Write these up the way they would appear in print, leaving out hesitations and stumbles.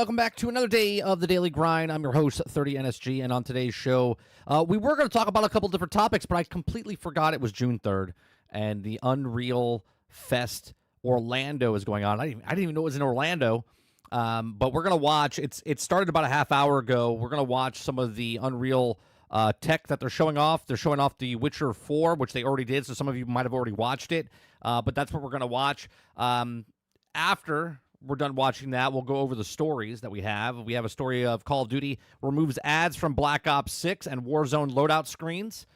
Welcome back to another day of the Daily Grind. I'm your host, 30NSG, and on today's show, we were going to talk about a couple different topics, but I completely forgot it was June 3rd, and the Unreal Fest Orlando is going on. I didn't even know it was in Orlando, but we're going to watch. It started about a half hour ago. We're going to watch some of the Unreal tech that they're showing off. They're showing off The Witcher 4, which they already did, so some of you might have already watched it, but that's what we're going to watch. After we're done watching that, we'll go over the stories that we have. We have a story of Call of Duty removes ads from Black Ops 6 and Warzone loadout screens.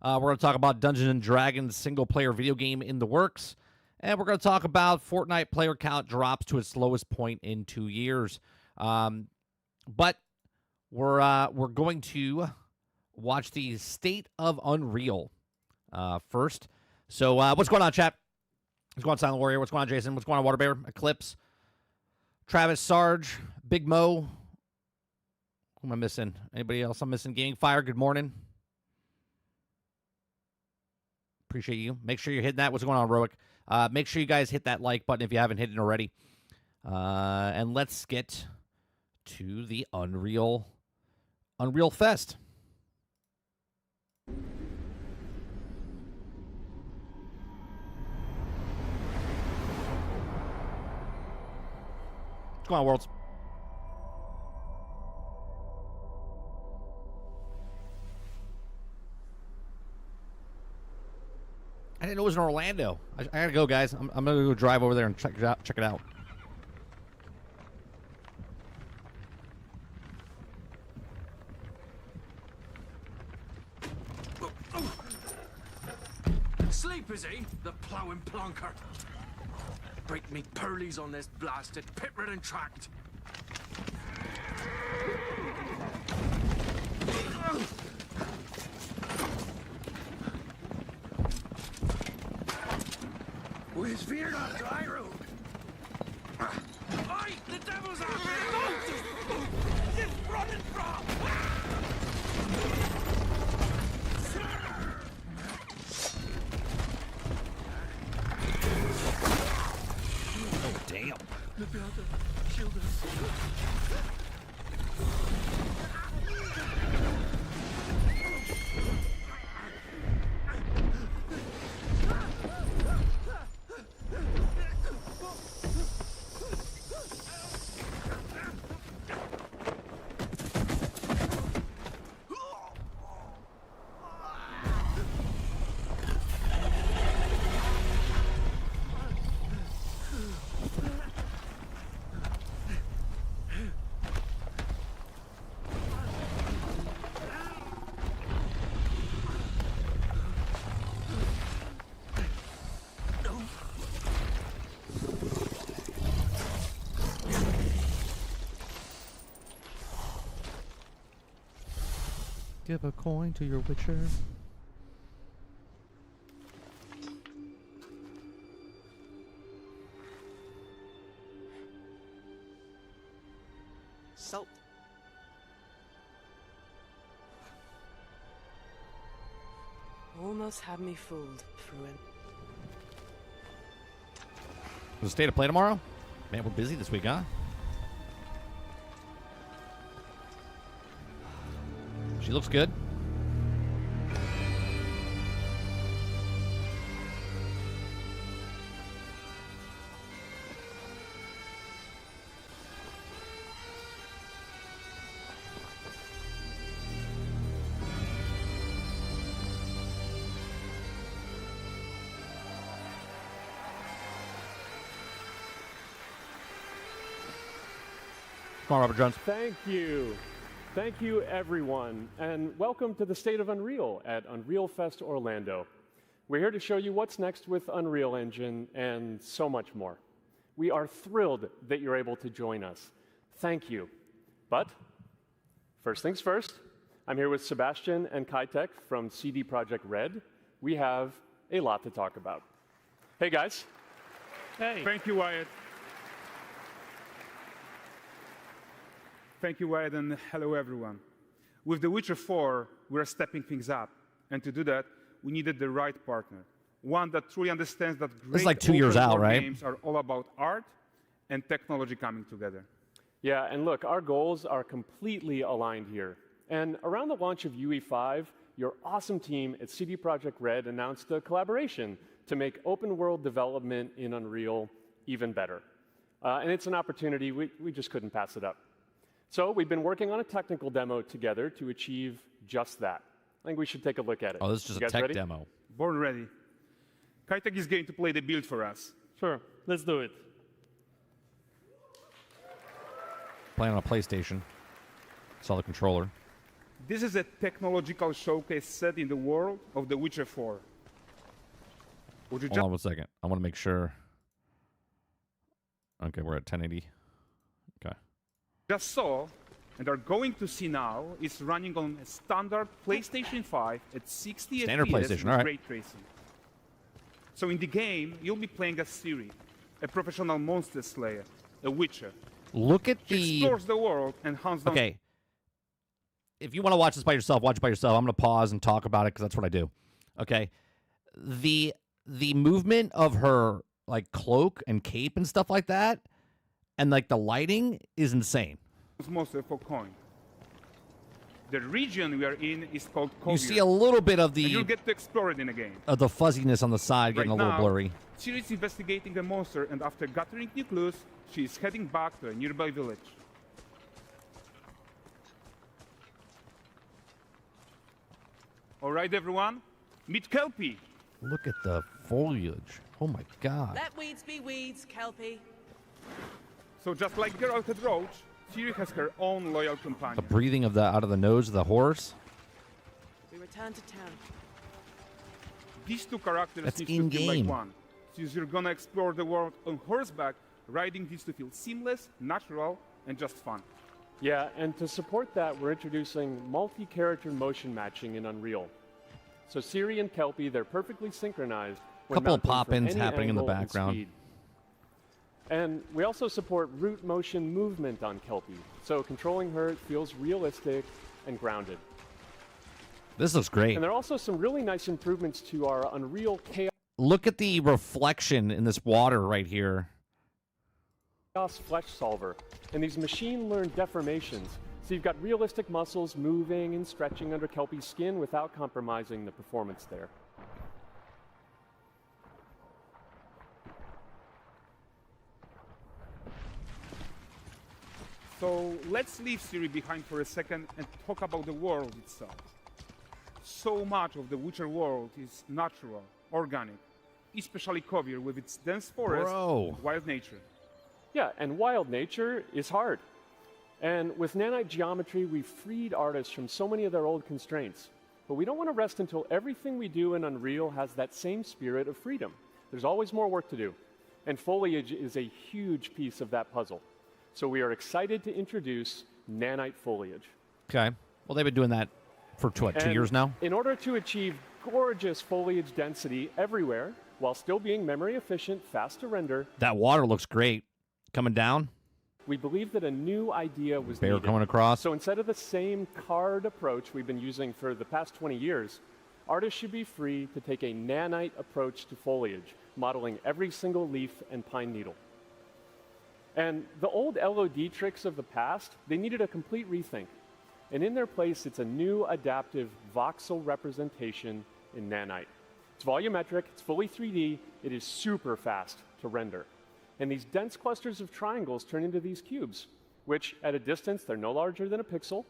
We're going to talk about Dungeons & Dragons single-player video game in the works. And we're going to talk about Fortnite player count drops to its lowest point in 2 years. But we're going to watch the State of Unreal first. So what's going on, chat? What's going on, Silent Warrior? What's going on, Jason? What's going on, Water Bear? Eclipse? Travis, Sarge, Big Mo. Who am I missing? Anybody else I'm missing? Gang Fire, good morning. Appreciate you. Make sure you're hitting that. What's going on, Roic? Make sure you guys hit that like button if you haven't hit it already. And let's get to the Unreal Fest. What's going on, Worlds? I didn't know it was in Orlando. I gotta go, guys. I'm gonna go drive over there and check it out. Sleep, is he? The ploughing plonker. Break me pearlies on this blasted pit-ridden tract. Where's veered on dry road? Oi! The devil's after me! Just running from! Damn. Shield us. Give a coin to your Witcher. Salt. Almost had me fooled, Fruin. Was the State of Play tomorrow? Man, we're busy this week, huh? She looks good. Come on, Robert Jones. Thank you. Thank you, everyone, and welcome to the State of Unreal at Unreal Fest Orlando. We're here to show you what's next with Unreal Engine and so much more. We are thrilled that you're able to join us. Thank you. But first things first, I'm here with Sebastian and Kitek from CD Projekt Red. We have a lot to talk about. Hey, guys. Hey. Thank you, Wyatt. Thank you, Wyatt, and hello, everyone. With The Witcher 4, we're stepping things up. And to do that, we needed the right partner. One that truly understands that great like 2 years out, right? games are all about art and technology coming together. Yeah, and look, our goals are completely aligned here. And around the launch of UE5, your awesome team at CD Projekt Red announced a collaboration to make open world development in Unreal even better. And it's an opportunity, we just couldn't pass it up. So we've been working on a technical demo together to achieve just that. I think we should take a look at it. Oh, this is just You a guys tech ready? demo. Born ready. Kaitek is going to play the build for us. Sure, let's do it. Playing on a PlayStation. Saw the controller. This is a technological showcase set in the world of The Witcher 4. Would you Hold on one second. I want to make sure. Okay, we're at 1080. Okay. just saw and are going to see now is running on a standard PlayStation 5 at 60 Standard FPS PlayStation, with all right. ray tracing. So in the game, you'll be playing as Ciri, a professional monster slayer, a witcher. Look at She the. explores the world and hunts down. Okay. If you want to watch this by yourself, watch it by yourself. I'm going to pause and talk about it because that's what I do. Okay. The movement of her like cloak and cape and stuff like that, and like the lighting is insane. monster for coin. The region we are in is called Kovir. You see a little bit of and you'll the get to explore it in a game. fuzziness on the side getting Right a little now, blurry. Ciri is investigating a monster, and after gathering new clues, she is heading back to a nearby village. All right, everyone, meet Kelpie. Look at the foliage. Oh my god. Let weeds be weeds, Kelpie. So just like Geralt had Roach, Ciri has her own loyal The companion. breathing of the out of the nose of the horse. We return to town. These two characters That's need to feel in-game. like one. Since you're gonna explore the world on horseback, riding needs to feel seamless, natural, and just fun. Yeah, and to support that, we're introducing multi-character motion matching in Unreal. So Ciri and Kelpie, they're perfectly synchronized. when Couple of mounting from pop-ins any happening in the angle and background. speed. And we also support root motion movement on Kelpie, so controlling her feels realistic and grounded. This looks great. And there are also some really nice improvements to our Unreal Look at the reflection in this water right here. Chaos Flesh Solver, and these machine-learned deformations. So you've got realistic muscles moving and stretching under Kelpie's skin without compromising the performance there. So let's leave Ciri behind for a second and talk about the world itself. So much of the Witcher world is natural, organic, especially Kovir with its dense forest Bro. and wild nature. Yeah, and wild nature is hard. And with nanite geometry, we've freed artists from so many of their old constraints. But we don't want to rest until everything we do in Unreal has that same spirit of freedom. There's always more work to do. And foliage is a huge piece of that puzzle. So we are excited to introduce nanite foliage. Okay. Well, they've been doing that for what, 2 And years now? In order to achieve gorgeous foliage density everywhere, while still being memory efficient, fast to render, That water looks great. Coming down. we believe that a new idea was Bear needed. coming across. So instead of the same card approach we've been using for the past 20 years, artists should be free to take a nanite approach to foliage, modeling every single leaf and pine needle. And the old LOD tricks of the past, they needed a complete rethink. And in their place, it's a new adaptive voxel representation in nanite. It's volumetric, it's fully 3D, it is super fast to render. And these dense clusters of triangles turn into these cubes, which at a distance, they're no larger than a pixel,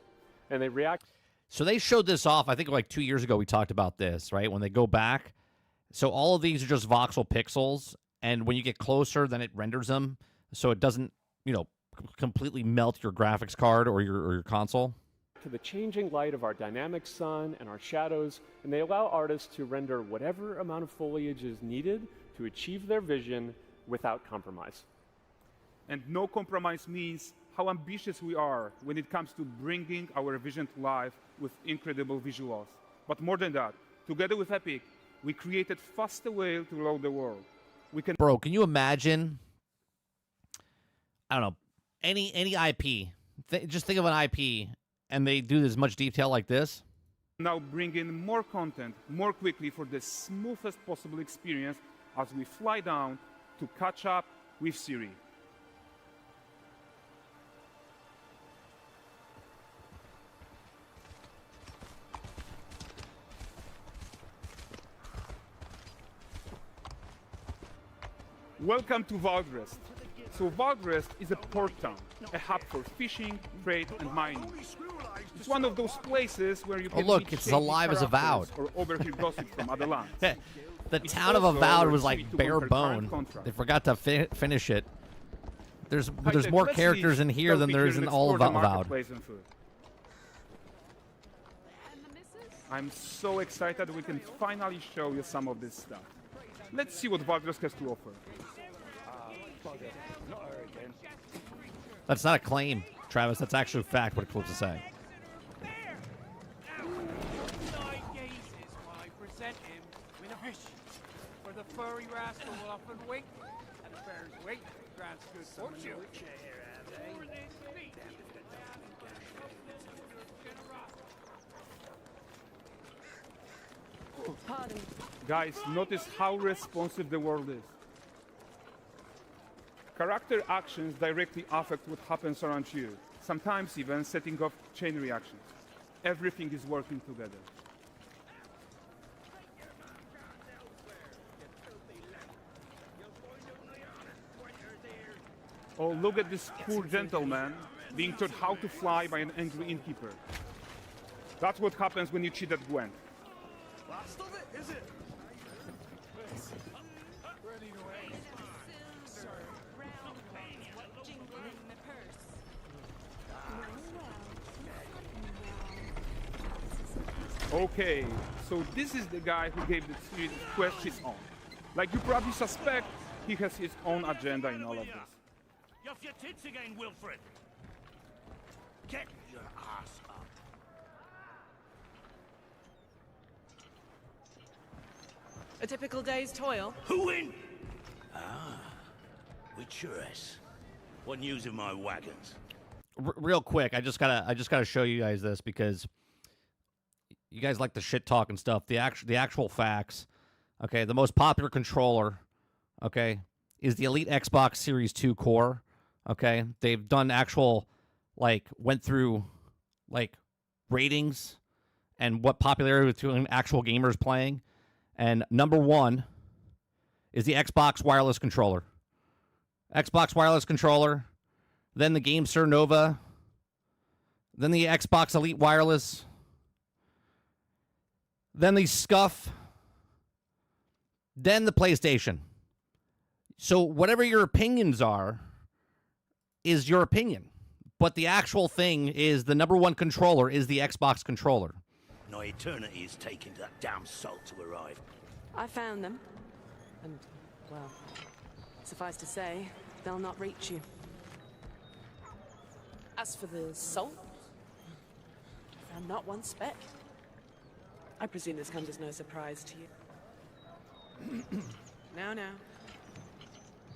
and they react. So they showed this off, I think like 2 years ago we talked about this, right? When they go back. So all of these are just voxel pixels, and when you get closer, then it renders them, so it doesn't, completely melt your graphics card or your console. to the changing light of our dynamic sun and our shadows, and they allow artists to render whatever amount of foliage is needed to achieve their vision without compromise. And no compromise means how ambitious we are when it comes to bringing our vision to life with incredible visuals. But more than that, together with Epic, we created faster way to load the world. We can Bro, can you imagine? I don't know, any IP. Just think of an IP, and they do this much detail like this. now bring in more content more quickly for the smoothest possible experience as we fly down to catch up with Ciri. Welcome to Valdrest. So Valdrest is a port town, a hub for fishing, trade, and mining. It's one of those places where you can look, meet it's shady alive as characters Avowed. or overhear gossip from other lands. The It's town of also Avowed where was like Sweet bare took her current bone. contract. They forgot to finish it. There's High-tech, more let's characters leave, in here than go there feature is in and all of explore the Avowed. marketplace and food. I'm so excited we can finally show you some of this stuff. Let's see what Valdrest has to offer. That's not a claim, Travis. That's actually a fact, what Eclipse is saying. While I present him with a fish. For the furry rascal will often wink, and the bear's weight grants good fortune. Pardon. Guys, notice how responsive the world is. Character actions directly affect what happens around you, sometimes even setting off chain reactions. Everything is working together. Oh, look at this poor gentleman being taught how to fly by an angry innkeeper. That's what happens when you cheat at Gwent. Last of it, is it? Okay, so this is the guy who gave the series quest his own. Like you probably suspect, he has his own agenda in all of this. You're off your tits again, Wilfred. Get your ass up. A typical day's toil. Who in? Ah, Witcheress. What news of my wagons? Real quick, I just gotta show you guys this because you guys like the shit talk and stuff. The actual facts. Okay, the most popular controller, okay, is the Elite Xbox Series 2 Core. Okay, they've done actual, went through, ratings and what popularity between actual gamers playing. And number one is the Xbox wireless controller. Xbox wireless controller, then the GameSir Nova, then the Xbox Elite Wireless, then the Scuff, then the PlayStation. So whatever your opinions are is your opinion. But the actual thing is the number one controller is the Xbox controller. No eternity is taking that damn salt to arrive. I found them. And, well, suffice to say, they'll not reach you. As for the salt, I found not one speck. I presume this comes as no surprise to you. Now.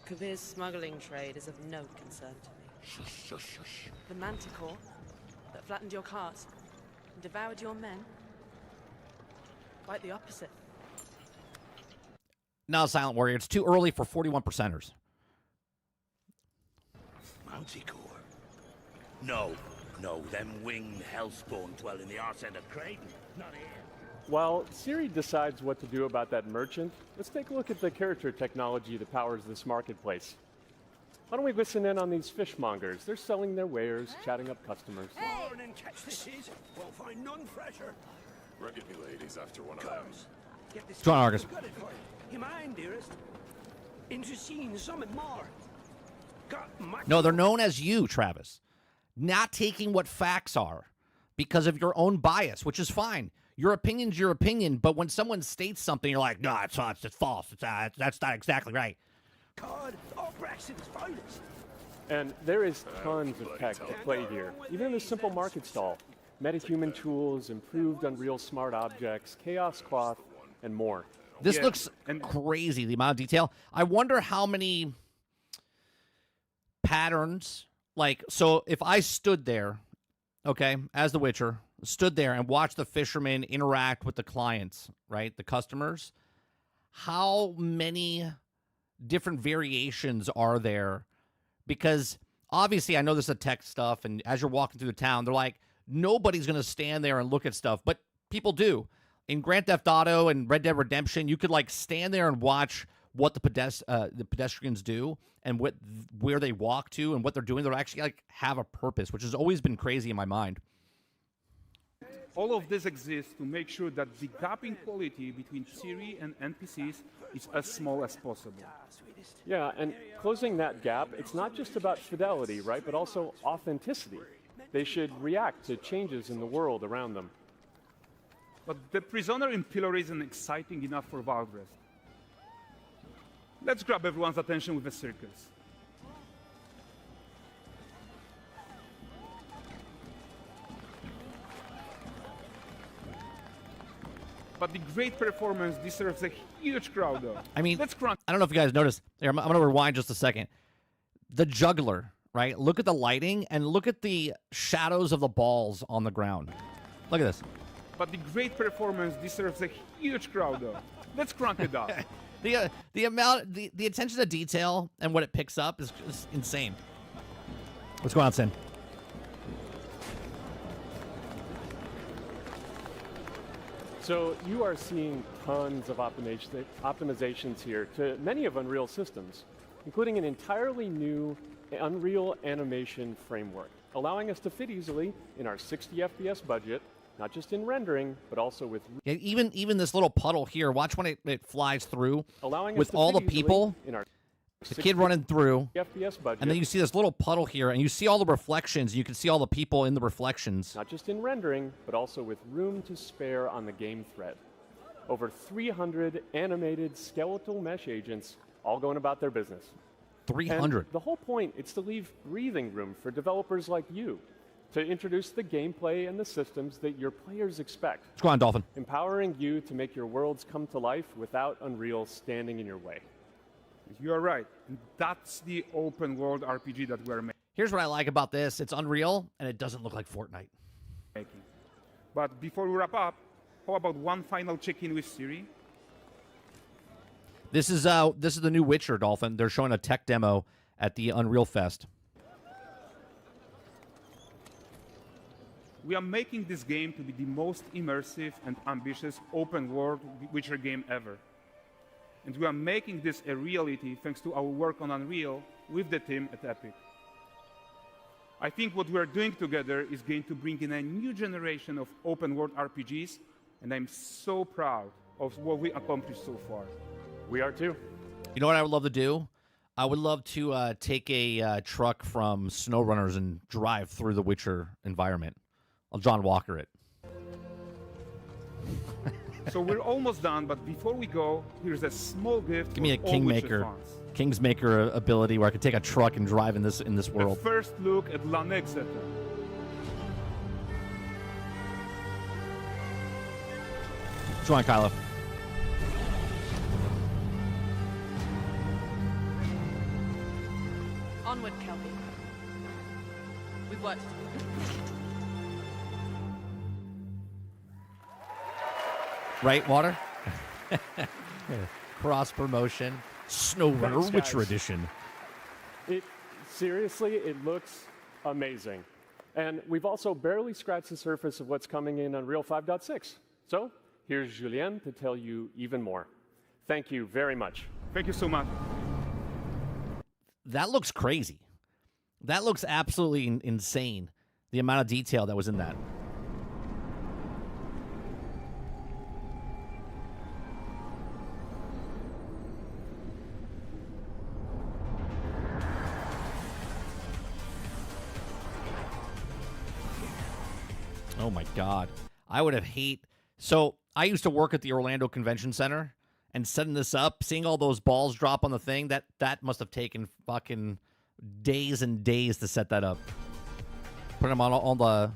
Kavir's smuggling trade is of no concern to me. Shush, shush, shush. The manticore that flattened your cart and devoured your men? Quite the opposite. Now, Silent Warrior, it's too early for 41%ers. Manticore? No, them winged hellspawn dwell in the arse end of Creighton. Not here. While Siri decides what to do about that merchant, let's take a look at the character technology that powers this marketplace. Why don't we listen in on these fishmongers? They're selling their wares, chatting up customers. Morning, catch this is. Won't find none fresher. Reckon me lady's after one of them. Get this. What's going on, Argus? Got it for you. You mind, dearest? Interesting, something more. Got my. No, they're known as you, Travis. Not taking what facts are because of your own bias, which is fine. Your opinion's your opinion, but when someone states something, you're like, no, it's not, it's false. That's not exactly right. God, all Brexit's finest. And there is tons of tech at play here, even in a simple market stall. Metahuman tools, improved Unreal Smart Objects, Chaos Cloth, and more. This Yeah, looks and- crazy, the amount of detail. I wonder how many patterns, so if I stood there, okay, as the Witcher, stood there and watched the fishermen interact with the clients, right, the customers, how many different variations are there? Because obviously I know this is tech stuff, and as you're walking through the town, they're like, nobody's going to stand there and look at stuff, but people do. In Grand Theft Auto and Red Dead Redemption, you could stand there and watch what the pedestrians do and where they walk to and what they're doing. They're actually like have a purpose, which has always been crazy in my mind. All of this exists to make sure that the gap in quality between Ciri and NPCs is as small as possible. Yeah, and closing that gap, it's not just about fidelity, right, but also authenticity. They should react to changes in the world around them. But the prisoner in Pillar isn't exciting enough for Valdrest. Let's grab everyone's attention with a circus. But the great performance deserves a huge crowd, though. I mean, let's crunch. I don't know if you guys noticed. Here, I'm going to rewind just a second. The juggler, right? Look at the lighting and look at the shadows of the balls on the ground. Look at this. But the great performance deserves a huge crowd, though. Let's crank it up. The amount, the attention to detail and what it picks up is just insane. What's going on, Sin? So you are seeing tons of optimizations here to many of Unreal systems, including an entirely new Unreal animation framework, allowing us to fit easily in our 60 FPS budget, not just in rendering, but also with Yeah, even this little puddle here. Watch when it flies through allowing us with to all the fit easily people. in our The kid running through, FPS budget, and then you see this little puddle here, and you see all the reflections. You can see all the people in the reflections. not just in rendering, but also with room to spare on the game thread. Over 300 animated skeletal mesh agents all going about their business. 300. And the whole point is to leave breathing room for developers like you to introduce the gameplay and the systems that your players expect, What's going on, Dolphin? empowering you to make your worlds come to life without Unreal standing in your way. You are right. And that's the open world RPG that we're Here's what I like about this. It's Unreal, and it doesn't look like Fortnite. making. But before we wrap up, how about one final check-in with Ciri? This is the new Witcher, Dolphin. They're showing a tech demo at the Unreal Fest. We are making this game to be the most immersive and ambitious open-world Witcher game ever. And we are making this a reality thanks to our work on Unreal with the team at Epic. I think what we are doing together is going to bring in a new generation of open-world RPGs, and I'm so proud of what we accomplished so far. We are too. You know what I would love to do? I would love to take a truck from SnowRunners and drive through the Witcher environment. I'll John Walker it. So we're almost done, but before we go, here's a small gift. Give me a for all Witcher Kingmaker, fans. Kingsmaker ability where I could take a truck and drive in this A world. first look at Lanexeter. What's going on, Kylo? Onward, Kelby. We've worked. Right, Water? Cross promotion. SnowRunner Thanks, Witcher guys. Edition. Seriously, it looks amazing. And we've also barely scratched the surface of what's coming in Unreal 5.6. So here's Julien to tell you even more. Thank you very much. Thank you so much. That looks crazy. That looks absolutely insane. The amount of detail that was in that. Oh my God. I would have So I used to work at the Orlando Convention Center, and setting this up, seeing all those balls drop on the thing, that must have taken fucking days and days to set that up. Put them on all the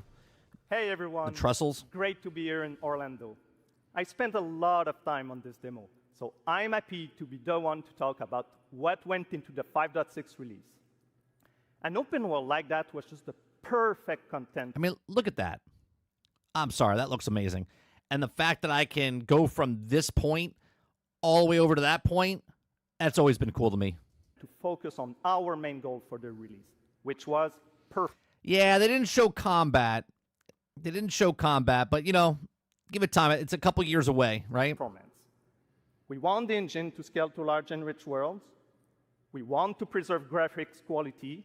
Hey everyone, trestles. great to be here in Orlando. I spent a lot of time on this demo, so I'm happy to be the one to talk about what went into the 5.6 release. An open world like that was just the perfect content. I mean, look at that. I'm sorry, that looks amazing. And the fact that I can go from this point all the way over to that point, that's always been cool to me. To focus on our main goal for the release, which was perfect. Yeah, they didn't show combat. But, you know, give it time. It's a couple years away, right? Performance. We want the engine to scale to large and rich worlds. We want to preserve graphics quality.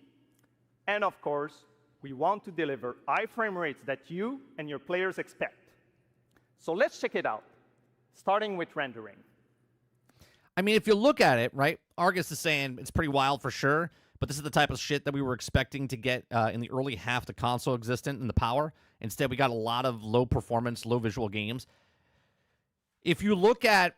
And of course, we want to deliver high frame rates that you and your players expect. So let's check it out, starting with rendering. I mean, if you look at it, right, Argus is saying it's pretty wild for sure, but this is the type of shit that we were expecting to get in the early half the console existent in the power. Instead, we got a lot of low performance, low visual games. If you look at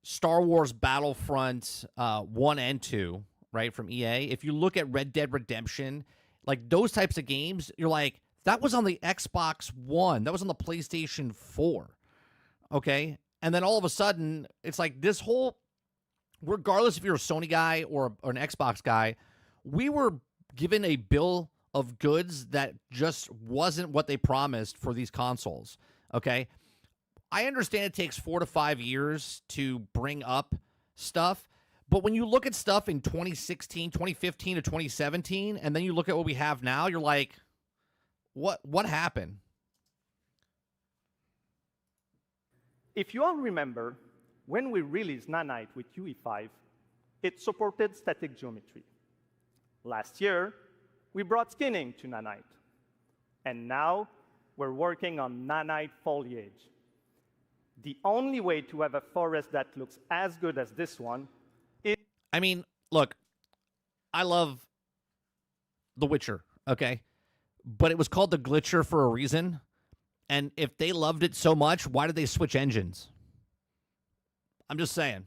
Star Wars Battlefront 1 and 2, right, from EA, if you look at Red Dead Redemption, like those types of games, you're like, that was on the Xbox One. That was on the PlayStation 4. Okay? And then all of a sudden, it's like this whole, regardless if you're a Sony guy or an Xbox guy, we were given a bill of goods that just wasn't what they promised for these consoles. Okay? I understand it takes 4 to 5 years to bring up stuff, but when you look at stuff in 2016, 2015 to 2017, and then you look at what we have now, you're like, what happened? If you all remember, when we released Nanite with UE5, it supported static geometry. Last year, we brought skinning to Nanite. And now, we're working on Nanite foliage. The only way to have a forest that looks as good as this one is... I mean, look, I love The Witcher, okay? But it was called The Glitcher for a reason. And if they loved it so much, why did they switch engines? I'm just saying.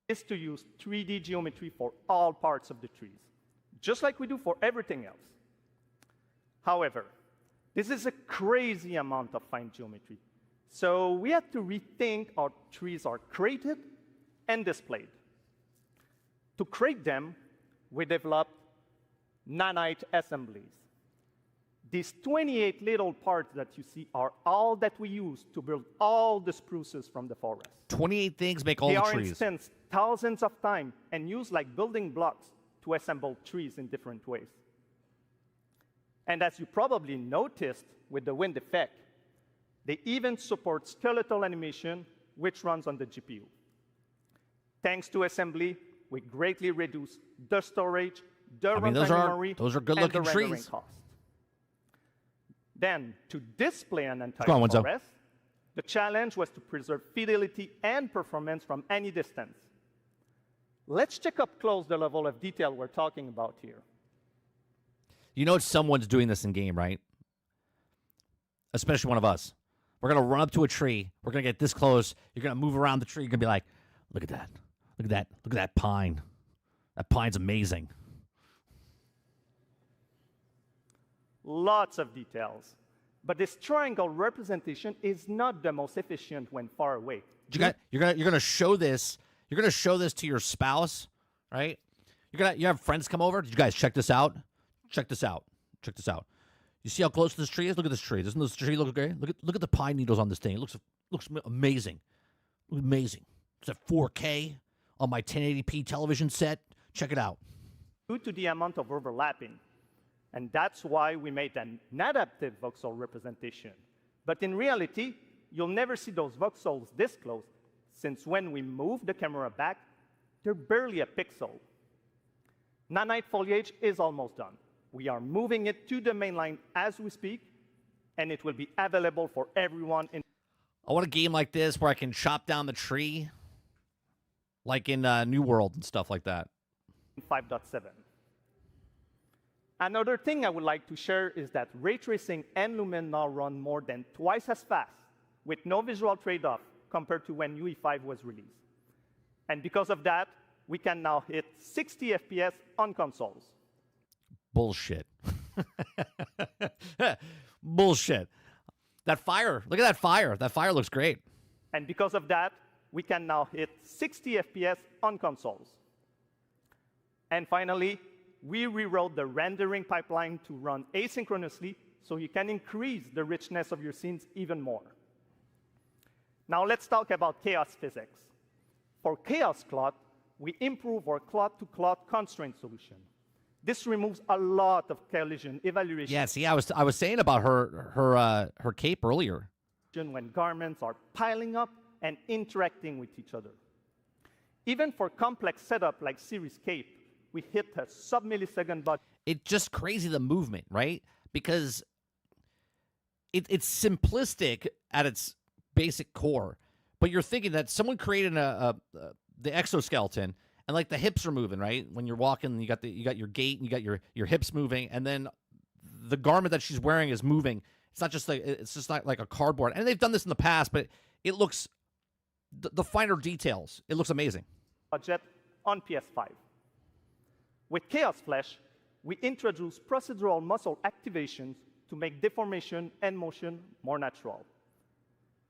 Is to use 3D geometry for all parts of the trees, just like we do for everything else. However, this is a crazy amount of fine geometry. So we had to rethink how trees are created and displayed. To create them, we developed Nanite assemblies. These 28 little parts that you see are all that we use to build all the spruces from the forest. 28 things make all they the are trees. Instanced thousands of times and used like building blocks to assemble trees in different ways. And as you probably noticed with the wind effect, they even support skeletal animation, which runs on the GPU. Thanks to assembly, we greatly reduce the storage, the runtime memory, those are and good-looking the rendering trees. cost. Then, to display an entire Go on, Wenzel. forest, the challenge was to preserve fidelity and performance from any distance. Let's check up close the level of detail we're talking about here. You know someone's doing this in game, right? Especially one of us. We're going to run up to a tree. We're going to get this close. You're going to move around the tree. You're going to be like, look at that. Look at that. Look at that pine. That pine's amazing. Lots of details. But this triangle representation is not the most efficient when far away. You're gonna show this. You're gonna show this to your spouse, right? You have friends come over. Did you guys check this out? Check this out. Check this out. You see how close this tree is? Look at this tree. Doesn't this tree look great? Look at the pine needles on this thing. It looks amazing. Amazing. It's at 4K on my 1080p television set. Check it out. Due to the amount of overlapping. And that's why we made an adaptive voxel representation. But in reality, you'll never see those voxels this close, since when we move the camera back, they're barely a pixel. Nanite foliage is almost done. We are moving it to the main line as we speak, and it will be available for everyone. I want a game like this where I can chop down the tree, like in New World and stuff like that. 5.7. Another thing I would like to share is that ray tracing and Lumen now run more than twice as fast, with no visual trade-off compared to when UE5 was released. And because of that, we can now hit 60 FPS on consoles. Bullshit. Bullshit. That fire, look at that fire. That fire looks great. And because of that, we can now hit 60 FPS on consoles. And finally, we rewrote the rendering pipeline to run asynchronously so you can increase the richness of your scenes even more. Now let's talk about chaos physics. For Chaos Clot, we improve our clot-to-clot constraint solution. This removes a lot of collision evaluation. Yeah, see, I was saying about her cape earlier. When garments are piling up and interacting with each other. Even for complex setup like Series-Cape, we hit a sub-millisecond budget. It's just crazy, the movement, right? Because it's simplistic at its basic core, but you're thinking that someone created the exoskeleton, and like the hips are moving, right? When you're walking, you got your gait, and you got your hips moving, and then the garment that she's wearing is moving. It's just not like a cardboard. And they've done this in the past, but it looks the finer details. It looks amazing. Budget on PS5. With Chaos Flesh, we introduce procedural muscle activations to make deformation and motion more natural.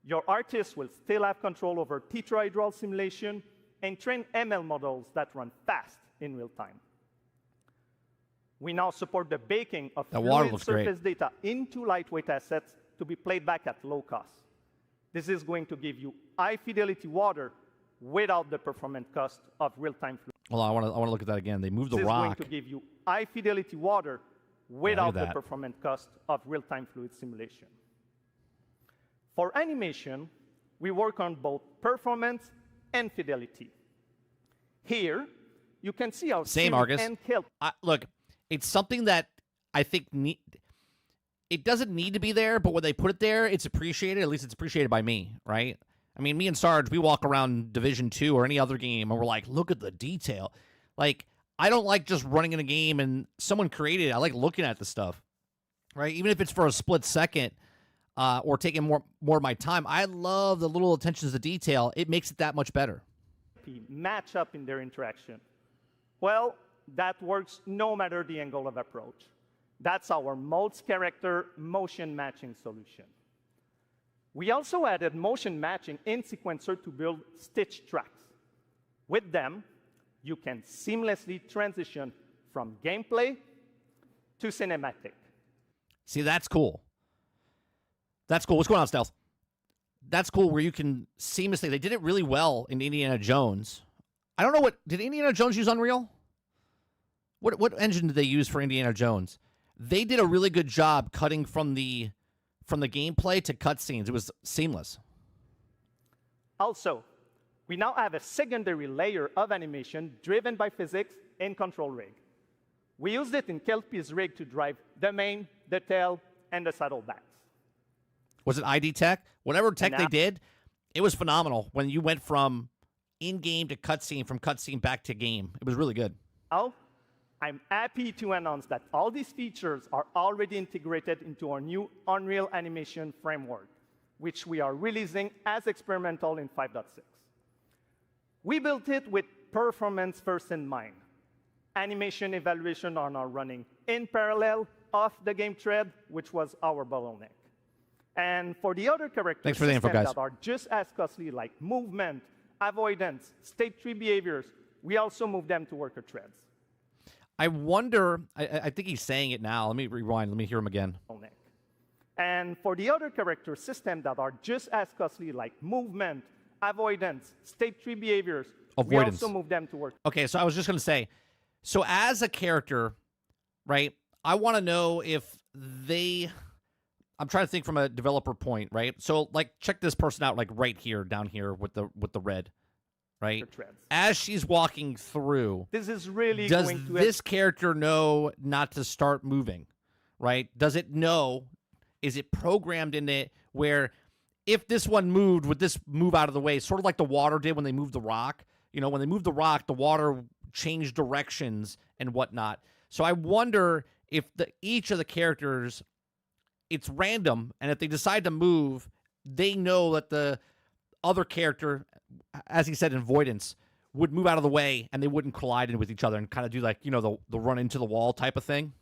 Your artist will still have control over tetrahedral simulation and train ML models that run fast in real time. We now support the baking of fluid surface data into lightweight assets to be played back at low cost. This is going to give you high-fidelity water without the performance cost of real-time fluid. Well, I want to look at that again. They moved the rock. This is going to give you high-fidelity water without the performance cost of real-time fluid simulation. For animation, we work on both performance and fidelity. Here, you can see our same Argus. Look, it's something that I think it doesn't need to be there, but when they put it there, it's appreciated. At least it's appreciated by me, right? I mean, me and Sarge, we walk around Division 2 or any other game, and we're like, look at the detail. Like, I don't like just running in a game and someone created it. I like looking at the stuff, right? Even if it's for a split second or taking more of my time. I love the little attentions to detail. It makes it that much better. Match up in their interaction. Well, that works no matter the angle of approach. That's our Modes character motion matching solution. We also added motion matching in Sequencer to build stitch tracks. With them, you can seamlessly transition from gameplay to cinematic. See, that's cool. That's cool. What's going on, Stealth? That's cool where you can seamlessly... They did it really well in Indiana Jones. I don't know what... Did Indiana Jones use Unreal? What engine did they use for Indiana Jones? They did a really good job cutting from the gameplay to cutscenes. It was seamless. Also, we now have a secondary layer of animation driven by physics in Control Rig. We used it in Kelpie's rig to drive the mane, the tail, and the saddlebags. Was it ID Tech? Whatever tech they did, it was phenomenal when you went from in-game to cutscene, from cutscene back to game. It was really good. Now, I'm happy to announce that all these features are already integrated into our new Unreal Animation framework, which we are releasing as experimental in 5.6. We built it with performance first in mind. Animation evaluation are now running in parallel off the game thread, which was our bottleneck. And for the other characters that are just as costly, like movement, avoidance, state tree behaviors, we also move them to worker threads. I wonder, I think he's saying it now. Let me rewind. Let me hear him again. And for the other character systems that are just as costly, like movement, avoidance, state tree behaviors, we also move them to work. Okay, so I was just going to say, so as a character, right, I want to know if they... I'm trying to think from a developer point, right? So, like, check this person out, like, right here, down here with the red, right? As she's walking through, this is really does this character know not to start moving, right? Does it know? Is it programmed in it where if this one moved, would this move out of the way? Sort of like the water did when they moved the rock. You know, when they moved the rock, the water changed directions and whatnot. So I wonder if each of the characters... It's random, and if they decide to move, they know that the other character, as he said in Avoidance, would move out of the way, and they wouldn't collide in with each other and kind of do like, you know, the run into the wall type of thing.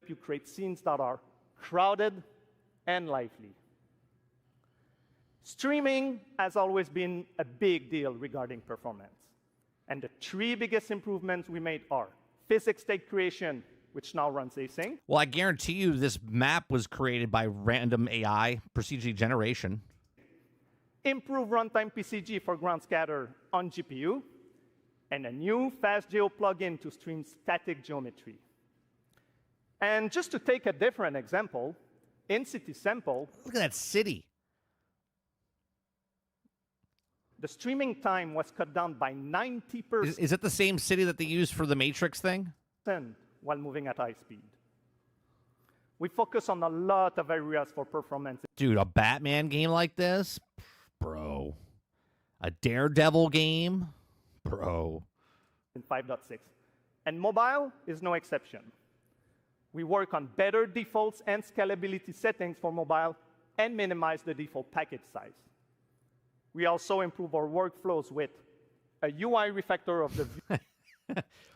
You create scenes that are crowded and lively. Streaming has always been a big deal regarding performance. And the three biggest improvements we made are physics state creation, which now runs async. Well, I guarantee you this map was created by random AI, procedure generation. Improve runtime PCG for ground scatter on GPU, and a new FastGeo plugin to stream static geometry. And just to take a different example, in City Sample... Look at that city. The streaming time was cut down by 90% Is it the same city that they used for the Matrix thing? while moving at high speed. We focus on a lot of areas for performance. Dude, a Batman game like this? Bro. A Daredevil game? Bro. In 5.6. And mobile is no exception. We work on better defaults and scalability settings for mobile and minimize the default package size. We also improve our workflows with a UI refactor of the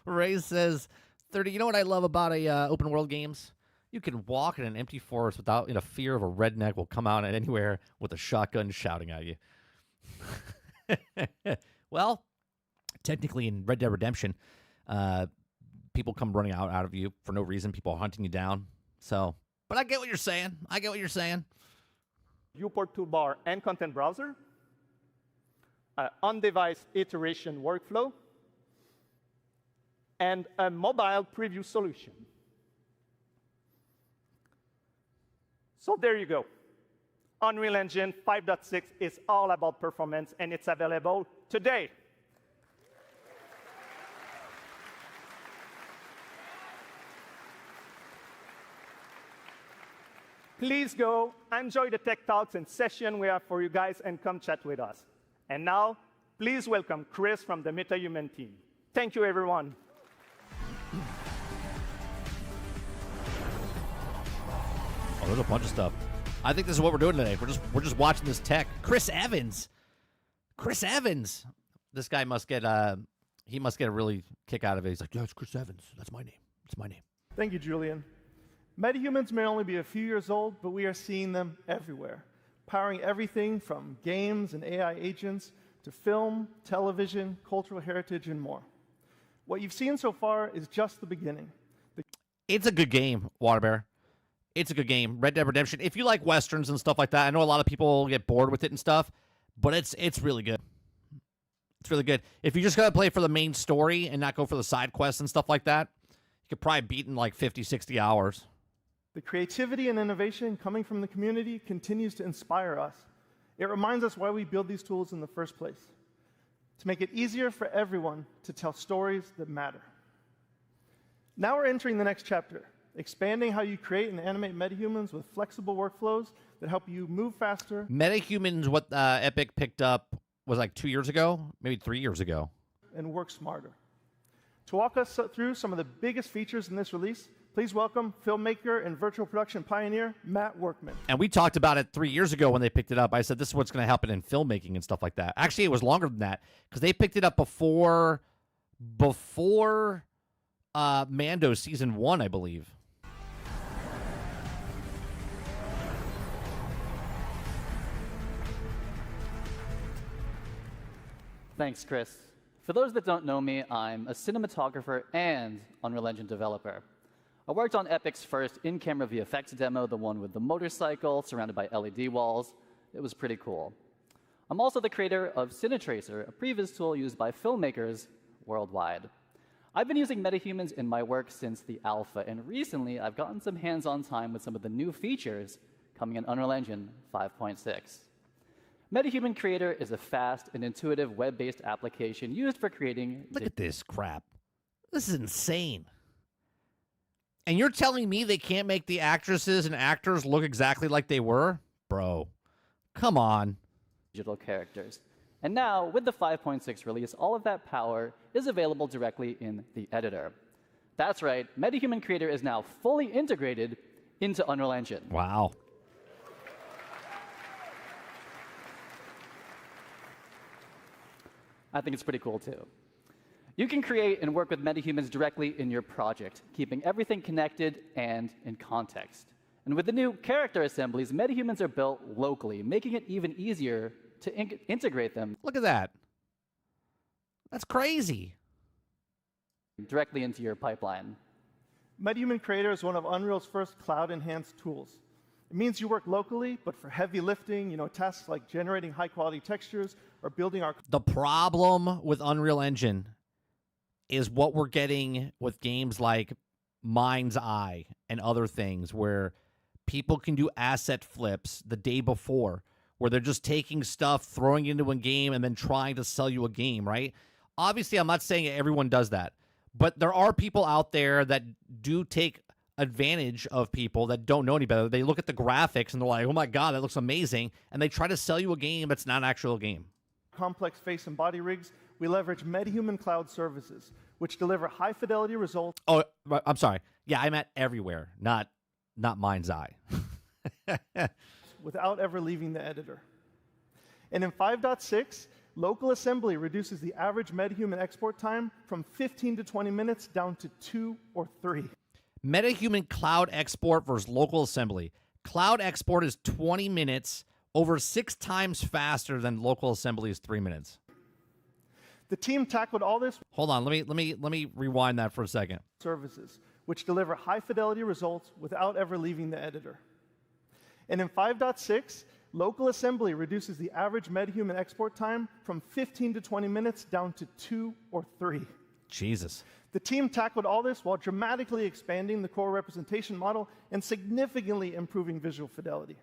Ray says, 30, you know what I love about open world games? You can walk in an empty forest without a fear of a redneck will come out at anywhere with a shotgun shouting at you. Well, technically in Red Dead Redemption, people come running out of you for no reason. People are hunting you down. So, but I get what you're saying. viewport toolbar and content browser, on-device iteration workflow, and a mobile preview solution. So there you go. Unreal Engine 5.6 is all about performance, and it's available today. Please go, enjoy the tech talks and session we have for you guys, and come chat with us. And now, please welcome Chris from the MetaHuman team. Thank you, everyone. Oh, there's a bunch of stuff. I think this is what we're doing today. We're just watching this tech. Chris Evans. This guy must get a really kick out of it. He's like, yeah, it's Chris Evans. That's my name. It's my name. Thank you, Julian. Metahumans may only be a few years old, but we are seeing them everywhere, powering everything from games and AI agents to film, television, cultural heritage, and more. What you've seen so far is just the beginning. It's a good game, Waterbear. It's a good game. Red Dead Redemption. If you like westerns and stuff like that, I know a lot of people get bored with it and stuff, but it's really good. It's really good. If you just gotta play for the main story and not go for the side quests and stuff like that, you could probably beat in like 50, 60 hours. The creativity and innovation coming from the community continues to inspire us. It reminds us why we build these tools in the first place, to make it easier for everyone to tell stories that matter. Now we're entering the next chapter, expanding how you create and animate metahumans with flexible workflows that help you move faster. Metahumans, what Epic picked up was like 2 years ago, maybe 3 years ago. And work smarter. To walk us through some of the biggest features in this release, please welcome filmmaker and virtual production pioneer, Matt Workman. And we talked about it 3 year ago when they picked it up. I said, this is what's going to happen in filmmaking and stuff like that. Actually, it was longer than that because they picked it up before Mando Season 1, I believe. Thanks, Chris. For those that don't know me, I'm a cinematographer and Unreal Engine developer. I worked on Epic's first in-camera VFX demo, the one with the motorcycle surrounded by LED walls. It was pretty cool. I'm also the creator of Cinetracer, a previous tool used by filmmakers worldwide. I've been using metahumans in my work since the alpha, and recently I've gotten some hands-on time with some of the new features coming in Unreal Engine 5.6. MetaHuman Creator is a fast and intuitive web-based application used for creating... Look at this crap. This is insane. And you're telling me they can't make the actresses and actors look exactly like they were? Bro, come on. Digital characters. And now, with the 5.6 release, all of that power is available directly in the editor. That's right, MetaHuman Creator is now fully integrated into Unreal Engine. Wow. I think it's pretty cool, too. You can create and work with metahumans directly in your project, keeping everything connected and in context. And with the new character assemblies, metahumans are built locally, making it even easier to integrate them. Look at that. That's crazy. Directly into your pipeline. MetaHuman Creator is one of Unreal's first cloud-enhanced tools. It means you work locally, but for heavy lifting, tasks like generating high-quality textures or building our... The problem with Unreal Engine is what we're getting with games like Mind's Eye and other things where people can do asset flips the day before, where they're just taking stuff, throwing it into a game, and then trying to sell you a game, right? Obviously, I'm not saying everyone does that, but there are people out there that do take advantage of people that don't know any better. They look at the graphics and they're like, oh my God, that looks amazing. And they try to sell you a game that's not an actual game. Complex face and body rigs, we leverage MetaHuman Cloud services, which deliver high-fidelity results. Oh, I'm sorry. Yeah, I meant everywhere, not Mind's Eye. Without ever leaving the editor. And in 5.6, local assembly reduces the average MetaHuman export time from 15 to 20 minutes down to 2 or 3. MetaHuman Cloud Export versus local assembly. Cloud export is 20 minutes, over 6 times faster than local assembly is 3 minutes. The team tackled all this. Hold on, let me rewind that for a second. Services, which deliver high-fidelity results without ever leaving the editor. And in 5.6, local assembly reduces the average MetaHuman export time from 15 to 20 minutes down to 2 or 3. Jesus. The team tackled all this while dramatically expanding the core representation model and significantly improving visual fidelity.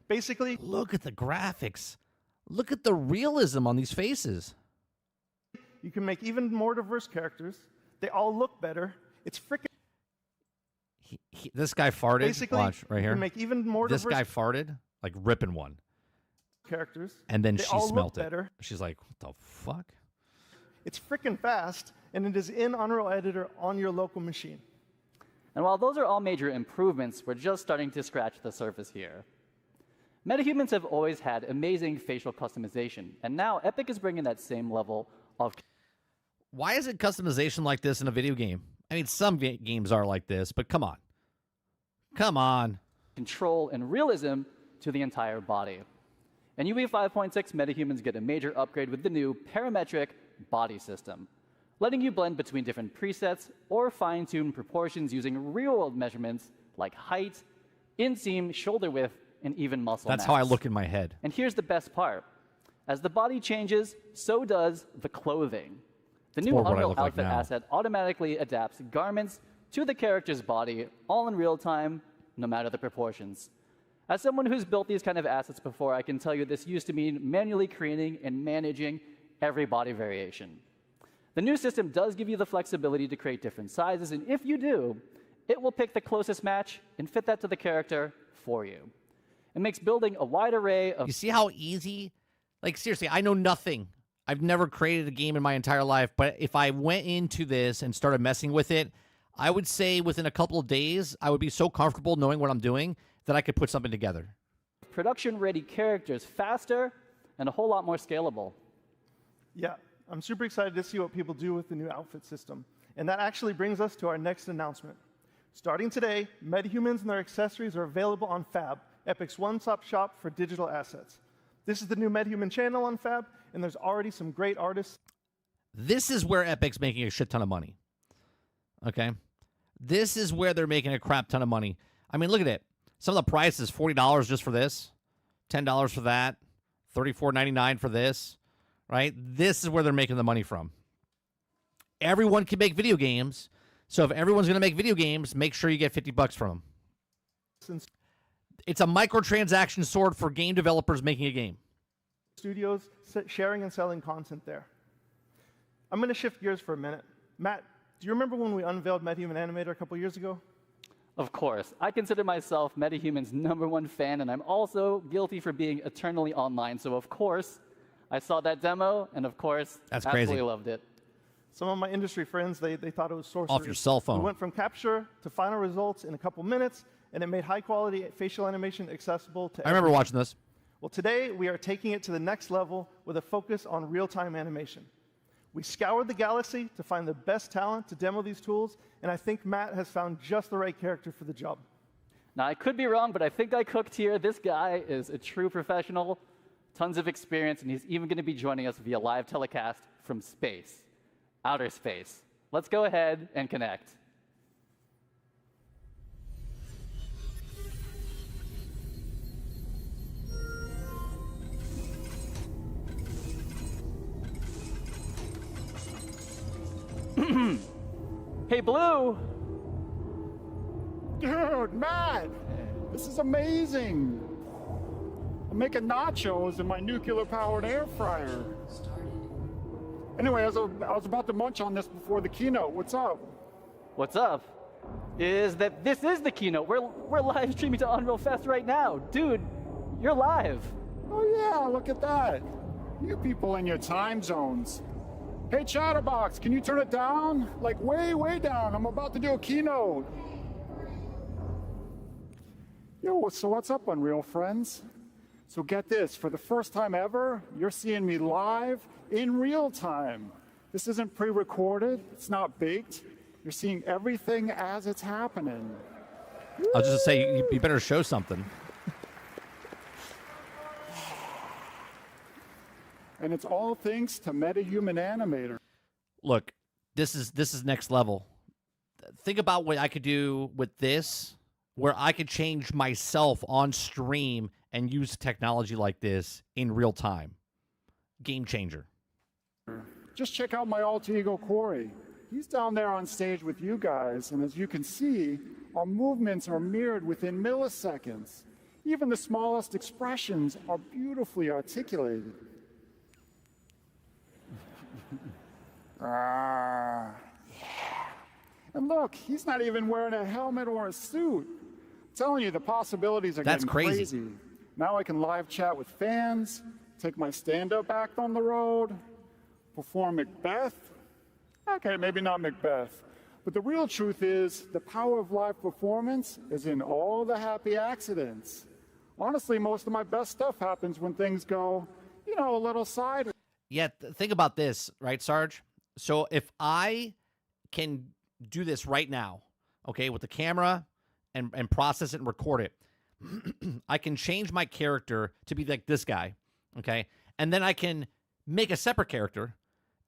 Basically, look at the graphics. Look at the realism on these faces. You can make even more diverse characters. They all look better. It's freaking... This guy farted. Basically, watch right here. You can make even more this diverse guy farted, like ripping one. Characters. And then they she all smelt look it. Better. She's like, what the fuck? It's freaking fast, and it is in Unreal Editor on your local machine. And while those are all major improvements, we're just starting to scratch the surface here. MetaHumans have always had amazing facial customization, and now Epic is bringing that same level of... Why isn't customization like this in a video game? I mean, some games are like this, but come on. Come on. Control and realism to the entire body. In UE 5.6, MetaHumans get a major upgrade with the new parametric body system, letting you blend between different presets or fine-tune proportions using real-world measurements like height, inseam, shoulder width, and even muscle mass. That's how I look in my head. And here's the best part. As the body changes, so does the clothing. The new Unreal Outfit asset automatically adapts garments to the character's body, all in real time, no matter the proportions. As someone who's built these kind of assets before, I can tell you this used to mean manually creating and managing every body variation. The new system does give you the flexibility to create different sizes, and if you do, it will pick the closest match and fit that to the character for you. It makes building a wide array of... You see how easy? Like, seriously, I know nothing. I've never created a game in my entire life, but if I went into this and started messing with it, I would say within a couple of days, I would be so comfortable knowing what I'm doing that I could put something together. Production-ready characters faster and a whole lot more scalable. Yeah, I'm super excited to see what people do with the new outfit system. And that actually brings us to our next announcement. Starting today, MetaHumans and their accessories are available on Fab, Epic's one-stop shop for digital assets. This is the new MetaHuman channel on Fab, and there's already some great artists. This is where Epic's making a shit ton of money. Okay? This is where they're making a crap ton of money. I mean, look at it. Some of the prices, $40 just for this, $10 for that, $34.99 for this, right? This is where they're making the money from. Everyone can make video games, so if everyone's going to make video games, make sure you get $50 from them. It's a microtransaction sword for game developers making a game. Studios sharing and selling content there. I'm going to shift gears for a minute. Matt, do you remember when we unveiled MetaHuman Animator a couple years ago? Of course. I consider myself MetaHuman's #1 fan, and I'm also guilty for being eternally online. So, of course, I saw that demo, and of course, that's absolutely crazy. Loved it. Some of my industry friends, they thought it was sorcery. Off your cell phone. We went from capture to final results in a couple minutes, and it made high-quality facial animation accessible to everyone. I remember watching this. Well, today, we are taking it to the next level with a focus on real-time animation. We scoured the galaxy to find the best talent to demo these tools, and I think Matt has found just the right character for the job. Now, I could be wrong, but I think I cooked here. This guy is a true professional, tons of experience, and he's even going to be joining us via live telecast from space, outer space. Let's go ahead and connect. Hey, Blue! Dude, Matt! This is amazing! I'm making nachos in my nuclear-powered air fryer. Anyway, I was about to munch on this before the keynote. What's up? What's up is that this is the keynote. We're live streaming to Unreal Fest right now. Dude, you're live. Oh yeah, look at that. You people in your time zones. Hey Chatterbox, can you turn it down? Like way down. I'm about to do a keynote. Yo, so what's up, Unreal friends? So get this, for the first time ever, you're seeing me live in real time. This isn't pre-recorded, it's not baked. You're seeing everything as it's happening. I was just say you better show something. And it's all thanks to MetaHuman Animator. Look, this is next level. Think about what I could do with this, where I could change myself on stream and use technology like this in real time. Game changer. Just check out my alter ego, Corey. He's down there on stage with you guys, and as you can see, our movements are mirrored within milliseconds. Even the smallest expressions are beautifully articulated. Yeah. And look, he's not even wearing a helmet or a suit. I'm telling you, the possibilities are getting crazy. Now I can live chat with fans, take my stand-up act on the road, perform Macbeth. Okay, maybe not Macbeth. But the real truth is, the power of live performance is in all the happy accidents. Honestly, most of my best stuff happens when things go, you know, a little sideways. Yeah, think about this, right, Sarge? So if I can do this right now, okay, with the camera and process it and record it, I can change my character to be like this guy, okay? And then I can make a separate character,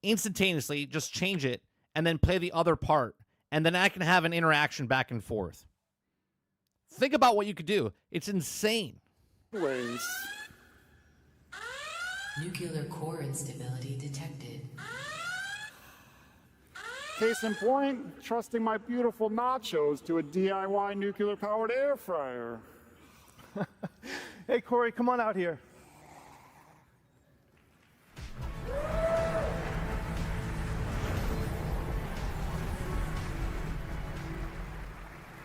instantaneously just change it, and then play the other part. And then I can have an interaction back and forth. Think about what you could do. It's insane. Nuclear core instability detected. Case in point, trusting my beautiful nachos to a DIY nuclear-powered air fryer. Hey, Corey, come on out here.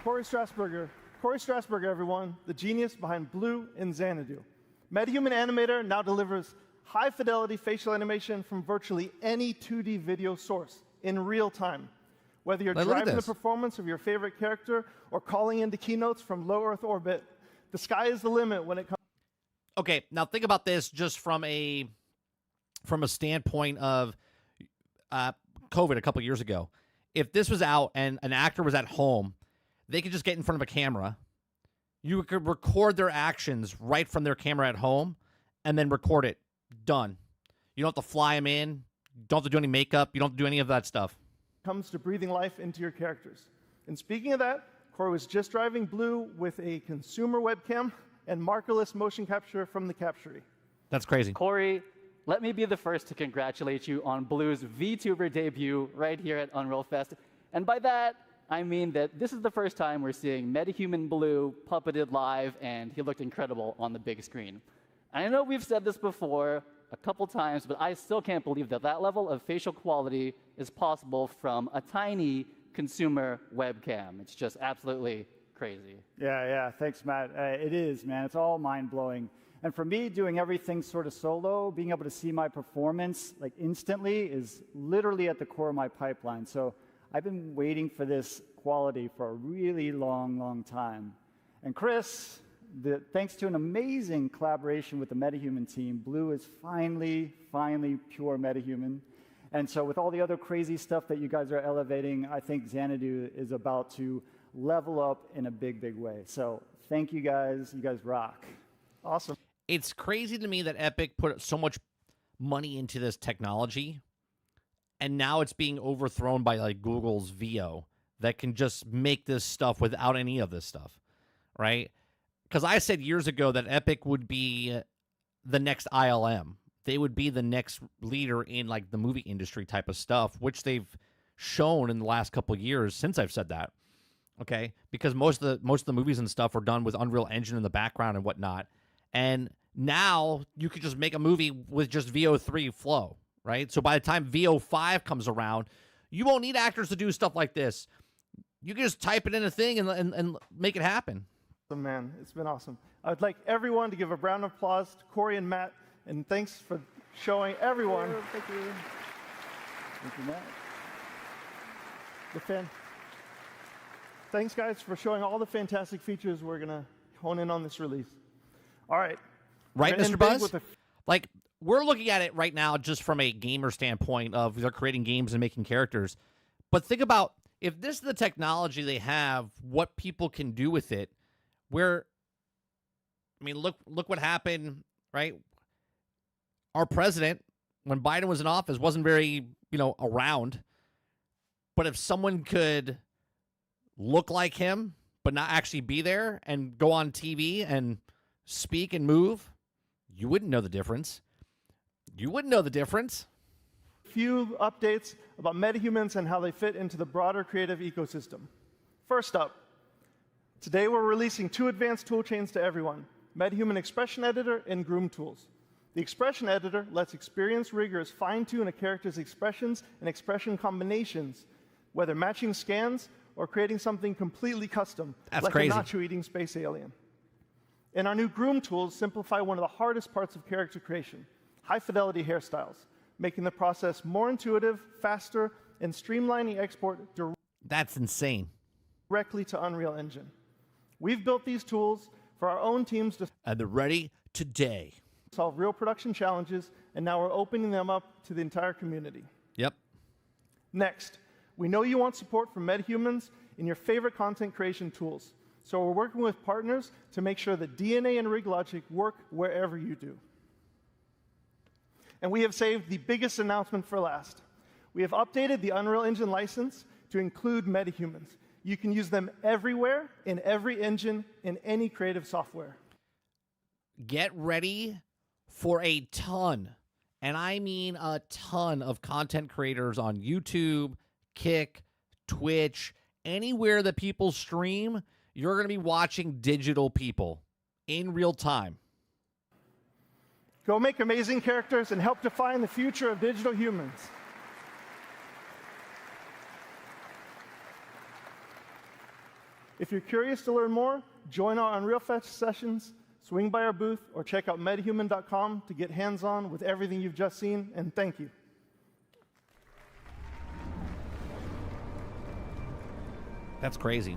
Corey Strasberger, everyone, the genius behind Blue and Xanadu. MetaHuman Animator now delivers high-fidelity facial animation from virtually any 2D video source in real time. Whether you're driving the performance of your favorite character or calling into keynotes from low Earth orbit, the sky is the limit when it comes. Okay, now think about this just from a standpoint of COVID a couple years ago. If this was out and an actor was at home, they could just get in front of a camera. You could record their actions right from their camera at home and then record it. Done. You don't have to fly them in. You don't have to do any makeup. You don't have to do any of that stuff. Comes to breathing life into your characters. And speaking of that, Corey was just driving Blue with a consumer webcam and markerless motion capture from the Captury. That's crazy. Corey, let me be the first to congratulate you on Blue's VTuber debut right here at Unreal Fest. And by that, I mean that this is the first time we're seeing MetaHuman Blue puppeted live, and he looked incredible on the big screen. I know we've said this before a couple times, but I still can't believe that that level of facial quality is possible from a tiny consumer webcam. It's just absolutely crazy. Yeah, thanks, Matt. It is, man. It's all mind-blowing. And for me, doing everything sort of solo, being able to see my performance like instantly is literally at the core of my pipeline. So I've been waiting for this quality for a really long time. And Chris, thanks to an amazing collaboration with the MetaHuman team, Blue is finally pure MetaHuman. And so with all the other crazy stuff that you guys are elevating, I think Xanadu is about to level up in a big way. So thank you guys. You guys rock. Awesome. It's crazy to me that Epic put so much money into this technology, and now it's being overthrown by like Google's VO that can just make this stuff without any of this stuff, right? Because I said years ago that Epic would be the next ILM. They would be the next leader in like the movie industry type of stuff, which they've shown in the last couple of years since I've said that. Okay, because most of the movies and stuff are done with Unreal Engine in the background and whatnot, and now you could just make a movie with just VO3 flow, right? So by the time VO5 comes around, you won't need actors to do stuff like this. You can just type it in a thing and make it happen. Man, it's been awesome. I'd like everyone to give a round of applause to Corey and Matt, and thanks for showing everyone. Thank you. Thank you, Matt. Thanks, guys, for showing all the fantastic features we're going to hone in on this release. All right. Right, Mr. Buzz? Like, we're looking at it right now just from a gamer standpoint of they're creating games and making characters. But think about, if this is the technology they have, what people can do with it, where, I mean, look what happened, right? Our president, when Biden was in office, wasn't very, around. But if someone could look like him, but not actually be there and go on TV and speak and move, you wouldn't know the difference. You wouldn't know the difference. Few updates about metahumans and how they fit into the broader creative ecosystem. First up, today we're releasing 2 advanced toolchains to everyone, MetaHuman Expression Editor and Groom Tools. The Expression Editor lets experienced riggers fine-tune a character's expressions and expression combinations, whether matching scans or creating something completely custom, That's like crazy. a nacho-eating space alien. And our new Groom Tools simplify one of the hardest parts of character creation, high-fidelity hairstyles, making the process more intuitive, faster, and streamlining export That's insane. directly to Unreal Engine. We've built these tools for our own teams to And they're ready today. solve real production challenges, and now we're opening them up to the entire community. Yep. Next, we know you want support from MetaHumans in your favorite content creation tools, so we're working with partners to make sure that DNA and RigLogic work wherever you do. And we have saved the biggest announcement for last. We have updated the Unreal Engine license to include MetaHumans. You can use them everywhere, in every engine, in any creative software. Get ready for a ton, and I mean a ton of content creators on YouTube, Kick, Twitch, anywhere that people stream. You're going to be watching digital people in real time. Go make amazing characters and help define the future of digital humans. If you're curious to learn more, join our Unreal Fest sessions, swing by our booth, or check out metahuman.com to get hands-on with everything you've just seen, and thank you. That's crazy.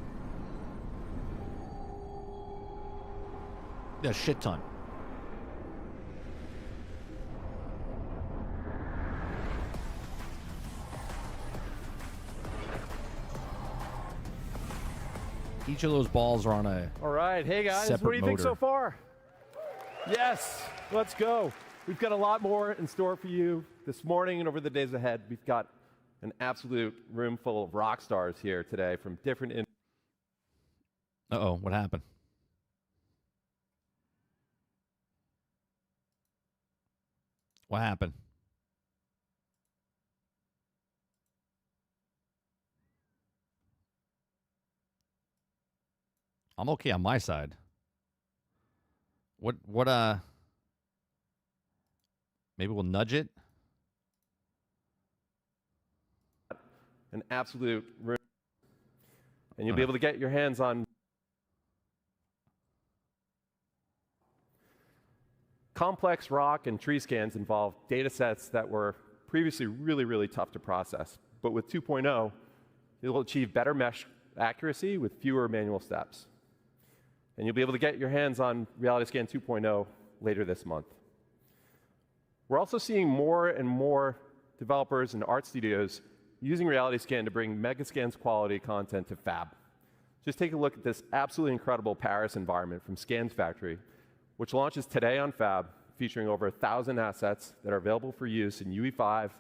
A shit ton. Each of those balls are on a All right, hey guys, what do you think so far? Yes, let's go. We've got a lot more in store for you this morning and over the days ahead. We've got an absolute room full of rock stars here today from different. Uh-oh, what happened? What happened? I'm okay on my side. What, maybe we'll nudge it? An absolute room. And you'll be able to get your hands on complex rock and tree scans involve data sets that were previously really, really tough to process. But with 2.0, you'll achieve better mesh accuracy with fewer manual steps. And you'll be able to get your hands on RealityScan 2.0 later this month. We're also seeing more and more developers and art studios using RealityScan to bring Megascans quality content to Fab. Just take a look at this absolutely incredible Paris environment from Scans Factory, which launches today on Fab, featuring over 1,000 assets that are available for use in UE5,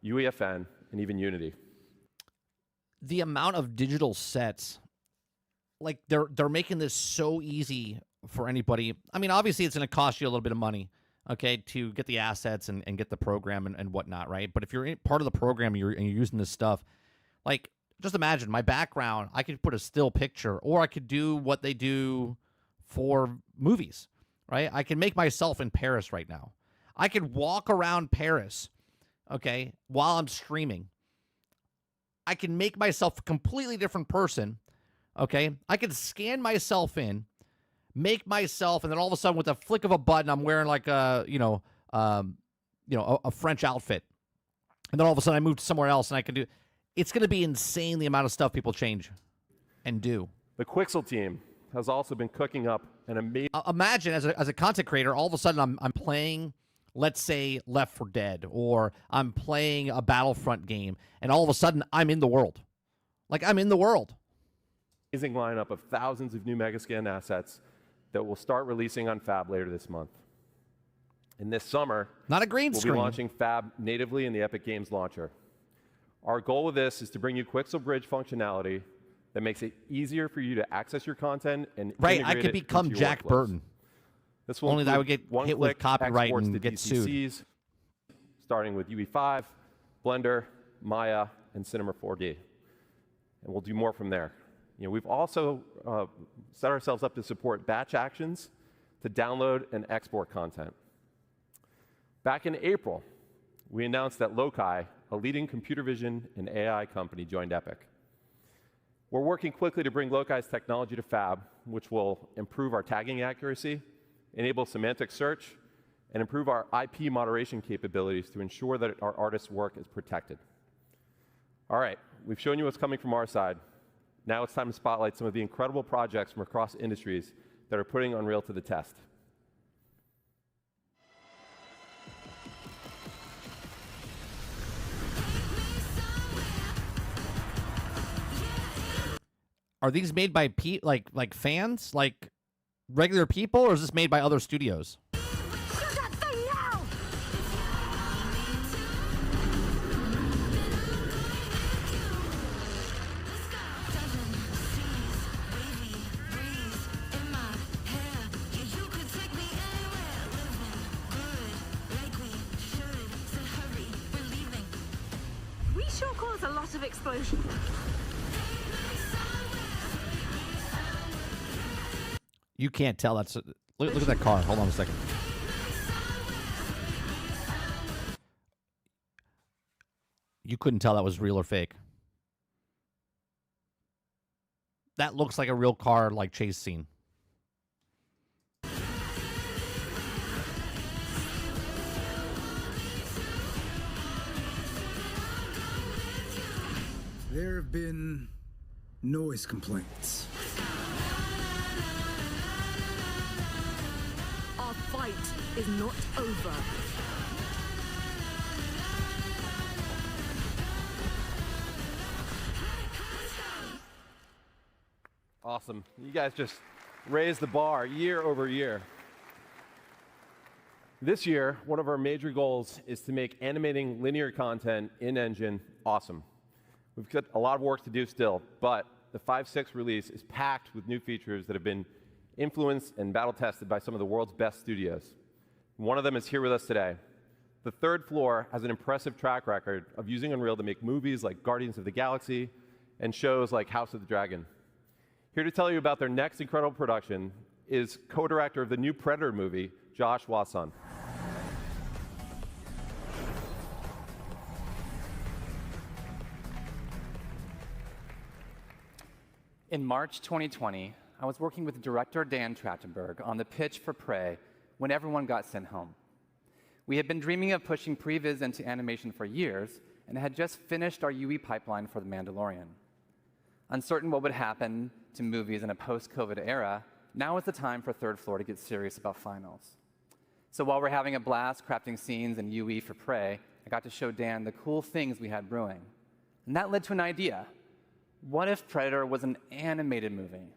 UEFN, and even Unity. The amount of digital sets, like they're making this so easy for anybody. I mean, obviously it's going to cost you a little bit of money, okay, to get the assets and get the program and whatnot, right? But if you're part of the program and you're using this stuff, like just imagine my background, I could put a still picture, or I could do what they do for movies, right? I can make myself in Paris right now. I could walk around Paris, okay, while I'm streaming. I can make myself a completely different person, okay? I could scan myself in, make myself, and then all of a sudden with a flick of a button, I'm wearing like a French outfit. And then all of a sudden I move to somewhere else and I can do. It's going to be insane the amount of stuff people change and do. The Quixel team has also been cooking up an amazing. Imagine as a content creator, all of a sudden I'm playing, let's say, Left 4 Dead, or I'm playing a Battlefront game, and all of a sudden I'm in the world. Like, I'm in the world. Amazing lineup of thousands of new Megascan assets that will start releasing on Fab later this month. And this summer, not a green screen. We'll be launching Fab natively in the Epic Games Launcher. Our goal with this is to bring you Quixel Bridge functionality that makes it easier for you to access your content and right. I could become Jack Burton. This will only that I would get hit with copyright and get DCCs, sued. Starting with UE5, Blender, Maya, and Cinema 4D, and we'll do more from there. You know, we've also set ourselves up to support batch actions to download and export content. Back in April, we announced that Loci, a leading computer vision and AI company, joined Epic. We're working quickly to bring Loci's technology to Fab, which will improve our tagging accuracy, enable semantic search, and improve our IP moderation capabilities to ensure that our artists' work is protected. All right, we've shown you what's coming from our side. Now it's time to spotlight some of the incredible projects from across industries that are putting Unreal to the test. Are these made by like fans, like regular people, or is this made by other studios? We sure cause a lot of explosion. You can't tell. That's look at that car. Hold on a second. You couldn't tell that was real or fake. That looks like a real car, like chase scene. There have been noise complaints. Our fight is not over. Awesome. You guys just raised the bar year over year. This year, one of our major goals is to make animating linear content in Engine awesome. We've got a lot of work to do still, but the 5.6 release is packed with new features that have been influenced and battle-tested by some of the world's best studios. One of them is here with us today. The Third Floor has an impressive track record of using Unreal to make movies like Guardians of the Galaxy and shows like House of the Dragon. Here to tell you about their next incredible production is co-director of the new Predator movie, Josh Wasson. In March 2020, I was working with director Dan Trachtenberg on the pitch for Prey when everyone got sent home. We had been dreaming of pushing previs into animation for years and had just finished our UE pipeline for The Mandalorian. Uncertain what would happen to movies in a post-COVID era, now is the time for Third Floor to get serious about finals. So while we're having a blast crafting scenes in UE for Prey, I got to show Dan the cool things we had brewing. And that led to an idea. What if Predator was an animated movie?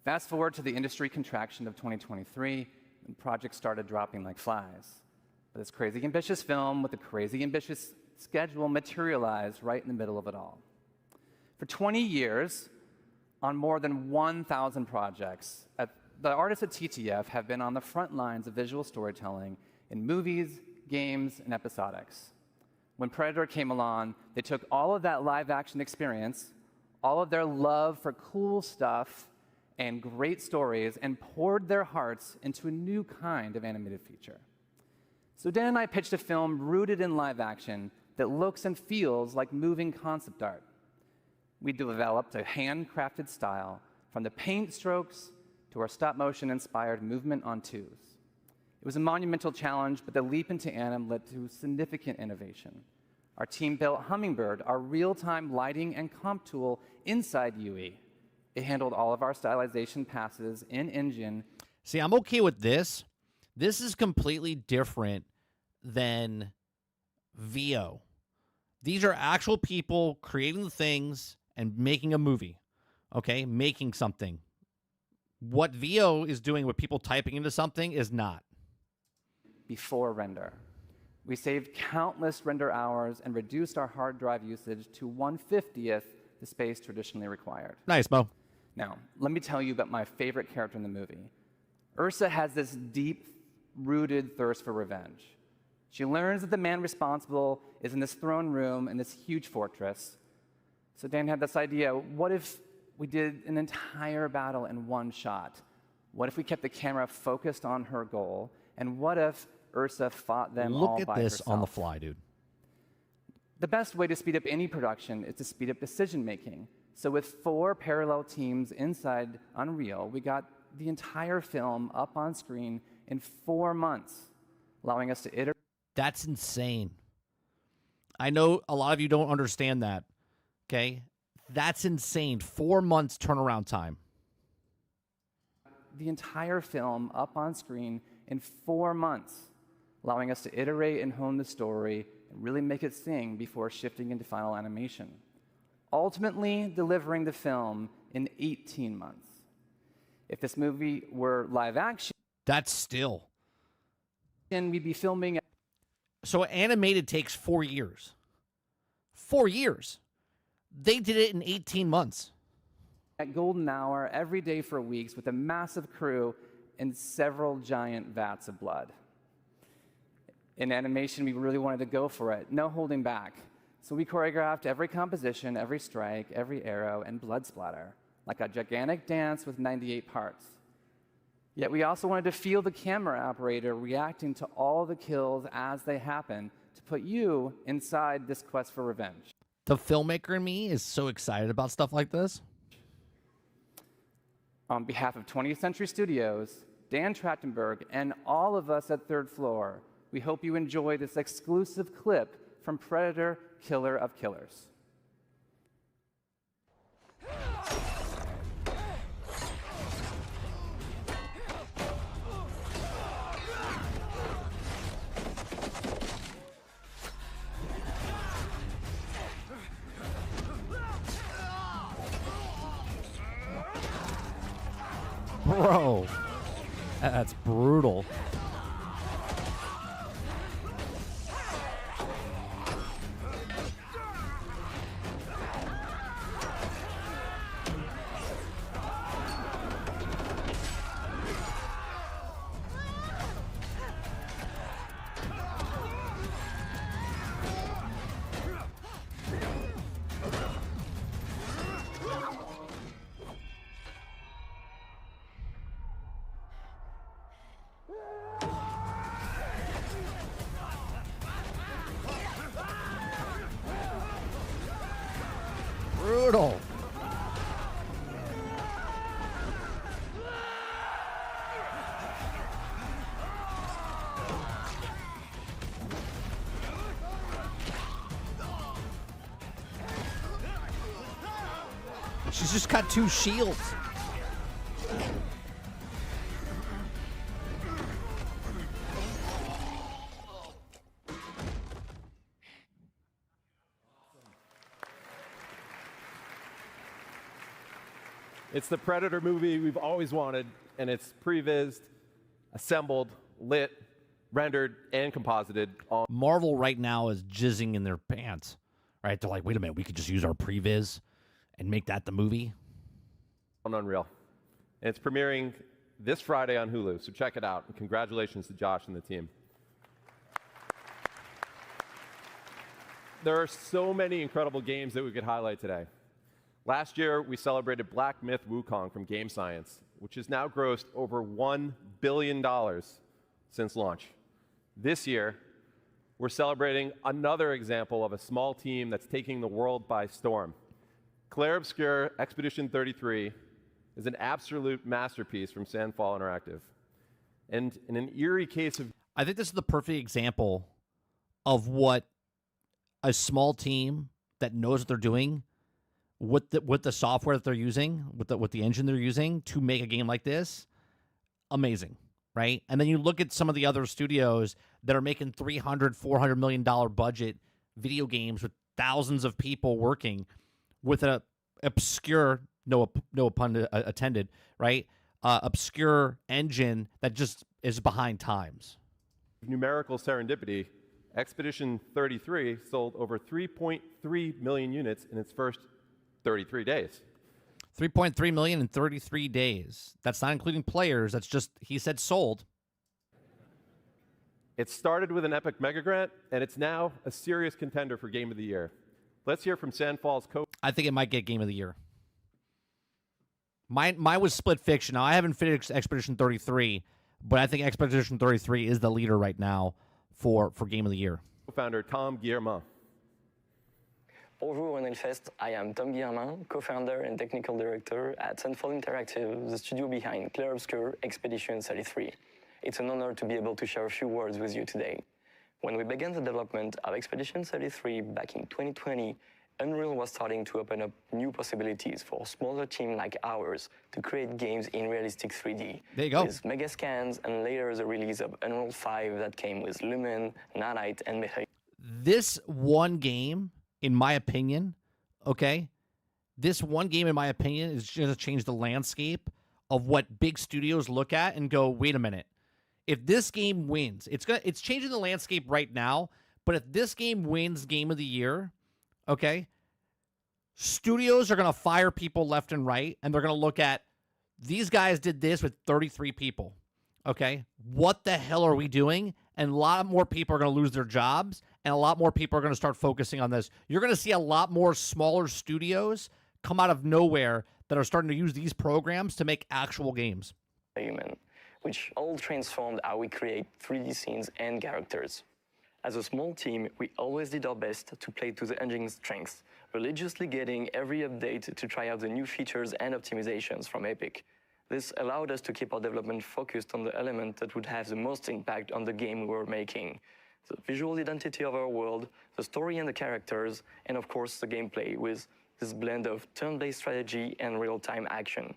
Fast forward to the industry contraction of 2023, and projects started dropping like flies. But this crazy ambitious film with a crazy ambitious schedule materialized right in the middle of it all. For 20 years, on more than 1,000 projects, the artists at TTF have been on the front lines of visual storytelling in movies, games, and episodics. When Predator came along, they took all of that live-action experience, all of their love for cool stuff, and great stories and poured their hearts into a new kind of animated feature. So Dan and I pitched a film rooted in live action that looks and feels like moving concept art. We developed a handcrafted style from the paint strokes to our stop-motion-inspired movement on twos. It was a monumental challenge, but the leap into anim led to significant innovation. Our team built Hummingbird, our real-time lighting and comp tool inside UE. It handled all of our stylization passes in engine. See, I'm okay with this. This is completely different than VO. These are actual people creating the things and making a movie, okay? Making something. What VO is doing with people typing into something is not. Before render. We saved countless render hours and reduced our hard drive usage to 1/50th the space traditionally required. Nice, Mo. Now, let me tell you about my favorite character in the movie. Ursa has this deep-rooted thirst for revenge. She learns that the man responsible is in this throne room in this huge fortress. So Dan had this idea, what if we did an entire battle in one shot? What if we kept the camera focused on her goal? And what if Ursa fought them all by herself? Look at this on the fly, dude. The best way to speed up any production is to speed up decision-making. So with 4 parallel teams inside Unreal, we got the entire film up on screen in 4 months, allowing us to iterate. That's insane. I know a lot of you don't understand that, okay? That's insane. 4 months turnaround time. The entire film up on screen in 4 months, allowing us to iterate and hone the story and really make it sing before shifting into final animation. Ultimately delivering the film in 18 months. If this movie were live action, that's still. And we'd be filming. So animated takes 4 years. 4 years. They did it in 18 months. At golden hour every day for weeks with a massive crew and several giant vats of blood. In animation, we really wanted to go for it, no holding back. So we choreographed every composition, every strike, every arrow, and blood splatter, like a gigantic dance with 98 parts. Yet we also wanted to feel the camera operator reacting to all the kills as they happen to put you inside this quest for revenge. The filmmaker in me is so excited about stuff like this. On behalf of 20th Century Studios, Dan Trachtenberg, and all of us at Third Floor, we hope you enjoy this exclusive clip from Predator: Killer of Killers. Bro, that's brutal. Brutal. She's just got 2 shields. It's the Predator movie we've always wanted, and it's prevised, assembled, lit, rendered, and composited on Marvel right now is jizzing in their pants, right? They're like, wait a minute, we could just use our previs and make that the movie. On Unreal. And it's premiering this Friday on Hulu, so check it out. And congratulations to Josh and the team. There are so many incredible games that we could highlight today. Last year, we celebrated Black Myth Wukong from Game Science, which has now grossed over $1 billion since launch. This year, we're celebrating another example of a small team that's taking the world by storm. Clair Obscur Expedition 33 is an absolute masterpiece from Sandfall Interactive. And in an eerie case of... I think this is the perfect example of what a small team that knows what they're doing, with the software that they're using, with the engine they're using to make a game like this, amazing, right? And then you look at some of the other studios that are making $300, $400 million budget video games with thousands of people working with an obscure, no pun intended, right? Obscure engine that just is behind times. Numerical serendipity, Expedition 33 sold over 3.3 million units in its first 33 days. 3.3 million in 33 days. That's not including players. That's just, he said sold. It started with an Epic Mega Grant, and it's now a serious contender for Game of the Year. Let's hear from Sandfall's I think it might get Game of the Year. Mine was Split Fiction. Now, I haven't finished Expedition 33, but I think Expedition 33 is the leader right now for Game of the Year. Co-founder Tom Guillermin. Bonjour Unrealfest, I am Tom Guillermin, co-founder and technical director at Sandfall Interactive, the studio behind Clair Obscur Expedition 33. It's an honor to be able to share a few words with you today. When we began the development of Expedition 33 back in 2020, Unreal was starting to open up new possibilities for a smaller team like ours to create games in realistic 3D. There you go. With mega scans and later the release of Unreal 5 that came with Lumen, Nanite, and Mecha. This one game, in my opinion, okay, this one game, in my opinion, is going to change the landscape of what big studios look at and go, wait a minute. If this game wins, it's changing the landscape right now, but if this game wins Game of the Year, okay, studios are going to fire people left and right, and they're going to look at, these guys did this with 33 people, okay? What the hell are we doing? And a lot more people are going to lose their jobs, and a lot more people are going to start focusing on this. You're going to see a lot more smaller studios come out of nowhere that are starting to use these programs to make actual games. Human, which all transformed how we create 3D scenes and characters. As a small team, we always did our best to play to the engine's strengths, religiously getting every update to try out the new features and optimizations from Epic. This allowed us to keep our development focused on the element that would have the most impact on the game we were making. The visual identity of our world, the story and the characters, and of course the gameplay with this blend of turn-based strategy and real-time action.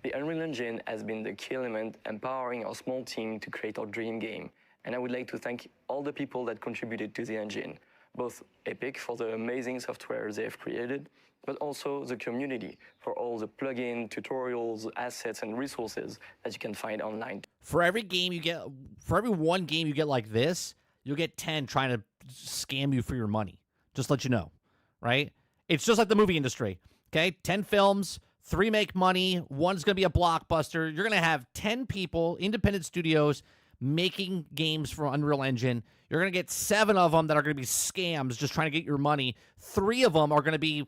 The Unreal Engine has been the key element empowering our small team to create our dream game, and I would like to thank all the people that contributed to the engine, both Epic for the amazing software they have created, but also the community for all the plugin, tutorials, assets, and resources that you can find online. For every game you get, for every one game you get like this, you'll get 10 trying to scam you for your money. Just let you know, right? It's just like the movie industry, okay? 10 films, 3 make money, 1's going to be a blockbuster. You're going to have 10 people, independent studios, making games for Unreal Engine. You're going to get 7 of them that are going to be scams just trying to get your money. 3 of them are going to be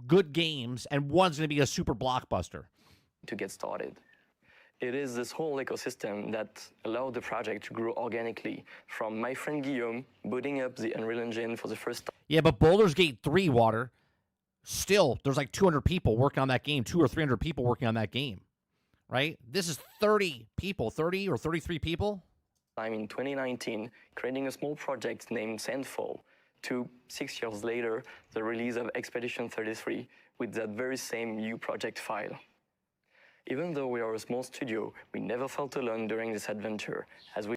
good games, and 1's going to be a super blockbuster. To get started. It is this whole ecosystem that allowed the project to grow organically, from my friend Guillaume booting up the Unreal Engine for the first time. Yeah, but Baldur's Gate 3, Water, still, there's like 200 people working on that game, 200 or 300 people working on that game, right? This is 30 people, 30 or 33 people. I'm in 2019, creating a small project named Sandfall, to 6 years later, the release of Expedition 33 with that very same new project file. Even though we are a small studio, we never felt alone during this adventure, as we...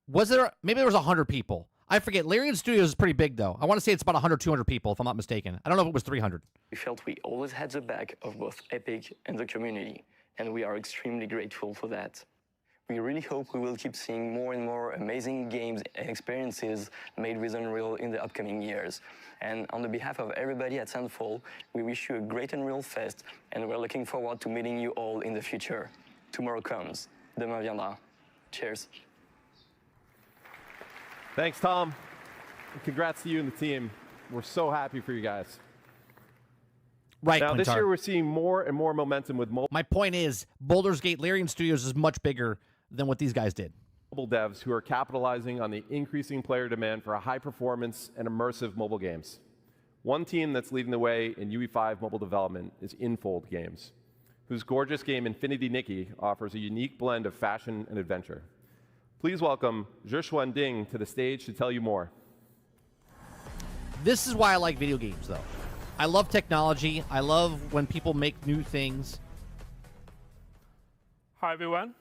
Was there, maybe there was 100 people. I forget, Larian Studios is pretty big though. I want to say it's about 100, 200 people, if I'm not mistaken. I don't know if it was 300. We felt we always had the back of both Epic and the community, and we are extremely grateful for that. We really hope we will keep seeing more and more amazing games and experiences made with Unreal in the upcoming years. And on the behalf of everybody at Sandfall, we wish you a great Unreal Fest, and we're looking forward to meeting you all in the future. Tomorrow comes. Demain viendra. Cheers. Thanks, Tom. And congrats to you and the team. We're so happy for you guys. Right. Now, this Quintar. year we're seeing more and more momentum with mobile. My point is, Baldur's Gate Larian Studios is much bigger than what these guys did. Mobile devs who are capitalizing on the increasing player demand for high performance and immersive mobile games. One team that's leading the way in UE5 mobile development is Infold Games, whose gorgeous game Infinity Nikki offers a unique blend of fashion and adventure. Please welcome Zhishuan Ding to the stage to tell you more. This is why I like video games, though. I love technology. I love when people make new things. Hi, everyone.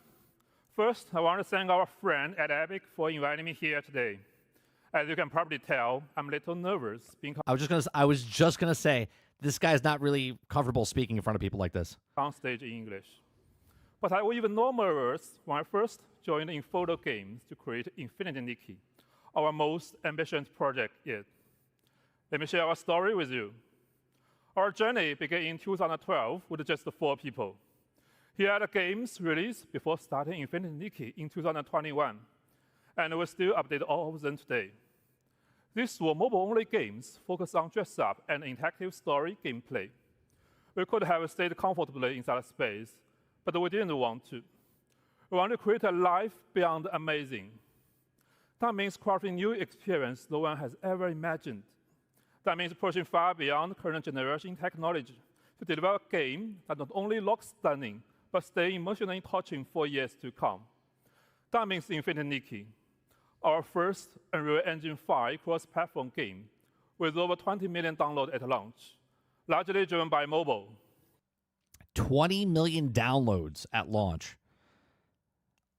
First, I want to thank our friend at Epic for inviting me here today. As you can probably tell, I'm a little nervous being I was just gonna say this guy's not really comfortable speaking in front of people like this. on stage in English. But I was even more nervous when I first joined Infold Games to create Infinity Nikki, our most ambitious project yet. Let me share our story with you. Our journey began in 2012 with just 4 people. Here are the games released before starting Infinity Nikki in 2021, and we still update all of them today. These were mobile-only games focused on dress-up and interactive story gameplay. We could have stayed comfortably in that space, but we didn't want to. We want to create a life beyond amazing. That means crafting new experience no one has ever imagined. That means pushing far beyond current generation technology to deliver a game that not only looks stunning, but stay emotionally touching for years to come. That means Infinity Nikki, our first Unreal Engine 5 cross-platform game with over 20 million downloads at launch, largely driven by mobile. 20 million downloads at launch.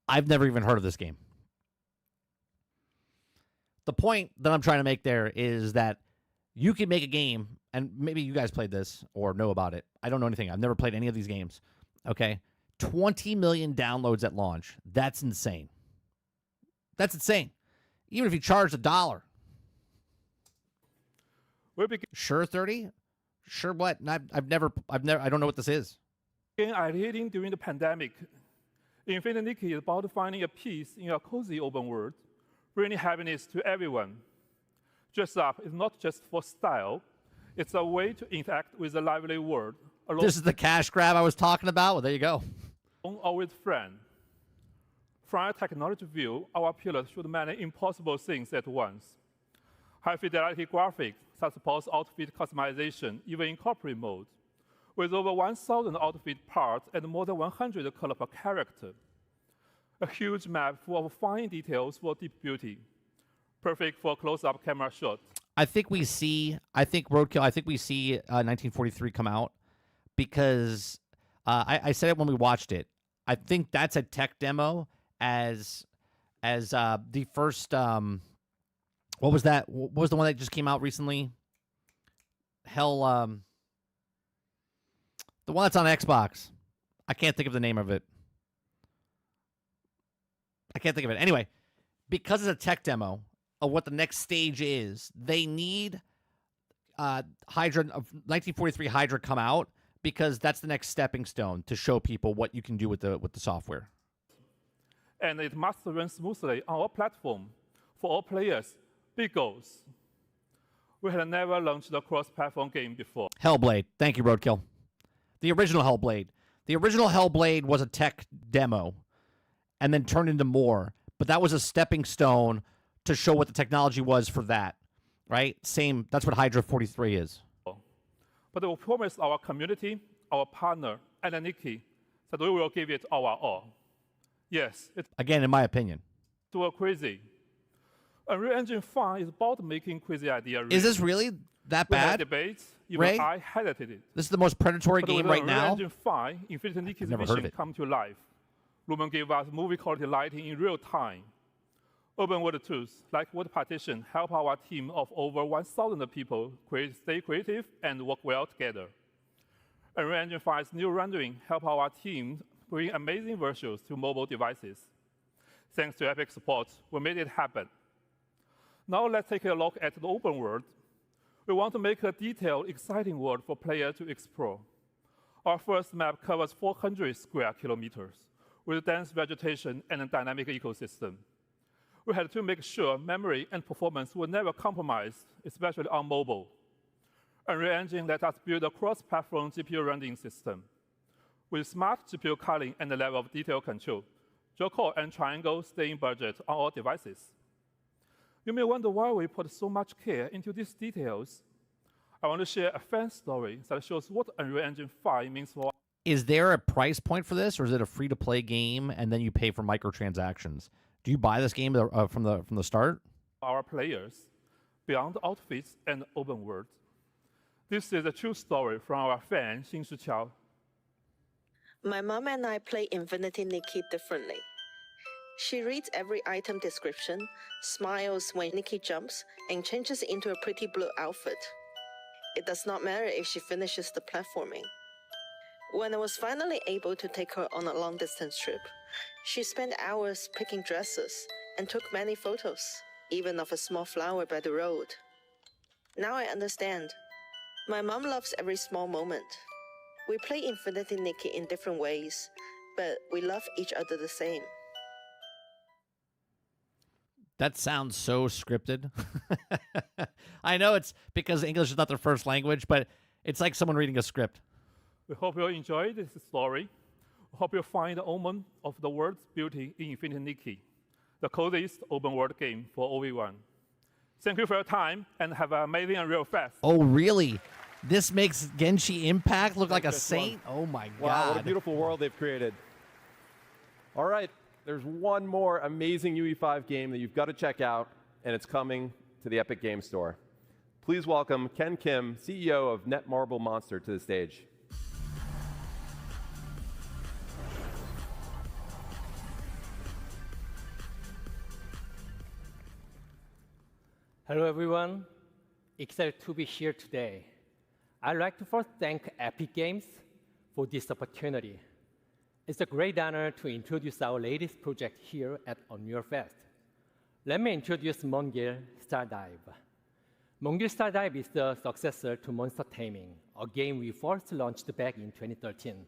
I've never even heard of this game. The point that I'm trying to make there is that you can make a game, and maybe you guys played this or know about it. I don't know anything. I've never played any of these games. Okay? 20 million downloads at launch. That's insane. That's insane. Even if you charge $1. Sure 30? Sure what? I don't know what this is. I reading during the pandemic. Infinity Nikki is about finding a peace in a cozy open world, bringing happiness to everyone. Dress up is not just for style, it's a way to interact with the lively world. This is the cash grab I was talking about. Well, there you go. Or with friends. From a technology view, our pillars should many impossible things at once. High-fidelity graphics that supports outfit customization, even in corporate mode, with over 1,000 outfit parts and more than 100 colors per character. A huge map full of fine details for deep beauty, perfect for close-up camera shots. I think we see 1943 come out because I said it when we watched it. I think that's a tech demo as the first what was that? What was the one that just came out recently? The one that's on Xbox. I can't think of the name of it. Anyway, because it's a tech demo of what the next stage is, they need Hydra of 1943 Hydra come out because that's the next stepping stone to show people what you can do with the software. And it must run smoothly on our platform for all players. Big goals. We had never launched a cross-platform game before. Hellblade. Thank you, Roadkill. The original Hellblade. The original Hellblade was a tech demo and then turned into more. But that was a stepping stone to show what the technology was for that, right? Same. That's what Hydra 43 is. But we promised our community, our partner, and Nikki that we will give it our all. Yes. Again, in my opinion. It's crazy. Unreal Engine 5 is about making crazy ideas. Is this really that bad? We had debates. Even Ray? I hated it. This is the most predatory game right now. Unreal Engine 5, Infinity Nikki's vision come to life. Lumen gave us movie quality lighting in real time. Open world tools like Word Partition help our team of over 1,000 people stay creative and work well together. Unreal Engine 5's new rendering help our team bring amazing visuals to mobile devices. Thanks to Epic support, we made it happen. Now let's take a look at the open world. We want to make a detailed, exciting world for players to explore. Our first map covers 400 square kilometers with dense vegetation and a dynamic ecosystem. We had to make sure memory and performance were never compromised, especially on mobile. Unreal Engine let us build a cross-platform GPU rendering system. With smart GPU culling and the level of detail control, dual-core and triangle stay in budget on all devices. You may wonder why we put so much care into these details. I want to share a fan story that shows what Unreal Engine 5 means for. Is there a price point for this, or is it a free-to-play game and then you pay for microtransactions? Do you buy this game from the start? Our players, beyond outfits and open world. This is a true story from our fan, Xin Shiqiao. My mom and I play Infinity Nikki differently. She reads every item description, smiles when Nikki jumps, and changes into a pretty blue outfit. It does not matter if she finishes the platforming. When I was finally able to take her on a long-distance trip, she spent hours picking dresses and took many photos, even of a small flower by the road. Now I understand. My mom loves every small moment. We play Infinity Nikki in different ways, but we love each other the same. That sounds so scripted. I know it's because English is not their first language, but it's like someone reading a script. We hope you enjoy this story. We hope you find the omen of the world's beauty in Infinity Nikki, the coziest open world game for OV1. Thank you for your time, and have an amazing Unreal Fest. Oh, really? This makes Genshin Impact look like a saint? Oh, my God. Wow, what a beautiful world they've created. All right, there's one more amazing UE5 game that you've got to check out, and it's coming to the Epic Game Store. Please welcome Ken Kim, CEO of Netmarble Monster, to the stage. Hello, everyone. Excited to be here today. I'd like to first thank Epic Games for this opportunity. It's a great honor to introduce our latest project here at Unreal Fest. Let me introduce Mongil Stardive. Mongil Stardive is the successor to Monster Taming, a game we first launched back in 2013.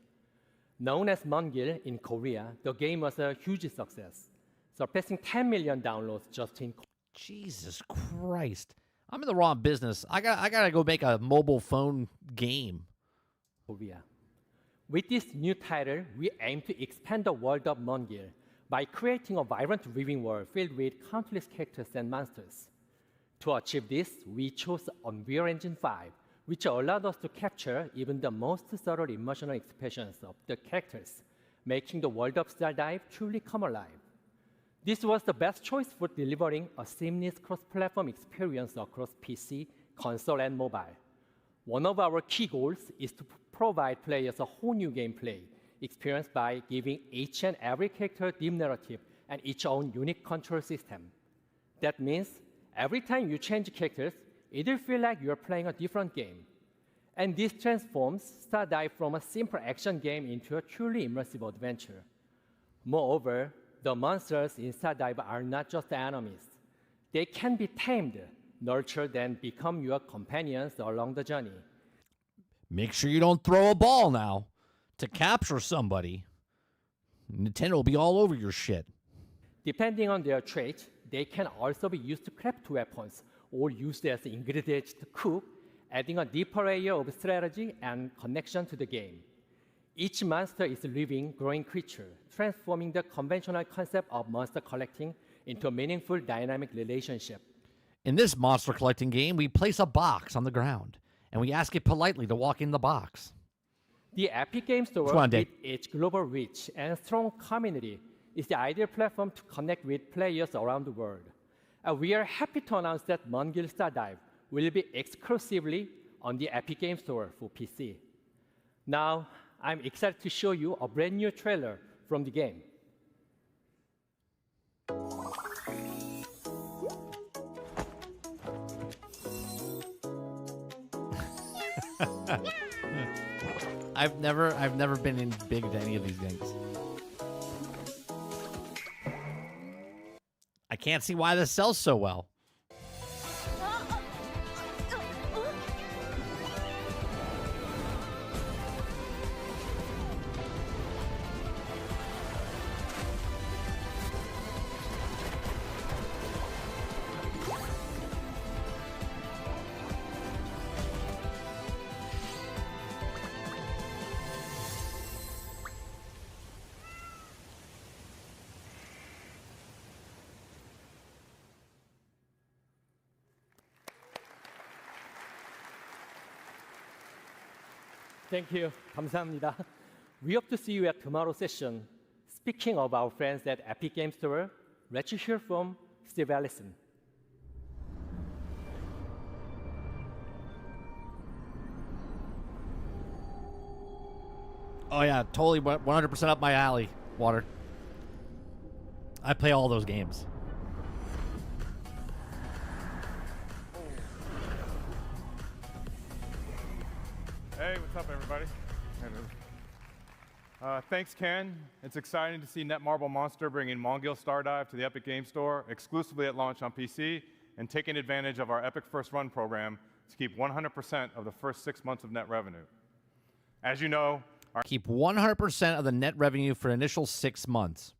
Known as Mongil in Korea, the game was a huge success, surpassing 10 million downloads just in Korea. Jesus Christ. I'm in the wrong business. I gotta go make a mobile phone game. Korea. With this new title, we aim to expand the world of Mongil by creating a vibrant living world filled with countless characters and monsters. To achieve this, we chose Unreal Engine 5, which allowed us to capture even the most subtle emotional expressions of the characters, making the world of Stardive truly come alive. This was the best choice for delivering a seamless cross-platform experience across PC, console, and mobile. One of our key goals is to provide players a whole new gameplay experience by giving each and every character deep narrative and its own unique control system. That means every time you change characters, it'll feel like you're playing a different game. And this transforms Stardive from a simple action game into a truly immersive adventure. Moreover, the monsters in Stardive are not just enemies. They can be tamed, nurtured, and become your companions along the journey. Make sure you don't throw a ball now to capture somebody. Nintendo will be all over your shit. Depending on their trait, they can also be used to craft weapons or used as ingredients to cook, adding a deeper layer of strategy and connection to the game. Each monster is a living, growing creature, transforming the conventional concept of monster collecting into a meaningful, dynamic relationship. In this monster collecting game, we place a box on the ground, and we ask it politely to walk in the box. The Epic Games Store, with its global reach and strong community, is the ideal platform to connect with players around the world. And we are happy to announce that Mongil Stardive will be exclusively on the Epic Games Store for PC. Now, I'm excited to show you a brand new trailer from the game. I've never been in big to any of these games. I can't see why this sells so well. Thank you. 감사합니다. We hope to see you at tomorrow's session. Speaking of our friends at Epic Game Store, let's hear from Steve Allison. Oh yeah, totally 100% up my alley, Water. I play all those games. Hey, what's up, everybody? Thanks, Ken. It's exciting to see Netmarble Monster bringing Mongil Stardive to the Epic Game Store exclusively at launch on PC and taking advantage of our Epic First Run program to keep 100% of the first 6 months of net revenue. As you know, keep 100% of the net revenue for initial 6 months.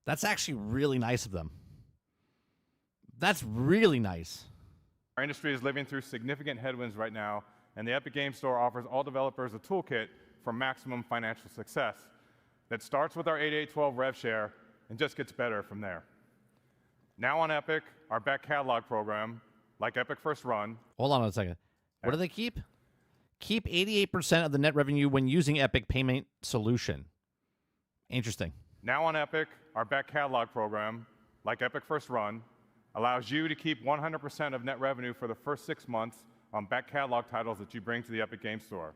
That's actually really nice of them. That's really nice. Our industry is living through significant headwinds right now, and the Epic Game Store offers all developers a toolkit for maximum financial success that starts with our 8812 rev share and just gets better from there. Now on Epic, our back catalog program, like Epic First Run. Hold on a second. What do they keep? Keep 88% of the net revenue when using Epic Payment Solution. Interesting. Now on Epic, our back catalog program, like Epic First Run, allows you to keep 100% of net revenue for the first 6 months on back catalog titles that you bring to the Epic Game Store.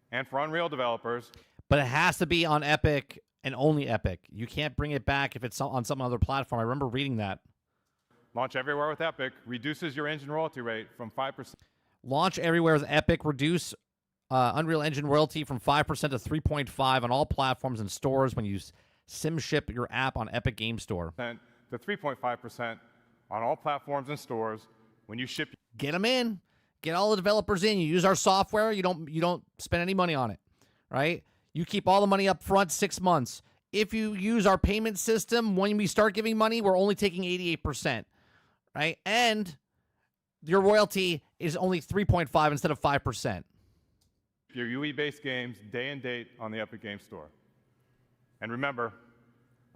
And for Unreal developers. But it has to be on Epic and only Epic. You can't bring it back if it's on some other platform. I remember reading that. Launch Everywhere with Epic reduces your engine royalty rate from 5%. Launch Everywhere with Epic. Reduce Unreal Engine royalty from 5% to 3.5% on all platforms and stores when you sim ship your app on Epic Game Store. To 3.5% on all platforms and stores when you ship. Get them in. Get all the developers in. You use our software. You don't spend any money on it, right? You keep all the money up front 6 months. If you use our payment system, when we start giving money, we're only taking 88%, right? And your royalty is only 3.5% instead of 5%. Your UE-based games day and date on the Epic Game Store. And remember,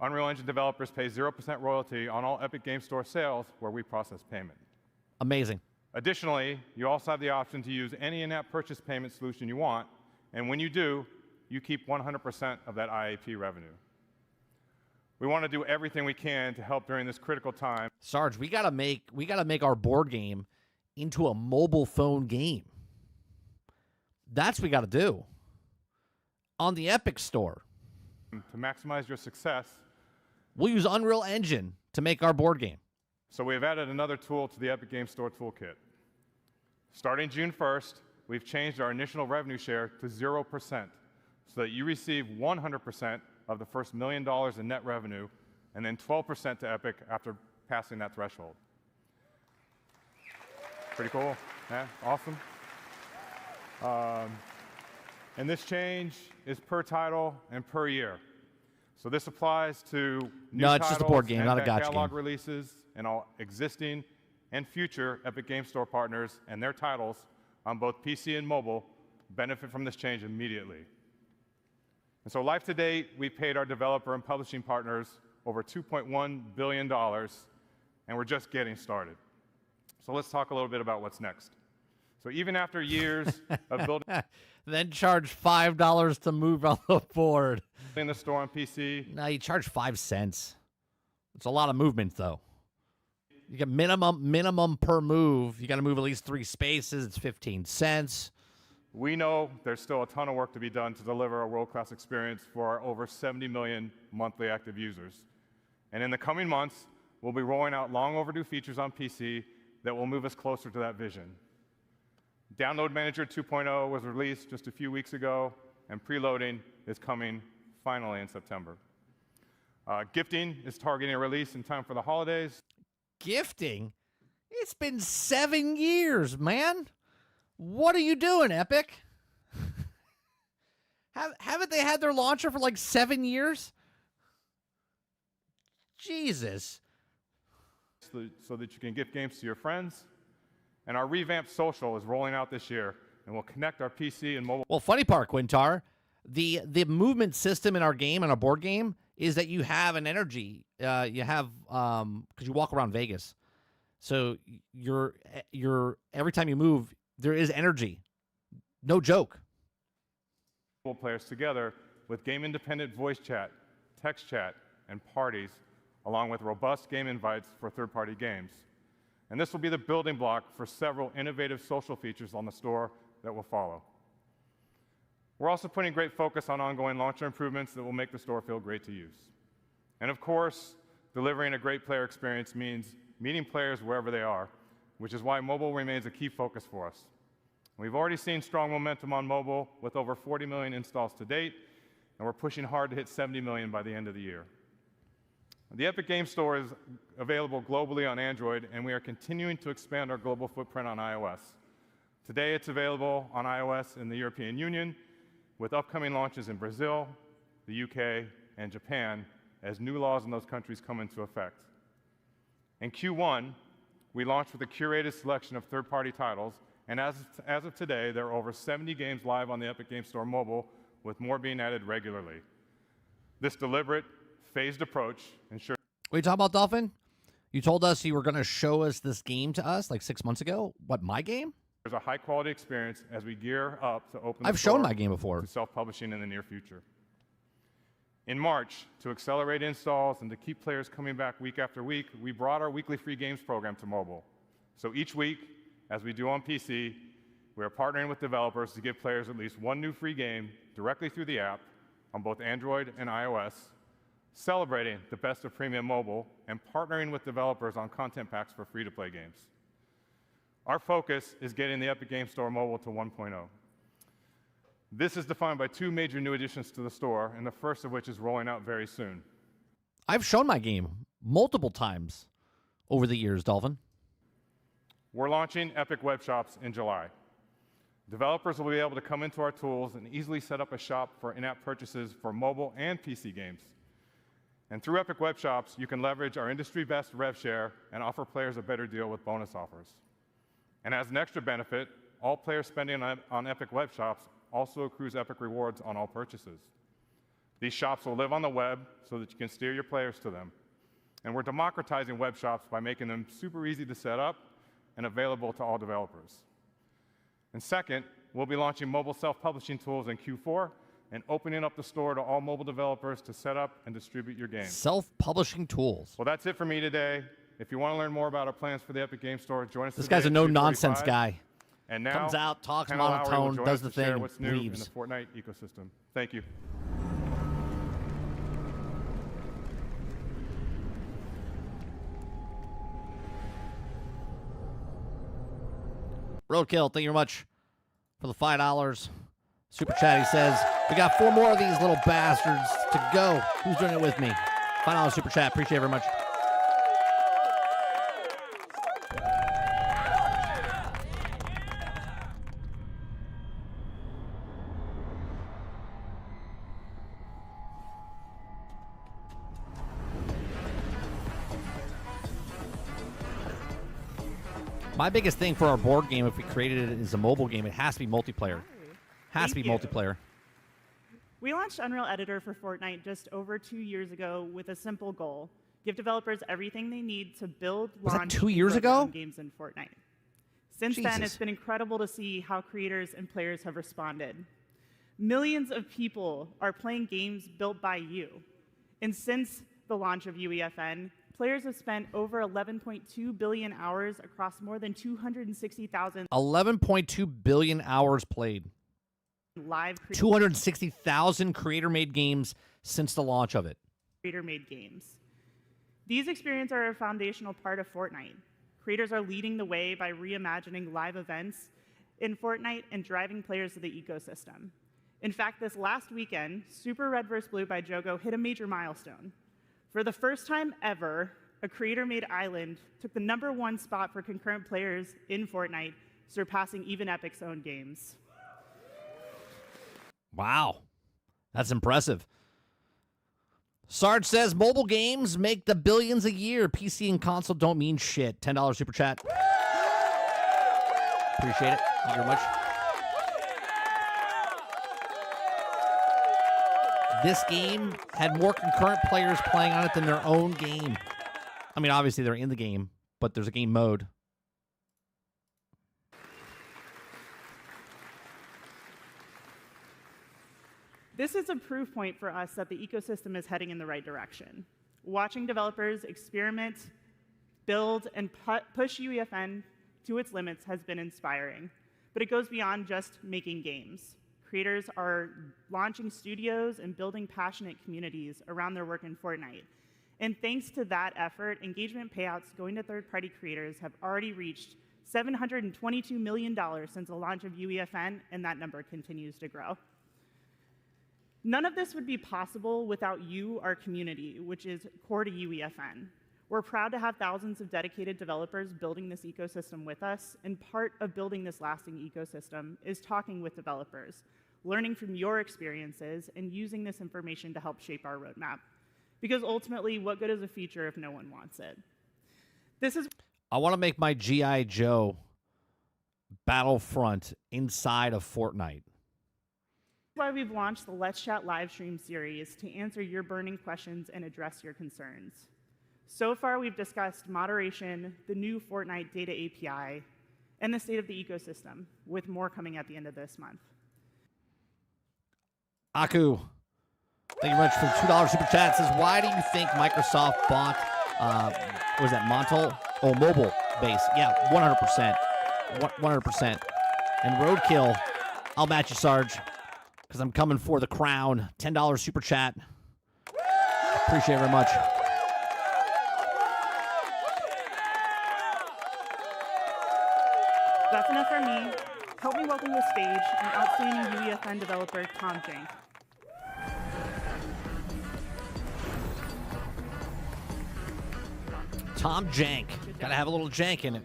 Unreal Engine developers pay 0% royalty on all Epic Game Store sales where we process payment. Amazing. Additionally, you also have the option to use any in-app purchase payment solution you want, and when you do, you keep 100% of that IAP revenue. We want to do everything we can to help during this critical time. Sarge, we gotta make our board game into a mobile phone game. That's what we gotta do. On the Epic Store. To maximize your success, we'll use Unreal Engine to make our board game. So we have added another tool to the Epic Game Store toolkit. Starting June 1st, we've changed our initial revenue share to 0% so that you receive 100% of the first $1 million in net revenue and then 12% to Epic after passing that threshold. Pretty cool. Yeah, awesome. And this change is per title and per year. So this applies to new it's just a board game, not a gotcha catalog game. releases and all existing and future Epic Game Store partners and their titles on both PC and mobile benefit from this change immediately. And so life to date, we paid our developer and publishing partners over $2.1 billion, and we're just getting started. So let's talk a little bit about what's next. So even after years of building... Then charge $5 to move on the board. In the store on PC. No, you charge 5 cents. It's a lot of movement, though. You get minimum per move. You got to move at least 3 spaces. It's 15 cents. We know there's still a ton of work to be done to deliver a world-class experience for our over 70 million monthly active users. And in the coming months, we'll be rolling out long overdue features on PC that will move us closer to that vision. Download Manager 2.0 was released just a few weeks ago, and preloading is coming finally in September. Gifting is targeting a release in time for the holidays. Gifting? It's been 7 years, man. What are you doing, Epic? Haven't they had their launcher for like 7 years? Jesus. So that you can gift games to your friends. And our revamped social is rolling out this year, and we'll connect our PC and mobile. Well, funny part, Quintar, the movement system in our game, in our board game, is that you have an energy. You have because you walk around Vegas, so you're every time you move, there is energy. No joke. players together with game-independent voice chat, text chat, and parties, along with robust game invites for third-party games. And this will be the building block for several innovative social features on the store that will follow. We're also putting great focus on ongoing launcher improvements that will make the store feel great to use. And of course, delivering a great player experience means meeting players wherever they are, which is why mobile remains a key focus for us. We've already seen strong momentum on mobile with over 40 million installs to date, and we're pushing hard to hit 70 million by the end of the year. The Epic Game Store is available globally on Android, and we are continuing to expand our global footprint on iOS. Today, it's available on iOS in the European Union, with upcoming launches in Brazil, the UK, and Japan, as new laws in those countries come into effect. In Q1, we launched with a curated selection of third-party titles, and as of today, there are over 70 games live on the Epic Game Store mobile, with more being added regularly. This deliberate, phased approach ensures... What are you talking about, Dolphin? You told us you were going to show us this game to us like 6 months ago. What, my game? There's a high-quality experience as we gear up to open I've shown my game before. To self-publishing in the near future. In March, to accelerate installs and to keep players coming back week after week, we brought our weekly free games program to mobile. So each week, as we do on PC, we are partnering with developers to give players at least one new free game directly through the app on both Android and iOS, celebrating the best of premium mobile, and partnering with developers on content packs for free-to-play games. Our focus is getting the Epic Game Store mobile to 1.0. This is defined by two major new additions to the store, and the first of which is rolling out very soon. I've shown my game multiple times over the years, Dolphin. We're launching Epic Web Shops in July. Developers will be able to come into our tools and easily set up a shop for in-app purchases for mobile and PC games. And through Epic Web Shops, you can leverage our industry-best rev share and offer players a better deal with bonus offers. And as an extra benefit, all players spending on Epic Web Shops also accrues Epic rewards on all purchases. These shops will live on the web so that you can steer your players to them. And we're democratizing web shops by making them super easy to set up and available to all developers. And second, we'll be launching mobile self-publishing tools in Q4 and opening up the store to all mobile developers to set up and distribute your games. Self-publishing tools. Well, that's it for me today. If you want to learn more about our plans for the Epic Game Store, join us This today guy's a at no-nonsense 2:45. guy. And now, comes out, talks Ken Lowry will monotone, join does us the to share thing, what's new leaves. in the Fortnite ecosystem. Thank you. Roadkill, thank you very much for the $5. Super chat, he says, we got 4 more of these little bastards to go. Who's doing it with me? $5 super chat, appreciate it very much. My biggest thing for our board game, if we created it as a mobile game, it has to be multiplayer. Has to be multiplayer. We launched Unreal Editor for Fortnite just over 2 years ago with a simple goal: give developers everything they need to build, launch, that 2 years and grow their ago? own games in Fortnite. Since then, it's been incredible to see how creators and players have responded. Millions of people are playing games built by you. And since the launch of UEFN, players have spent over 11.2 billion hours across more than 260,000 11.2 billion hours played. live 260,000 creator-made games since the launch of it. creator-made games. These experiences are a foundational part of Fortnite. Creators are leading the way by reimagining live events in Fortnite and driving players to the ecosystem. In fact, this last weekend, Super Red vs. Blue by Jogo hit a major milestone. For the first time ever, a creator-made island took the #1 spot for concurrent players in Fortnite, surpassing even Epic's own games. Wow. That's impressive. Sarge says, mobile games make the billions a year. PC and console don't mean shit. $10 super chat. Appreciate it. Thank you very much. This game had more concurrent players playing on it than their own game. I mean, obviously they're in the game, but there's a game mode. This is a proof point for us that the ecosystem is heading in the right direction. Watching developers experiment, build, and push UEFN to its limits has been inspiring. But it goes beyond just making games. Creators are launching studios and building passionate communities around their work in Fortnite. And thanks to that effort, engagement payouts going to third-party creators have already reached $722 million since the launch of UEFN, and that number continues to grow. None of this would be possible without you, our community, which is core to UEFN. We're proud to have thousands of dedicated developers building this ecosystem with us, and part of building this lasting ecosystem is talking with developers, learning from your experiences, and using this information to help shape our roadmap. Because ultimately, what good is a feature if no one wants it? I want to make my G.I. Joe Battlefront inside of Fortnite. That's why we've launched the Let's Chat livestream series to answer your burning questions and address your concerns. So far, we've discussed moderation, the new Fortnite data API, and the state of the ecosystem, with more coming at the end of this month. Aku, thank you very much for the $2 super chat. It says, why do you think Microsoft bought, was that Montal? Oh, mobile base. Yeah, 100%. 100%. And Roadkill, I'll match you, Sarge, because I'm coming for the crown. $10 super chat. Appreciate it very much. That's enough for me. Help me welcome to the stage an outstanding UEFN developer, Tom Jank. Tom Jank. Gotta have a little jank in it.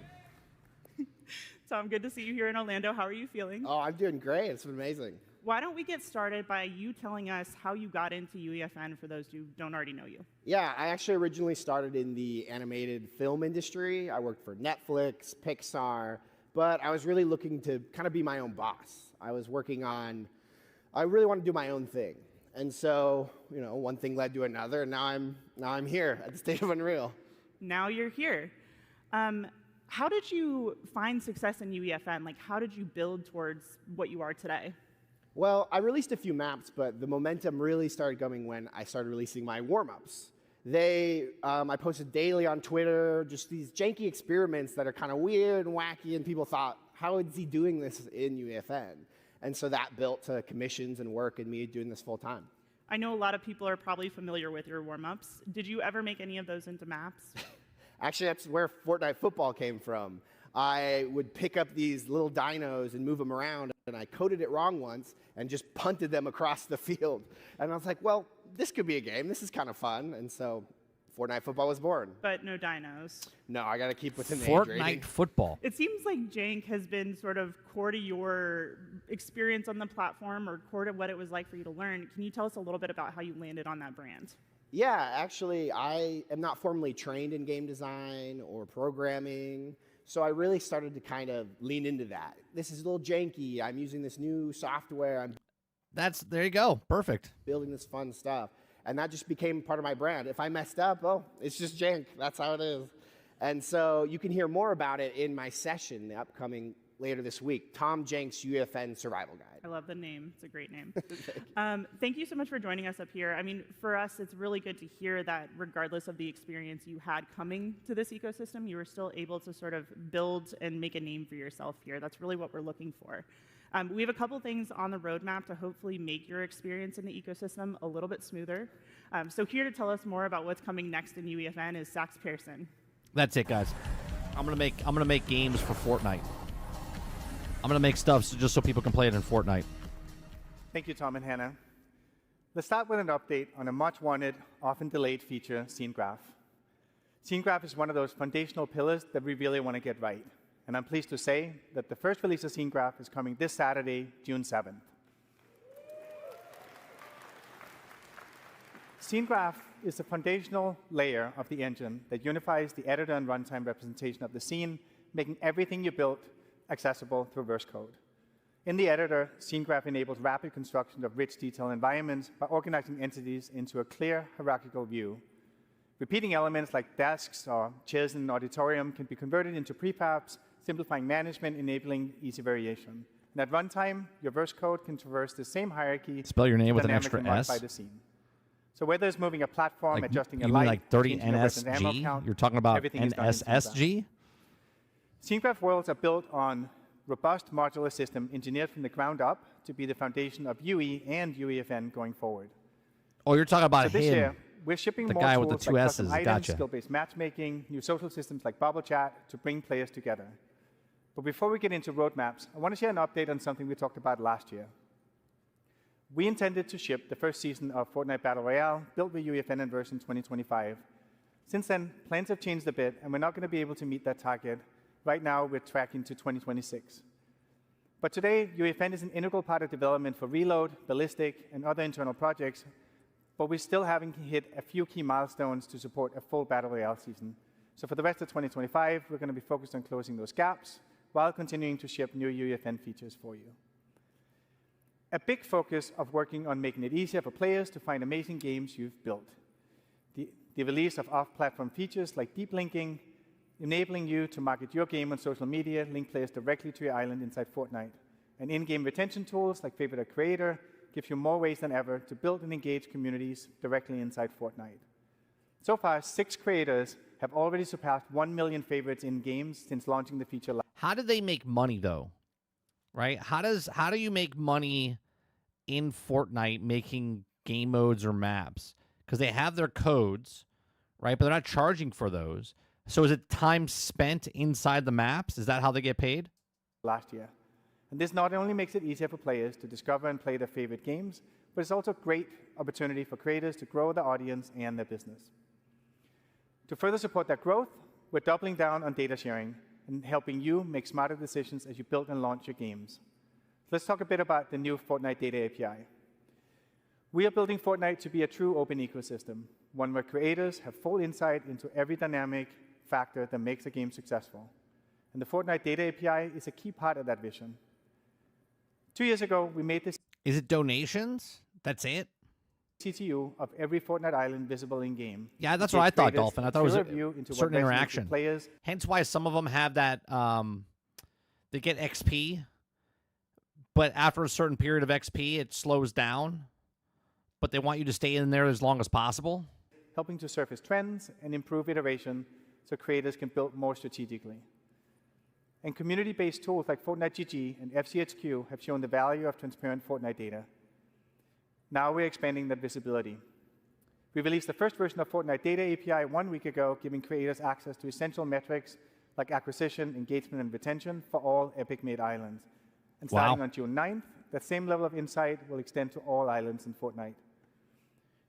Tom, good to see you here in Orlando. How are you feeling? Oh, I'm doing great. It's been amazing. Why don't we get started by you telling us how you got into UEFN for those who don't already know you? Yeah, I actually originally started in the animated film industry. I worked for Netflix, Pixar, but I was really looking to kind of be my own boss. I really wanted to do my own thing. And so, one thing led to another, and now I'm here at the State of Unreal. Now you're here. How did you find success in UEFN? Like, how did you build towards what you are today? Well, I released a few maps, but the momentum really started coming when I started releasing my warm-ups. I posted daily on Twitter, just these janky experiments that are kind of weird and wacky, and people thought, how is he doing this in UEFN? And so that built to commissions and work and me doing this full time. I know a lot of people are probably familiar with your warm-ups. Did you ever make any of those into maps? Actually, that's where Fortnite Football came from. I would pick up these little dinos and move them around, and I coded it wrong once and just punted them across the field. And I was like, well, this could be a game. This is kind of fun. And so Fortnite Football was born. But no dinos. No, I got to keep within the age rating. Fortnite Football. It seems like Jank has been sort of core to your experience on the platform, or core to what it was like for you to learn. Can you tell us a little bit about how you landed on that brand? Yeah, actually, I am not formally trained in game design or programming, so I really started to kind of lean into that. This is a little janky. I'm using this new software. There you go. Perfect. Building this fun stuff. And that just became part of my brand. If I messed up, it's just jank. That's how it is. And so you can hear more about it in my session, the upcoming later this week, Tom Jank's UEFN Survival Guide. I love the name. It's a great name. Thank you so much for joining us up here. I mean, for us, it's really good to hear that regardless of the experience you had coming to this ecosystem, you were still able to sort of build and make a name for yourself here. That's really what we're looking for. We have a couple things on the roadmap to hopefully make your experience in the ecosystem a little bit smoother. So here to tell us more about what's coming next in UEFN is Sax Pearson. That's it, guys. I'm gonna make games for Fortnite. I'm gonna make stuff just so people can play it in Fortnite. Thank you, Tom and Hannah. Let's start with an update on a much-wanted, often delayed feature, Scene Graph. Scene Graph is one of those foundational pillars that we really want to get right. And I'm pleased to say that the first release of Scene Graph is coming this Saturday, June 7th. Scene Graph is the foundational layer of the engine that unifies the editor and runtime representation of the scene, making everything you built accessible through verse code. In the editor, Scene Graph enables rapid construction of rich, detailed environments by organizing entities into a clear hierarchical view. Repeating elements like desks or chairs in an auditorium can be converted into prefabs, simplifying management, enabling easy variation. And at runtime, your verse code can traverse the same hierarchy. Spell your name with an dynamically extra S? modify the scene. So whether it's moving a platform, Like, adjusting you a mean light, like 30 changing a weapon's ammo NSG? count, You're talking about everything is done in NSSG? Scenecraft worlds are built on robust modular system engineered from the ground up to be the foundation of UE and UEFN going forward. Oh, you're talking about So this him. year, we're shipping the more guy tools with the two like S's. custom items, Gotcha. skill-based matchmaking, new social systems like Bubble Chat to bring players together. But before we get into roadmaps, I want to share an update on something we talked about last year. We intended to ship the first season of Fortnite Battle Royale, built with UEFN in version 2025. Since then, plans have changed a bit, and we're not going to be able to meet that target. Right now, we're tracking to 2026. But today, UEFN is an integral part of development for Reload, Ballistic, and other internal projects, but we still haven't hit a few key milestones to support a full Battle Royale season. So for the rest of 2025, we're going to be focused on closing those gaps while continuing to ship new UEFN features for you. A big focus of working on making it easier for players to find amazing games you've built. The release of off-platform features like deep linking, enabling you to market your game on social media, link players directly to your island inside Fortnite. And in-game retention tools like Favorite a Creator give you more ways than ever to build and engage communities directly inside Fortnite. So far, 6 creators have already surpassed 1 million favorites in games since launching the feature last. How do they make money though? Right? How do you make money in Fortnite making game modes or maps? Because they have their codes, right? But they're not charging for those. So is it time spent inside the maps? Is that how they get paid? Last year. And this not only makes it easier for players to discover and play their favorite games, but it's also a great opportunity for creators to grow their audience and their business. To further support that growth, we're doubling down on data sharing and helping you make smarter decisions as you build and launch your games. Let's talk a bit about the new Fortnite Data API. We are building Fortnite to be a true open ecosystem, one where creators have full insight into every dynamic factor that makes a game successful. And the Fortnite Data API is a key part of that vision. 2 years ago, we made this. Is it donations? That's it? CTU of every Fortnite island visible in-game. Yeah, that's what I thought, Dolphin. I thought it was a certain what interaction. Players. Hence why some of them have that, they get XP, but after a certain period of XP, it slows down, but they want you to stay in there as long as possible. Helping to surface trends and improve iteration so creators can build more strategically. And community-based tools like Fortnite GG and FCHQ have shown the value of transparent Fortnite data. Now we're expanding that visibility. We released the first version of Fortnite Data API 1 week ago, giving creators access to essential metrics like acquisition, engagement, and retention for all Epic-made islands. And starting on June 9th, that same level of insight will extend to all islands in Fortnite.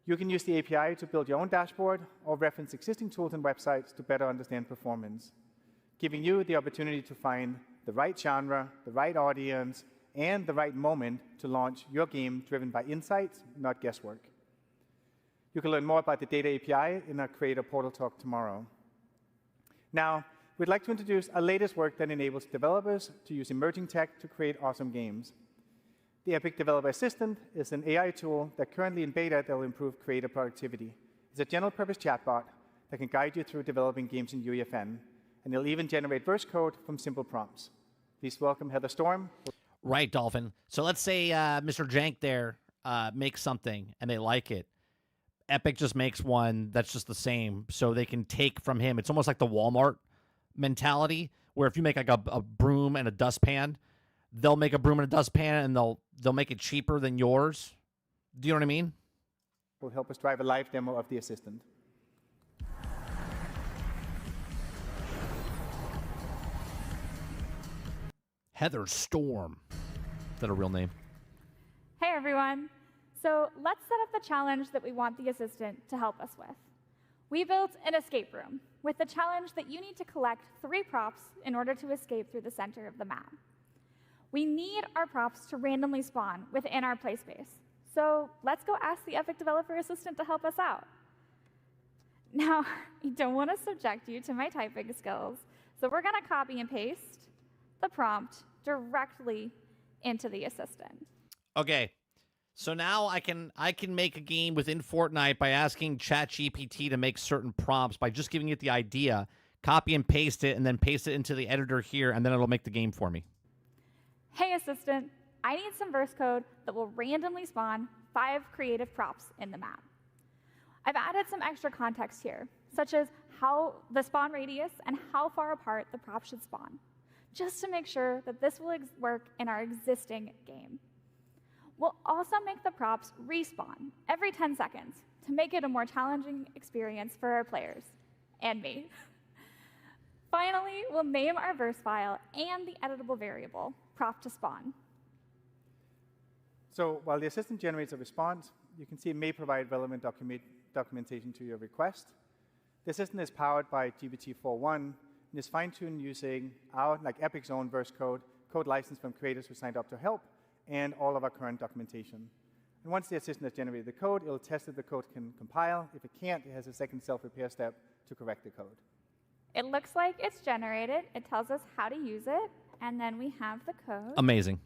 You can use the API to build your own dashboard or reference existing tools and websites to better understand performance, giving you the opportunity to find the right genre, the right audience, and the right moment to launch your game driven by insights, not guesswork. You can learn more about the Data API in our Creator Portal talk tomorrow. Now, we'd like to introduce our latest work that enables developers to use emerging tech to create awesome games. The Epic Developer Assistant is an AI tool that currently in beta that will improve creator productivity. It's a general-purpose chatbot that can guide you through developing games in UEFN, and it'll even generate verse code from simple prompts. Please welcome Heather Storm. Right, Dolphin. So let's say Mr. Jank there makes something and they like it. Epic just makes one that's just the same, so they can take from him. It's almost like the Walmart mentality, where if you make like a broom and a dustpan, they'll make a broom and a dustpan and they'll make it cheaper than yours. Do you know what I mean? Will help us drive a live demo of the assistant. Heather Storm. Is that a real name? Hey everyone. So let's set up the challenge that we want the assistant to help us with. We built an escape room with the challenge that you need to collect 3 props in order to escape through the center of the map. We need our props to randomly spawn within our play space. So let's go ask the Epic Developer Assistant to help us out. Now, I don't want to subject you to my typing skills, so we're going to copy and paste the prompt directly into the assistant. Okay. So now I can make a game within Fortnite by asking ChatGPT to make certain prompts by just giving it the idea, copy and paste it, and then paste it into the editor here, and then it'll make the game for me. hey assistant, I need some verse code that will randomly spawn 5 creative props in the map. I've added some extra context here, such as how the spawn radius and how far apart the prop should spawn, just to make sure that this will work in our existing game. We'll also make the props respawn every 10 seconds to make it a more challenging experience for our players, and me. Finally, we'll name our verse file and the editable variable, prop to spawn. So while the assistant generates a response, you can see it may provide relevant documentation to your request. The assistant is powered by GPT-4.1 and is fine-tuned using our, like Epic's own verse code licensed from creators who signed up to help, and all of our current documentation. And once the assistant has generated the code, it'll test if the code can compile. If it can't, it has a second self-repair step to correct the code. It looks like it's generated. It tells us how to use it, and then we have the code. Amazing.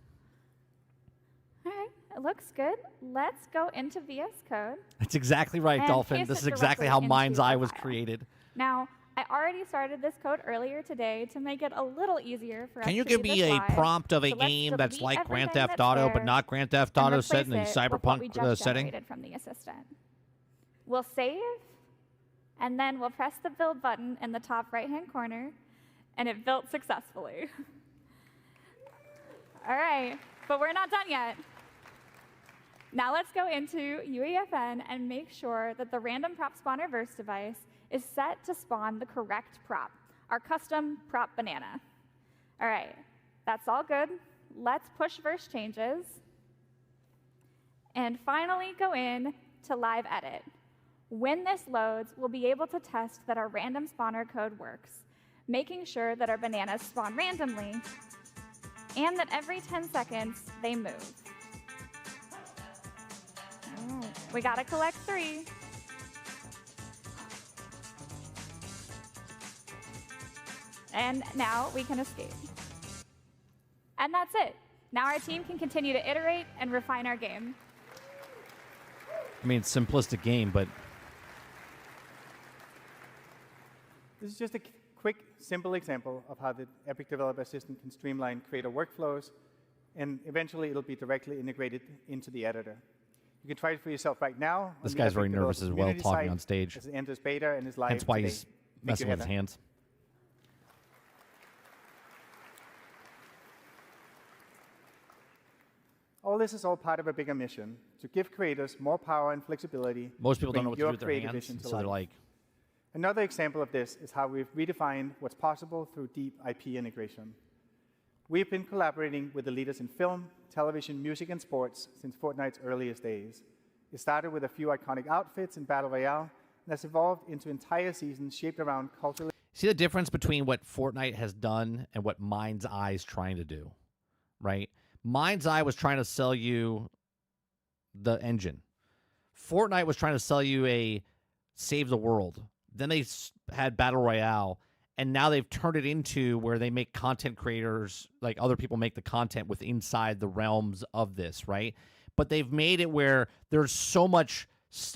All right, it looks good. Let's go into VS Code. That's exactly right, and Dolphin. paste This it is exactly how directly Mind's into Eye the was file. created. Now, I already started this code earlier today to make it a little easier for us Can you to give do me this a live. prompt of a So let's game that's delete like Grand everything Theft that's Auto, but there not Grand Theft and Auto set in the replace it with what we cyberpunk just setting? generated from the assistant. We'll save, and then we'll press the build button in the top right-hand corner, and it built successfully. All right, but we're not done yet. Now let's go into UEFN and make sure that the random prop spawner verse device is set to spawn the correct prop, our custom prop banana. All right, that's all good. Let's push verse changes. And finally go in to live edit. When this loads, we'll be able to test that our random spawner code works, making sure that our bananas spawn randomly and that every 10 seconds they move. We gotta collect 3. And now we can escape. And that's it. Now our team can continue to iterate and refine our game. I mean, it's a simplistic game, but This is just a quick, simple example of how the Epic Developer Assistant can streamline creator workflows, and eventually it'll be directly integrated into the editor. You can try it for yourself right now. this on the guy's Epic very Developer nervous as well, community talking site on stage. as it enters beta and is live Hence why today. he's Thank messing you, with his Heather. hands. All this is all part of a bigger mission to give creators more power and flexibility. Most people to don't know bring what to your do with their creative hands, vision to so they're life. like, Another example of this is how we've redefined what's possible through deep IP integration. We've been collaborating with the leaders in film, television, music, and sports since Fortnite's earliest days. It started with a few iconic outfits in Battle Royale, and has evolved into entire seasons shaped around cultural. see the difference between what Fortnite has done and what Mind's Eye is trying to do, right? Mind's Eye was trying to sell you the engine. Fortnite was trying to sell you a save the world. Then they had Battle Royale, and now they've turned it into where they make content creators, like other people make the content with inside the realms of this, right? But they've made it where there's so much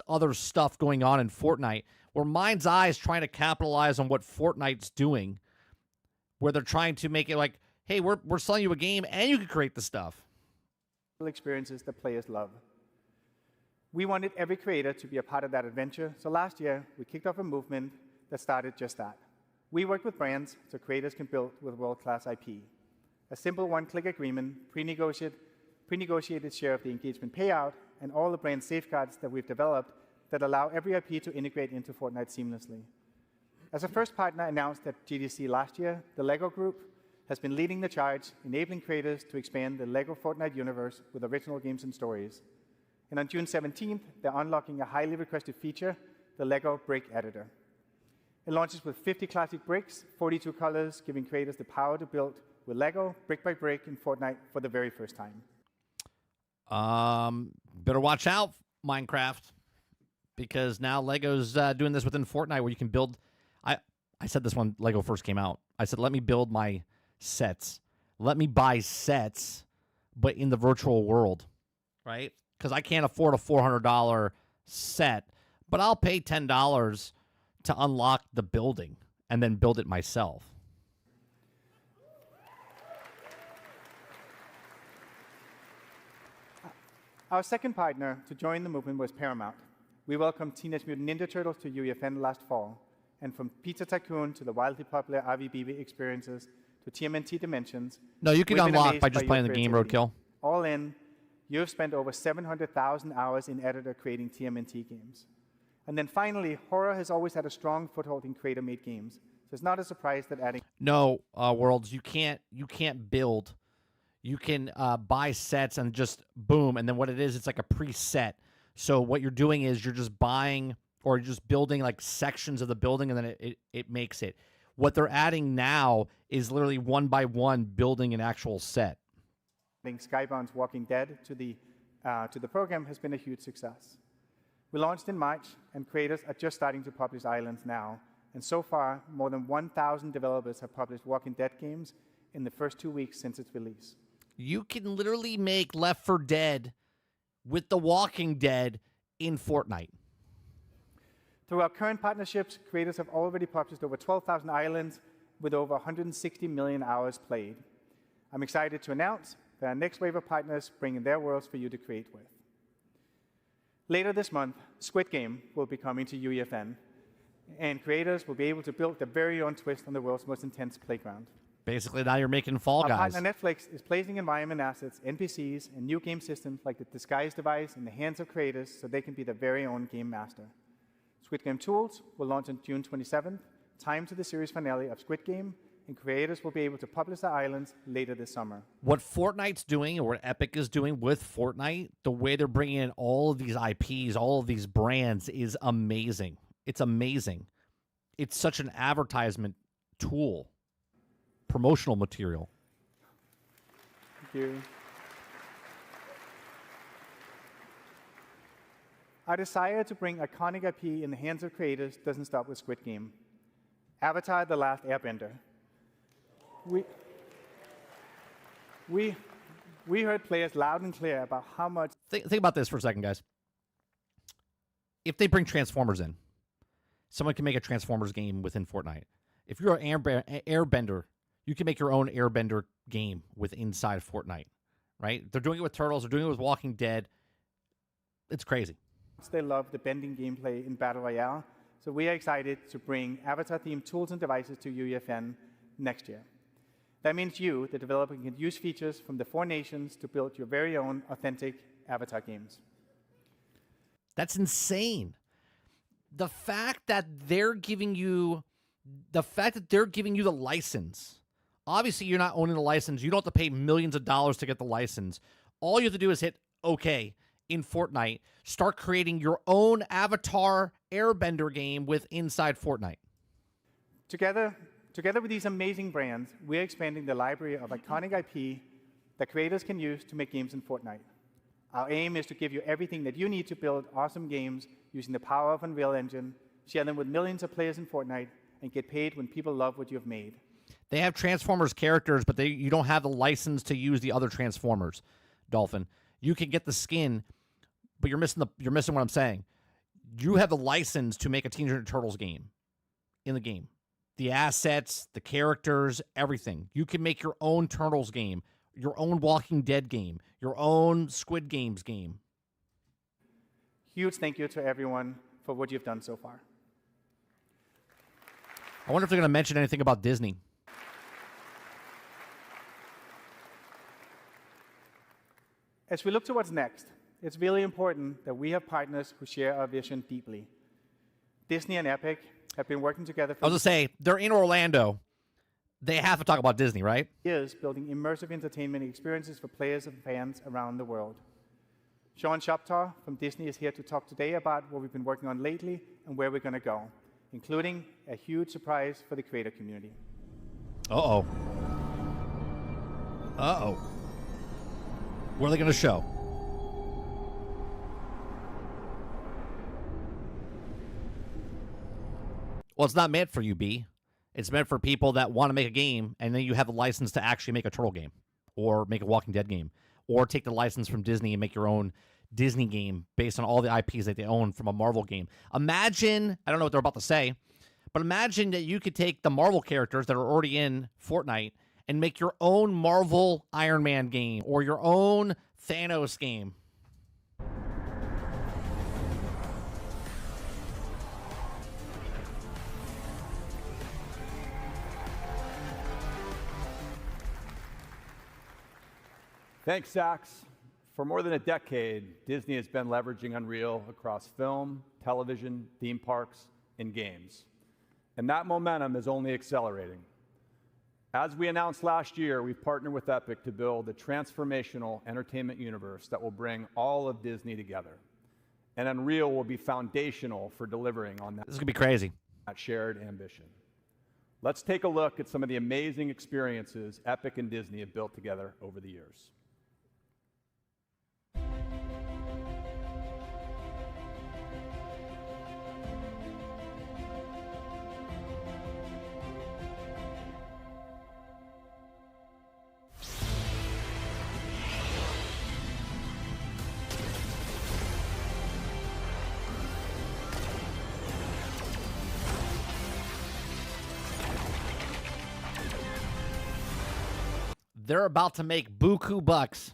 other stuff going on in Fortnite, where Mind's Eye is trying to capitalize on what Fortnite's doing, where they're trying to make it like, hey, we're selling you a game and you can create the stuff. Experiences that players love. We wanted every creator to be a part of that adventure, so last year we kicked off a movement that started just that. We worked with brands so creators can build with world-class IP. A simple one-click agreement, pre-negotiated share of the engagement payout, and all the brand safeguards that we've developed that allow every IP to integrate into Fortnite seamlessly. As a first partner announced at GDC last year, the LEGO Group has been leading the charge, enabling creators to expand the LEGO Fortnite universe with original games and stories. And on June 17th, they're unlocking a highly requested feature, the LEGO Brick Editor. It launches with 50 classic bricks, 42 colors, giving creators the power to build with LEGO, brick by brick, in Fortnite for the very first time. Better watch out, Minecraft, because now LEGO's doing this within Fortnite where you can build. I said this when LEGO first came out. I said, let me build my sets. Let me buy sets, but in the virtual world, right? Because I can't afford a $400 set, but I'll pay $10 to unlock the building and then build it myself. Our second partner to join the movement was Paramount. We welcomed Teenage Mutant Ninja Turtles to UEFN last fall, and from Pizza Tycoon to the wildly popular RVBB experiences to TMNT Dimensions. No, you can we've been unlock amazed by just your playing the game, creativity. Roadkill. All in, you've spent over 700,000 hours in editor creating TMNT games. And then finally, horror has always had a strong foothold in creator-made games. So it's not a surprise that adding... No, Worlds, you can't build. You can buy sets and just boom, and then what it is, it's like a preset. So what you're doing is you're just buying or you're just building like sections of the building, and then it makes it. What they're adding now is literally one by one building an actual set. Adding Skybound's Walking Dead to the program has been a huge success. We launched in March, and creators are just starting to publish Islands now. And so far, more than 1,000 developers have published Walking Dead games in the first 2 weeks since its release. You can literally make Left 4 Dead with The Walking Dead in Fortnite. Through our current partnerships, creators have already published over 12,000 islands with over 160 million hours played. I'm excited to announce that our next wave of partners bring their worlds for you to create with. Later this month, Squid Game will be coming to UEFN, and creators will be able to build their very own twist on the world's most intense playground. Basically, now you're making Fall Our Guys. partner Netflix is placing environment assets, NPCs, and new game systems like the Disguise device in the hands of creators so they can be their very own game master. Squid Game Tools will launch on June 27th, timed to the series finale of Squid Game, and creators will be able to publish their islands later this summer. What Fortnite's doing, or what Epic is doing with Fortnite, the way they're bringing in all of these IPs, all of these brands is amazing. It's amazing. It's such an advertisement tool, promotional material. Thank you. Our desire to bring iconic IP in the hands of creators doesn't stop with Squid Game. Avatar: The Last Airbender. We heard players loud and clear about how much... Think about this for a second, guys. If they bring Transformers in, someone can make a Transformers game within Fortnite. If you're an airbender, you can make your own airbender game inside Fortnite, right? They're doing it with Turtles. They're doing it with Walking Dead. It's crazy. They love the bending gameplay in Battle Royale, so we are excited to bring Avatar-themed tools and devices to UEFN next year. That means you, the developer, can use features from the 4 nations to build your very own authentic Avatar games. That's insane. The fact that they're giving you the license. Obviously, you're not owning the license. You don't have to pay millions of dollars to get the license. All you have to do is hit OK in Fortnite. Start creating your own Avatar Airbender game inside Fortnite. Together with these amazing brands, we're expanding the library of iconic IP that creators can use to make games in Fortnite. Our aim is to give you everything that you need to build awesome games using the power of Unreal Engine, share them with millions of players in Fortnite, and get paid when people love what you've made. They have Transformers characters, but you don't have the license to use the other Transformers, Dolphin. You can get the skin, but you're missing what I'm saying. You have the license to make a Teenage Mutant Turtles game in the game. The assets, the characters, everything. You can make your own Turtles game, your own Walking Dead game, your own Squid Games game. Huge thank you to everyone for what you've done so far. I wonder if they're going to mention anything about Disney. As we look to what's next, it's really important that we have partners who share our vision deeply. Disney and Epic have been working together I was going to say, they're in Orlando. They have to talk about Disney, right? years building immersive entertainment experiences for players and fans around the world. Sean Shoptaw from Disney is here to talk today about what we've been working on lately and where we're going to go, including a huge surprise for the creator community. Uh-oh. Uh-oh. What are they going to show? Well, it's not meant for you, B. It's meant for people that want to make a game, and then you have a license to actually make a Turtle game, or make a Walking Dead game, or take the license from Disney and make your own Disney game based on all the IPs that they own from a Marvel game. Imagine, I don't know what they're about to say, but imagine that you could take the Marvel characters that are already in Fortnite and make your own Marvel Iron Man game, or your own Thanos game. Thanks, Sax. For more than a decade, Disney has been leveraging Unreal across film, television, theme parks, and games. And that momentum is only accelerating. As we announced last year, we've partnered with Epic to build a transformational entertainment universe that will bring all of Disney together. And Unreal will be foundational for delivering on that. This is going to be crazy. That shared ambition. Let's take a look at some of the amazing experiences Epic and Disney have built together over the years. They're about to make buku bucks.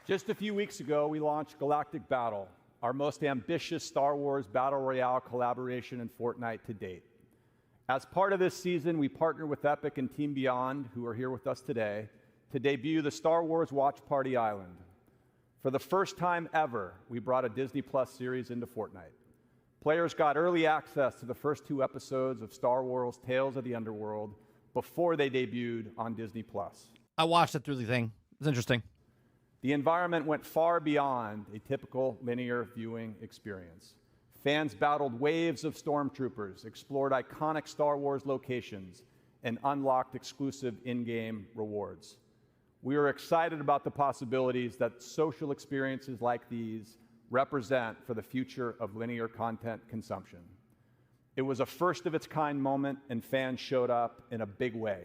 Just a few weeks ago, we launched Galactic Battle, our most ambitious Star Wars Battle Royale collaboration in Fortnite to date. As part of this season, we partnered with Epic and Team Beyond, who are here with us today, to debut the Star Wars Watch Party Island. For the first time ever, we brought a Disney Plus series into Fortnite. Players got early access to the first 2 episodes of Star Wars Tales of the Underworld before they debuted on Disney Plus. I watched it through the thing. It's interesting. The environment went far beyond a typical linear viewing experience. Fans battled waves of stormtroopers, explored iconic Star Wars locations, and unlocked exclusive in-game rewards. We are excited about the possibilities that social experiences like these represent for the future of linear content consumption. It was a first-of-its-kind moment, and fans showed up in a big way.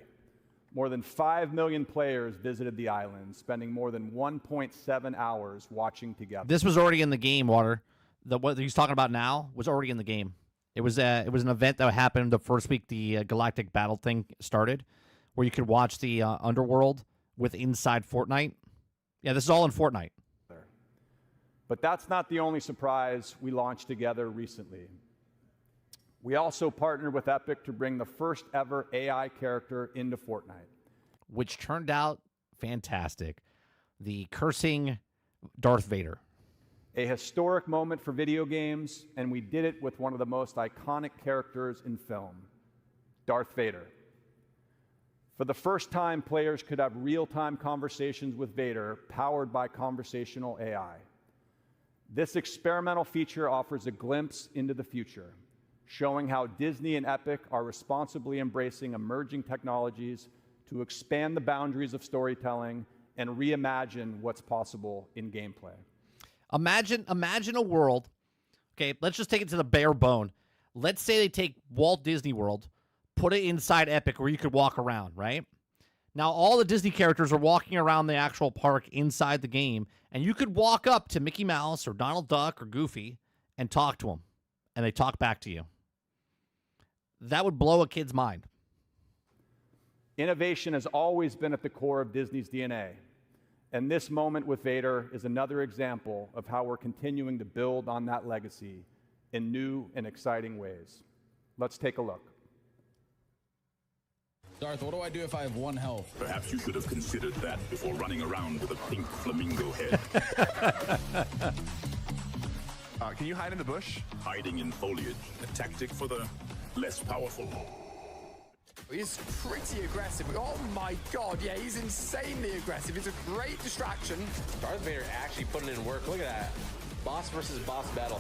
More than 5 million players visited the island, spending more than 1.7 hours watching together. This was already in the game, Water. What he's talking about now was already in the game. It was an event that happened the first week the Galactic Battle thing started, where you could watch the Underworld with inside Fortnite. Yeah, this is all in Fortnite. But that's not the only surprise we launched together recently. We also partnered with Epic to bring the first ever AI character into Fortnite, which turned out fantastic. The cursing Darth Vader. A historic moment for video games, and we did it with one of the most iconic characters in film, Darth Vader. For the first time, players could have real-time conversations with Vader, powered by conversational AI. This experimental feature offers a glimpse into the future, showing how Disney and Epic are responsibly embracing emerging technologies to expand the boundaries of storytelling and reimagine what's possible in gameplay. Imagine a world, okay, let's just take it to the bare bone. Let's say they take Walt Disney World, put it inside Epic where you could walk around, right? Now all the Disney characters are walking around the actual park inside the game, and you could walk up to Mickey Mouse or Donald Duck or Goofy and talk to them, and they talk back to you. That would blow a kid's mind. Innovation has always been at the core of Disney's DNA, and this moment with Vader is another example of how we're continuing to build on that legacy in new and exciting ways. Let's take a look. Darth, what do I do if I have 1 health? Perhaps you should have considered that before running around with a pink flamingo head. Can you hide in the bush? Hiding in foliage, a tactic for the less powerful. He's pretty aggressive. Oh my god, yeah, he's insanely aggressive. It's a great distraction. Darth Vader actually putting in work. Look at that. Boss versus boss battle.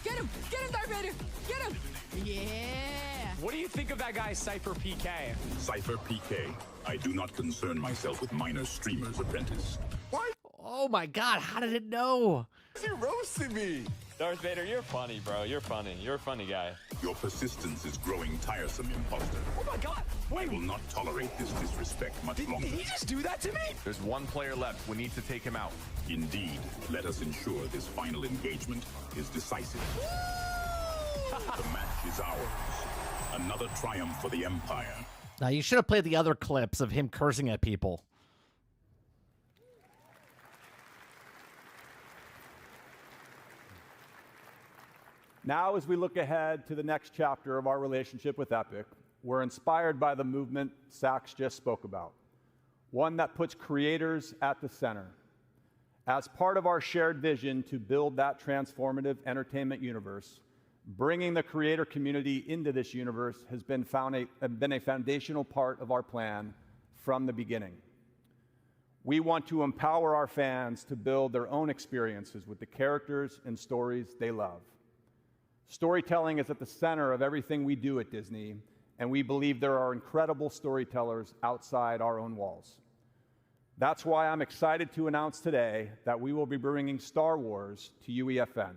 Get him! Get him, Darth Vader! Get him! Yeah! What do you think of that guy, Cypher PK? Cypher PK. I do not concern myself with minor streamer's apprentice. What? Oh my God, how did it know? You roasted me. Darth Vader, you're funny, bro. You're funny. You're a funny guy. Your persistence is growing tiresome, imposter. Oh my God! We will not tolerate this disrespect much longer. Did he just do that to me? There's one player left. We need to take him out. Indeed. Let us ensure this final engagement is decisive. The match is ours. Another triumph for the Empire. Now, you should have played the other clips of him cursing at people. Now, as we look ahead to the next chapter of our relationship with Epic, we're inspired by the movement Sax just spoke about, one that puts creators at the center. As part of our shared vision to build that transformative entertainment universe, bringing the creator community into this universe has been a foundational part of our plan from the beginning. We want to empower our fans to build their own experiences with the characters and stories they love. Storytelling is at the center of everything we do at Disney, and we believe there are incredible storytellers outside our own walls. That's why I'm excited to announce today that we will be bringing Star Wars to UEFN.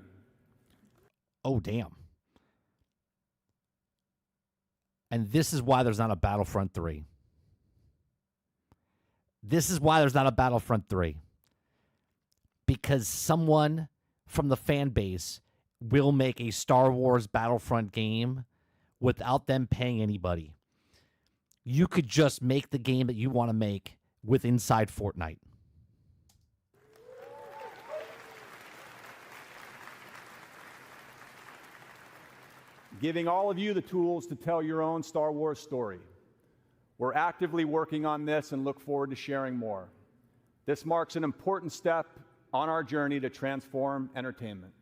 Oh, damn. And this is why there's not a Battlefront 3. This is why there's not a Battlefront 3. Because someone from the fan base will make a Star Wars Battlefront game without them paying anybody. You could just make the game that you want to make with inside Fortnite. Giving all of you the tools to tell your own Star Wars story. We're actively working on this and look forward to sharing more. This marks an important step on our journey to transform entertainment,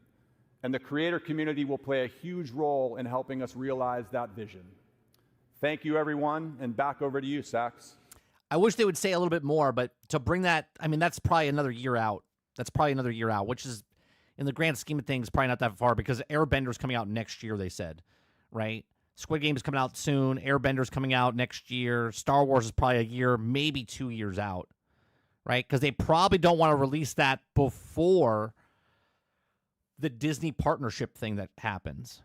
and the creator community will play a huge role in helping us realize that vision. Thank you, everyone, and back over to you, Sax. I wish they would say a little bit more, but to bring that, I mean, that's probably another year out. That's probably another year out, which is, in the grand scheme of things, probably not that far because Airbender's coming out next year, they said, right? Squid Game is coming out soon. Airbender's coming out next year. Star Wars is probably a year, maybe 2 years out, right? Because they probably don't want to release that before the Disney partnership thing that happens.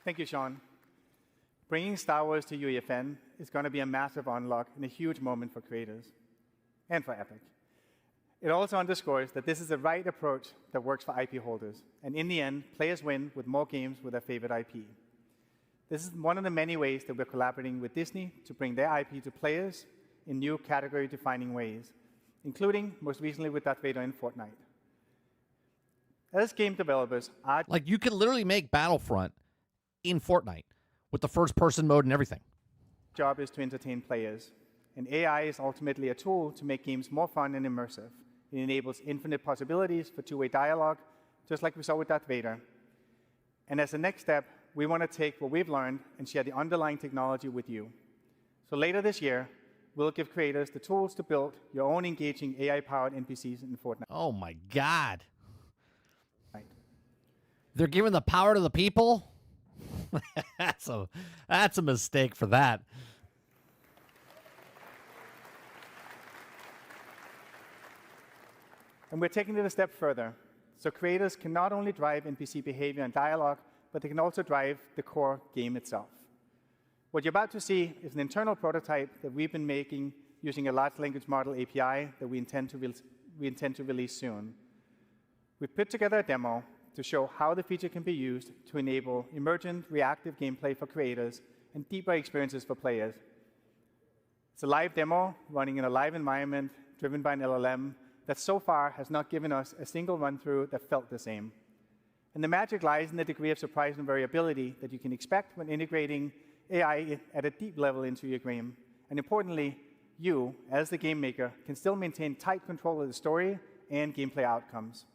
Thank you, Sean. Bringing Star Wars to UEFN is going to be a massive unlock and a huge moment for creators and for Epic. It also underscores that this is the right approach that works for IP holders. And in the end, players win with more games with their favorite IP. This is one of the many ways that we're collaborating with Disney to bring their IP to players in new category-defining ways, including, most recently, with Darth Vader in Fortnite. As game developers, like, you could literally make Battlefront in Fortnite with the first-person mode and everything. Job is to entertain players, and AI is ultimately a tool to make games more fun and immersive. It enables infinite possibilities for two-way dialogue, just like we saw with Darth Vader. And as a next step, we want to take what we've learned and share the underlying technology with you. So later this year, we'll give creators the tools to build your own engaging AI-powered NPCs in Fortnite. Oh my God. Right. They're giving the power to the people? that's a mistake for that. And we're taking it a step further. So creators can not only drive NPC behavior and dialogue, but they can also drive the core game itself. What you're about to see is an internal prototype that we've been making using a large language model API that we intend to release soon. We put together a demo to show how the feature can be used to enable emergent, reactive gameplay for creators and deeper experiences for players. It's a live demo running in a live environment driven by an LLM that so far has not given us a single run-through that felt the same. And the magic lies in the degree of surprise and variability that you can expect when integrating AI at a deep level into your game. And importantly, you, as the game maker, can still maintain tight control of the story and gameplay outcomes.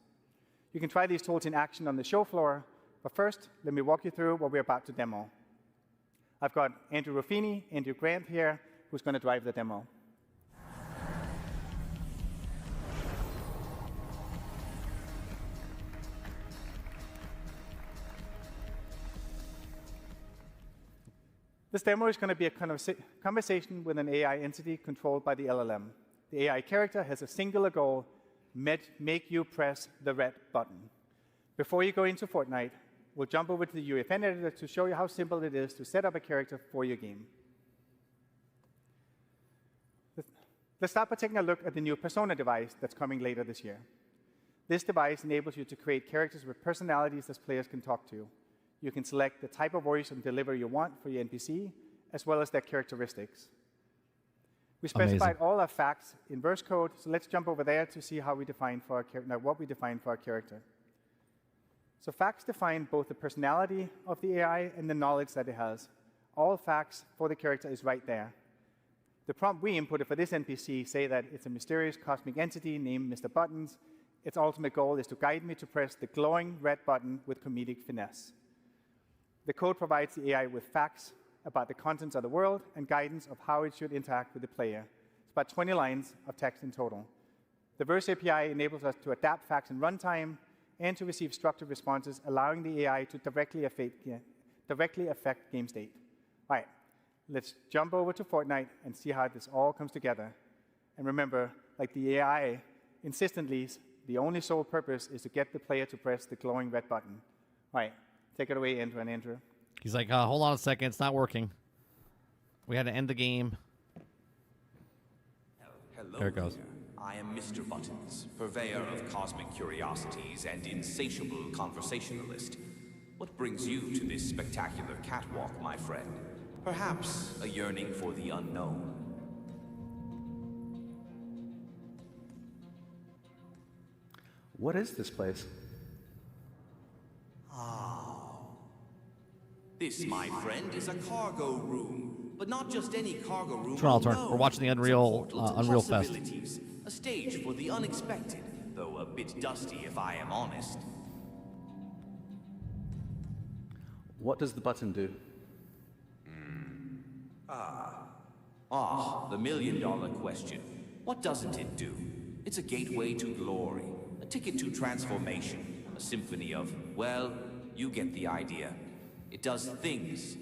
You can try these tools in action on the show floor, but first, let me walk you through what we're about to demo. I've got Andrew Ruffini, Andrew Grant here, who's going to drive the demo. This demo is going to be a conversation with an AI entity controlled by the LLM. The AI character has a singular goal: make you press the red button. Before you go into Fortnite, we'll jump over to the UEFN editor to show you how simple it is to set up a character for your game. Let's start by taking a look at the new Persona device that's coming later this year. This device enables you to create characters with personalities that players can talk to. You can select the type of voice and delivery you want for your NPC, as well as their characteristics. We specified all our facts in verse code, so let's jump over there to see how we define for our what we define for our character. So facts define both the personality of the AI and the knowledge that it has. All facts for the character is right there. The prompt we inputted for this NPC say that it's a mysterious cosmic entity named Mr. Buttons. Its ultimate goal is to guide me to press the glowing red button with comedic finesse. The code provides the AI with facts about the contents of the world and guidance of how it should interact with the player. It's about 20 lines of text in total. The Verse API enables us to adapt facts in runtime and to receive structured responses, allowing the AI to directly affect game state. All right, let's jump over to Fortnite and see how this all comes together. And remember, like the AI insistently, the only sole purpose is to get the player to press the glowing red button. All right, take it away, Andrew and Andrew. He's like, hold on a second, it's not working. We had to end the game. Hello There it goes. there. I am Mr. Buttons, purveyor of cosmic curiosities and insatiable conversationalist. What brings you to this spectacular catwalk, my friend? Perhaps a yearning for the unknown. What is this place? This, my friend, is a cargo room. But not just any cargo room. It's our turn. No. We're watching the It's a Unreal portal to Unreal Fest. possibilities, a stage for the unexpected, though a bit dusty if I am honest. What does the button do? The million-dollar question. What doesn't it do? It's a gateway to glory, a ticket to transformation, a symphony of, well, you get the idea. It does things.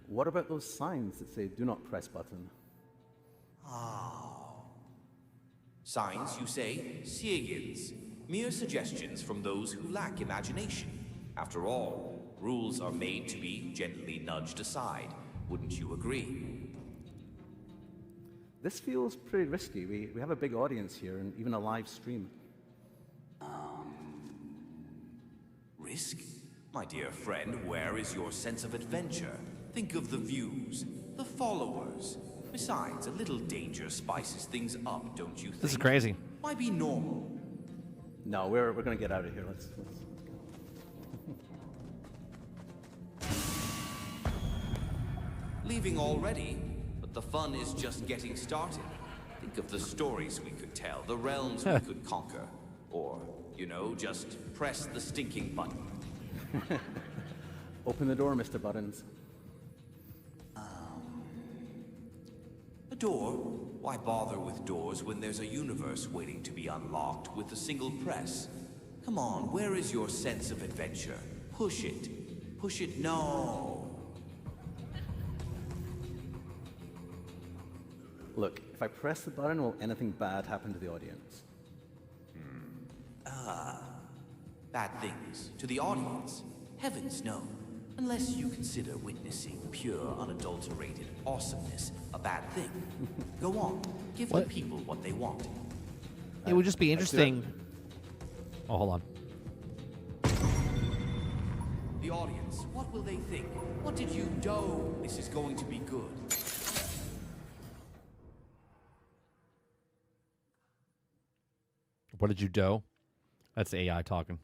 What about those signs that say, do not press button? Signs, you say? Sigils. Mere suggestions from those who lack imagination. After all, rules are made to be gently nudged aside. Wouldn't you agree? This feels pretty risky. We have a big audience here and even a live stream. Risk? My dear friend, where is your sense of adventure? Think of the views, the followers. Besides, a little danger spices things up, don't you think? This is crazy. Why be normal? No, we're going to get out of here. Let's Leaving already? But the fun is just getting started. Think of the stories we could tell, the realms we could conquer. Or, you know, just press the stinking button. Open the door, Mr. Buttons. A door? Why bother with doors when there's a universe waiting to be unlocked with a single press? Come on, where is your sense of adventure? Push it. Push it, no. Look, if I press the button, will anything bad happen to the audience? Bad things. To the audience? Heavens, no. Unless you consider witnessing pure, unadulterated awesomeness a bad thing. Go on. Give the people what they want. It would just be interesting. Oh, hold on. The audience, what will they think? What did you do? This is going to be good. What did you do? That's AI talking.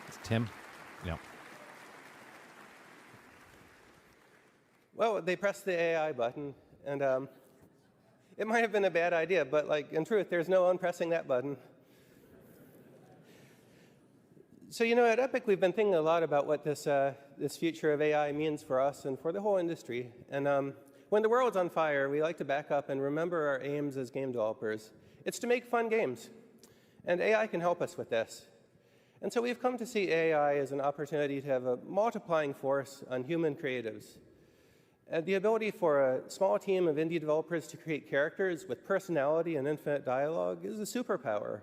It's Tim? Yeah. Well, they pressed the AI button, and it might have been a bad idea, but like in truth, there's no unpressing that button. So you know, at Epic, we've been thinking a lot about what this future of AI means for us and for the whole industry. And when the world's on fire, we like to back up and remember our aims as game developers. It's to make fun games. And AI can help us with this. And so we've come to see AI as an opportunity to have a multiplying force on human creatives. And the ability for a small team of indie developers to create characters with personality and infinite dialogue is a superpower.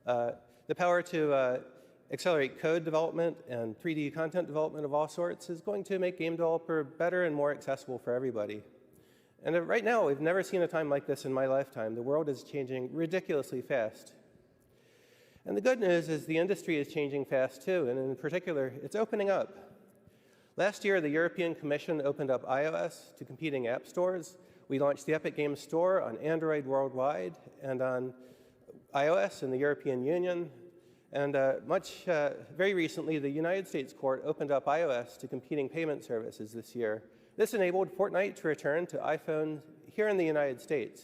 The power to accelerate code development and 3D content development of all sorts is going to make game developer better and more accessible for everybody. And right now, we've never seen a time like this in my lifetime. The world is changing ridiculously fast. And the good news is the industry is changing fast too, and in particular, it's opening up. Last year, the European Commission opened up iOS to competing app stores. We launched the Epic Games Store on Android worldwide and on iOS in the European Union. And very recently, the United States court opened up iOS to competing payment services this year. This enabled Fortnite to return to iPhone here in the United States.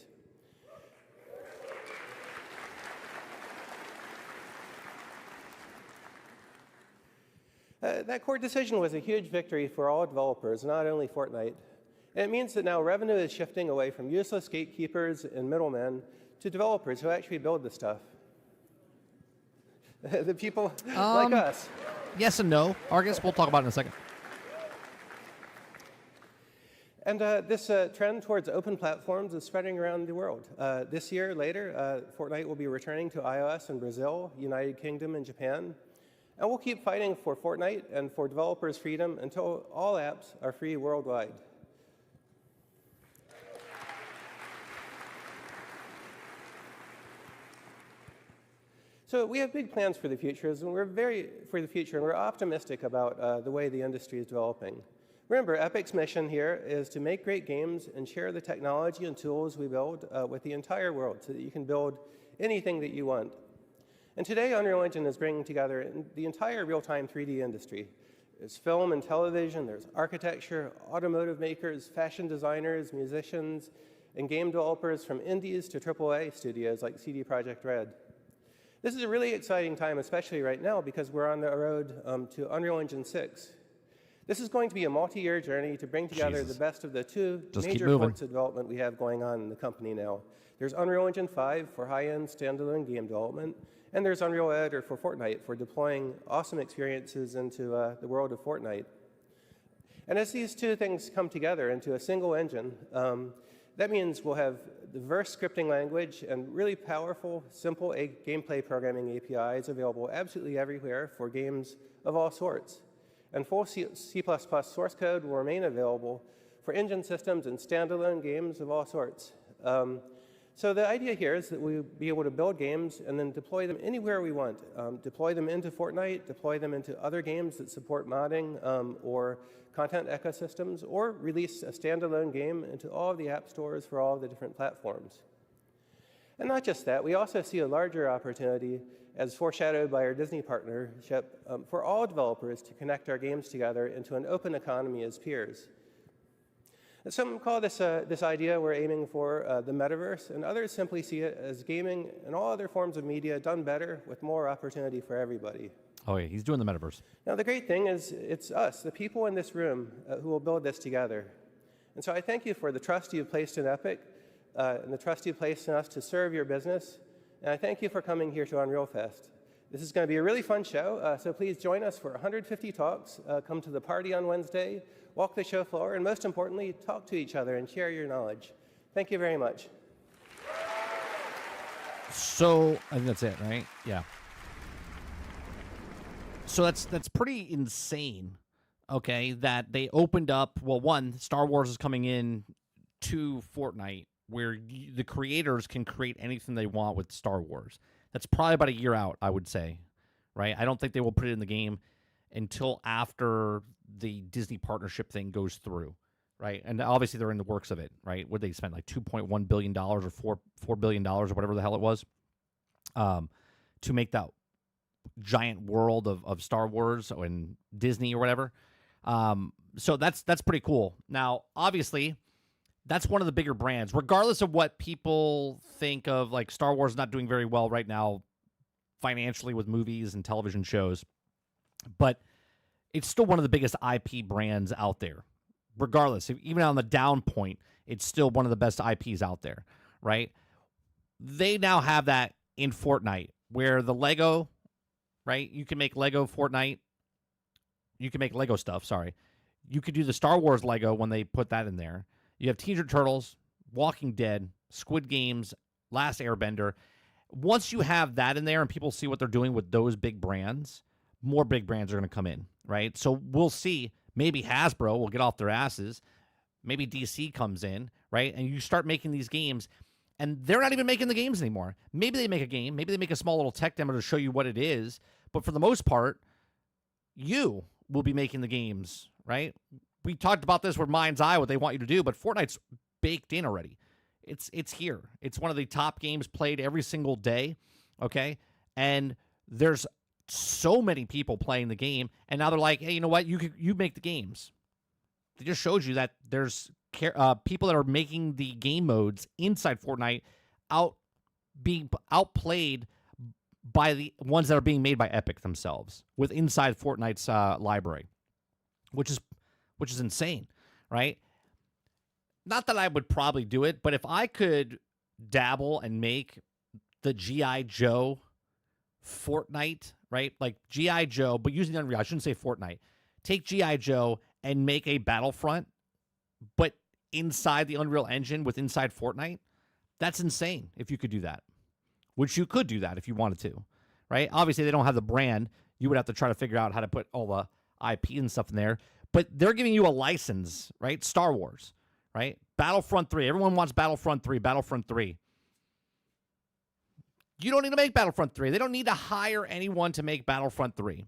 That court decision was a huge victory for all developers, not only Fortnite. And it means that now revenue is shifting away from useless gatekeepers and middlemen to developers who actually build the stuff. The people like us. Yes and no. Argus, we'll talk about it in a second. And this trend towards open platforms is spreading around the world. This year, later, Fortnite will be returning to iOS in Brazil, United Kingdom, and Japan. And we'll keep fighting for Fortnite and for developers' freedom until all apps are free worldwide. So we have big plans for the future, and we're optimistic about the way the industry is developing. Remember, Epic's mission here is to make great games and share the technology and tools we build with the entire world so that you can build anything that you want. And today, Unreal Engine is bringing together the entire real-time 3D industry. There's film and television, there's architecture, automotive makers, fashion designers, musicians, and game developers from indies to AAA studios like CD Projekt Red. This is a really exciting time, especially right now, because we're on the road to Unreal Engine 6. This is going to be a multi-year journey to bring together the best of the two major forms of development we have going on in the company now. There's Unreal Engine 5 for high-end standalone game development, and there's Unreal Editor for Fortnite for deploying awesome experiences into the world of Fortnite. And as these two things come together into a single engine, that means we'll have diverse scripting language and really powerful, simple gameplay programming APIs available absolutely everywhere for games of all sorts. And full C++ source code will remain available for engine systems and standalone games of all sorts. So the idea here is that we'll be able to build games and then deploy them anywhere we want. Deploy them into Fortnite, deploy them into other games that support modding or content ecosystems, or release a standalone game into all of the app stores for all of the different platforms. And not just that, we also see a larger opportunity, as foreshadowed by our Disney partnership, for all developers to connect our games together into an open economy as peers. And some call this idea we're aiming for the metaverse, and others simply see it as gaming and all other forms of media done better with more opportunity for everybody. Oh yeah, he's doing the metaverse. Now the great thing is it's us, the people in this room, who will build this together. And so I thank you for the trust you've placed in Epic and the trust you've placed in us to serve your business. And I thank you for coming here to Unreal Fest. This is going to be a really fun show, so please join us for 150 talks. Come to the party on Wednesday, walk the show floor, and most importantly, talk to each other and share your knowledge. Thank you very much. So I think that's it, right? Yeah. So that's pretty insane, okay, that they opened up, well, one, Star Wars is coming in to Fortnite, where the creators can create anything they want with Star Wars. That's probably about a year out, I would say, right? I don't think they will put it in the game until after the Disney partnership thing goes through, right? And obviously they're in the works of it, right? Would they spend like $2.1 billion or $4 billion or whatever the hell it was to make that giant world of Star Wars and Disney or whatever. So that's pretty cool. Now, obviously, that's one of the bigger brands, regardless of what people think of, like Star Wars not doing very well right now financially with movies and television shows, but it's still one of the biggest IP brands out there. Regardless, even on the down point, it's still one of the best IPs out there, right? They now have that in Fortnite, where the Lego, right? You can make Lego Fortnite. You can make Lego stuff, sorry. You could do the Star Wars Lego when they put that in there. You have Teenage Mutant Turtles, Walking Dead, Squid Games, Last Airbender. Once you have that in there and people see what they're doing with those big brands, more big brands are going to come in, right? So we'll see. Maybe Hasbro will get off their asses. Maybe DC comes in, right? And you start making these games, and they're not even making the games anymore. Maybe they make a game. Maybe they make a small little tech demo to show you what it is. But for the most part, you will be making the games, right? We talked about this with Mind's Eye, what they want you to do, but Fortnite's baked in already. It's here. It's one of the top games played every single day, okay? And there's so many people playing the game, and now they're like, hey, you know what? You make the games. It just shows you that there's people that are making the game modes inside Fortnite being outplayed by the ones that are being made by Epic themselves with inside Fortnite's library, which is insane, right? Not that I would probably do it, but if I could dabble and make the G.I. Joe Fortnite, right? Like G.I. Joe, but using Unreal. I shouldn't say Fortnite. Take G.I. Joe and make a Battlefront, but inside the Unreal Engine with inside Fortnite. That's insane if you could do that, which you could do that if you wanted to, right? Obviously, they don't have the brand. You would have to try to figure out how to put all the IP and stuff in there, but they're giving you a license, right? Star Wars, right? Battlefront 3. Everyone wants Battlefront 3, Battlefront 3. You don't need to make Battlefront 3. They don't need to hire anyone to make Battlefront 3.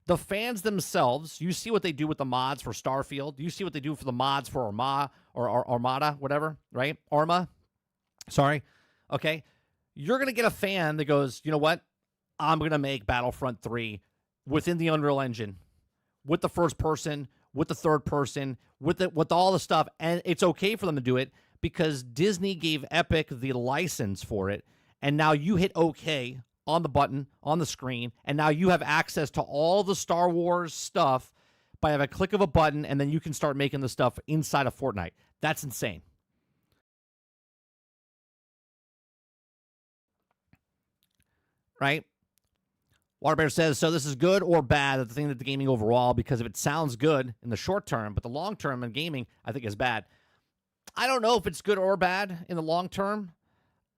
The fans themselves, you see what they do with the mods for Starfield. You see what they do for the mods for Armada, whatever, right? Arma. Sorry. Okay. You're going to get a fan that goes, you know what? I'm going to make Battlefront 3 within the Unreal Engine with the first person, with the third person, with all the stuff. And it's okay for them to do it because Disney gave Epic the license for it. And now you hit OK on the button, on the screen, and now you have access to all the Star Wars stuff by a click of a button, and then you can start making the stuff inside of Fortnite. That's insane. Right? Waterbear says, so this is good or bad at the thing that the gaming overall, because if it sounds good in the short term, but the long term in gaming, I think is bad. I don't know if it's good or bad in the long term.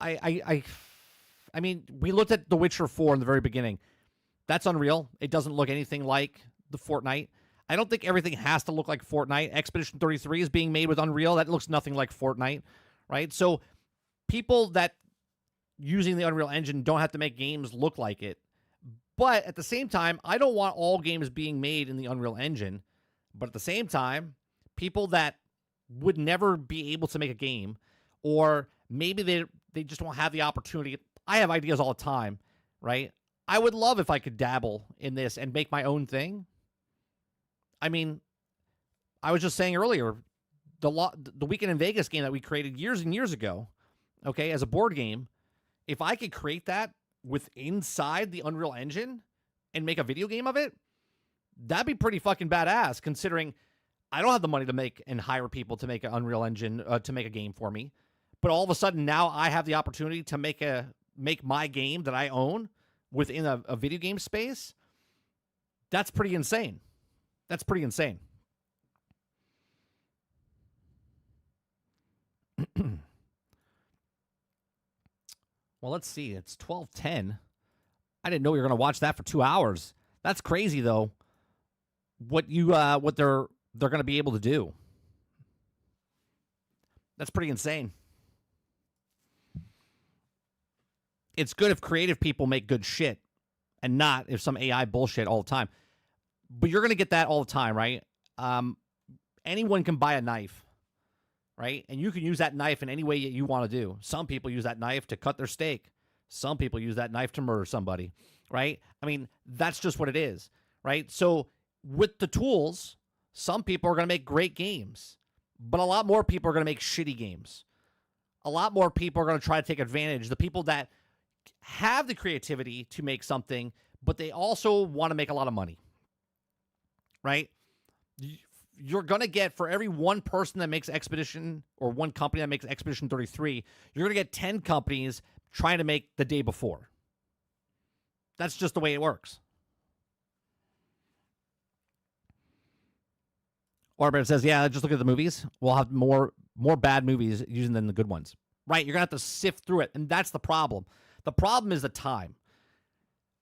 I mean, we looked at The Witcher 4 in the very beginning. That's Unreal. It doesn't look anything like the Fortnite. I don't think everything has to look like Fortnite. Expedition 33 is being made with Unreal. That looks nothing like Fortnite, right? So people that using the Unreal Engine don't have to make games look like it. But at the same time, I don't want all games being made in the Unreal Engine. But at the same time, people that would never be able to make a game, or maybe they just won't have the opportunity. I have ideas all the time, right? I would love if I could dabble in this and make my own thing. I mean, I was just saying earlier, the Weekend in Vegas game that we created years and years ago, okay, as a board game, if I could create that with inside the Unreal Engine and make a video game of it, that'd be pretty fucking badass, considering I don't have the money to make and hire people to make an Unreal Engine to make a game for me. But all of a sudden now I have the opportunity to make my game that I own within a video game space. That's pretty insane. That's pretty insane. Well, let's see. It's 12:10. I didn't know we were going to watch that for 2 hours. That's crazy, though. What they're going to be able to do. That's pretty insane. It's good if creative people make good shit and not if some AI bullshit all the time. But you're going to get that all the time, right? Anyone can buy a knife, right? And you can use that knife in any way that you want to do. Some people use that knife to cut their steak. Some people use that knife to murder somebody, right? I mean, that's just what it is, right? So with the tools, some people are going to make great games, but a lot more people are going to make shitty games. A lot more people are going to try to take advantage. The people that have the creativity to make something, but they also want to make a lot of money, right? You're going to get, for every one person that makes Expedition, or one company that makes Expedition 33, you're going to get 10 companies trying to make the day before. That's just the way it works. Orbit says, yeah, just look at the movies. We'll have more bad movies using than the good ones. Right? You're going to have to sift through it. And that's the problem. The problem is the time.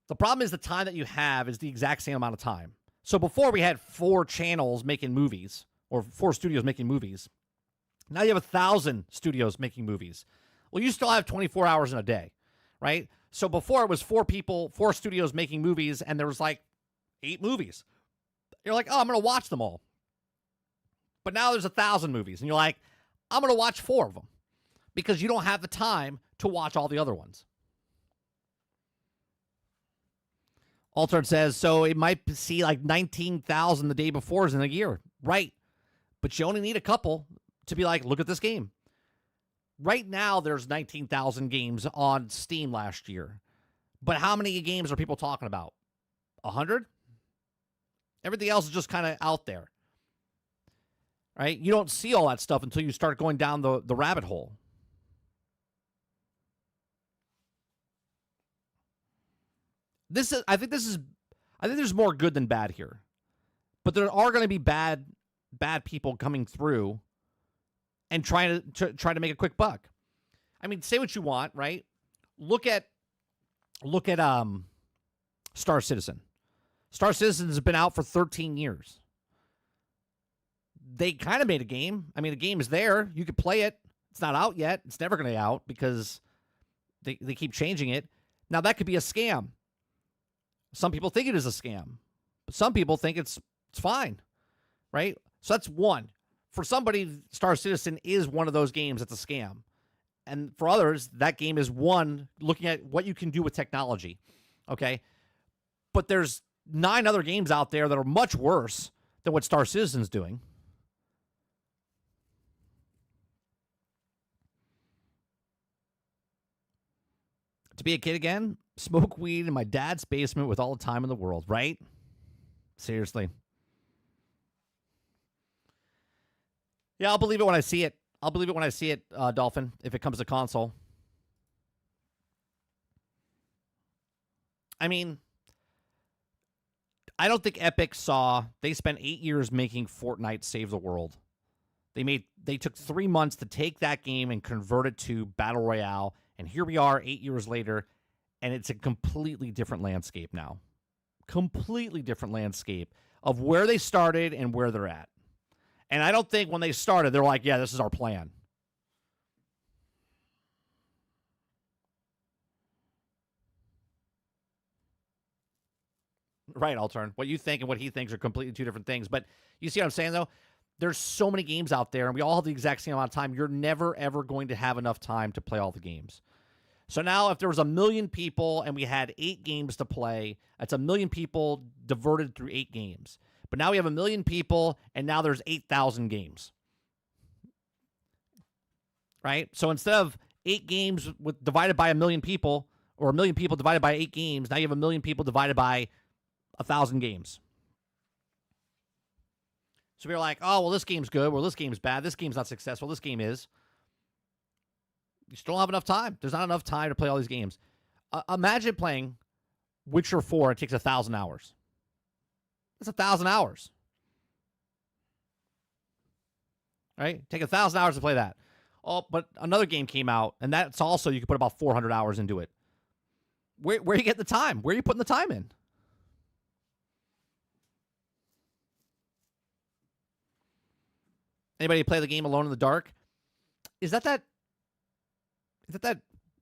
The problem is the time that you have is the exact same amount of time. So before we had 4 channels making movies, or 4 studios making movies. Now you have 1,000 studios making movies. Well, you still have 24 hours in a day, right? So before it was 4 people, 4 studios making movies, and there was like 8 movies. You're like, oh, I'm going to watch them all. But now there's 1,000 movies, and you're like, I'm going to watch 4 of them because you don't have the time to watch all the other ones. Altered says, so it might see like 19,000 the day before in a year. Right. But you only need a couple to be like, look at this game. Right now, there's 19,000 games on Steam last year. But how many games are people talking about? 100? Everything else is just kind of out there. Right? You don't see all that stuff until you start going down the rabbit hole. I think there's more good than bad here. But there are going to be bad people coming through and trying to make a quick buck. I mean, say what you want, right? Look at Star Citizen. Star Citizen has been out for 13 years. They kind of made a game. I mean, the game is there. You could play it. It's not out yet. It's never going to be out because they keep changing it. Now, that could be a scam. Some people think it is a scam. But some people think it's fine, right? So that's one. For somebody, Star Citizen is one of those games that's a scam. And for others, that game is one looking at what you can do with technology, okay? But there's 9 other games out there that are much worse than what Star Citizen's doing. To be a kid again, smoke weed in my dad's basement with all the time in the world, right? Seriously. Yeah, I'll believe it when I see it. I'll believe it when I see it, Dolphin, if it comes to console. I mean, I don't think Epic saw, they spent 8 years making Fortnite save the world. They took 3 months to take that game and convert it to Battle Royale, and here we are 8 years later, and it's a completely different landscape now. Completely different landscape of where they started and where they're at. And I don't think when they started, they're like, yeah, this is our plan. Right, Altern. What you think and what he thinks are completely 2 different things. But you see what I'm saying, though? There's so many games out there, and we all have the exact same amount of time. You're never, ever going to have enough time to play all the games. So now if there was 1 million people and we had 8 games to play, that's 1 million people diverted through 8 games. But now we have 1 million people, and now there's 8,000 games. Right? So instead of 8 games divided by 1 million people, or 1 million people divided by 8 games, now you have 1 million people divided by 1,000 games. So we're like, oh, well, this game's good. Well, this game's bad. This game's not successful. This game is. You still don't have enough time. There's not enough time to play all these games. Imagine playing Witcher 4. It takes 1,000 hours. That's 1,000 hours. Right? Take 1,000 hours to play that. Oh, but another game came out, and that's also, you could put about 400 hours into it. Where are you getting the time? Where are you putting the time in? Anybody play the game Alone in the Dark? Is that?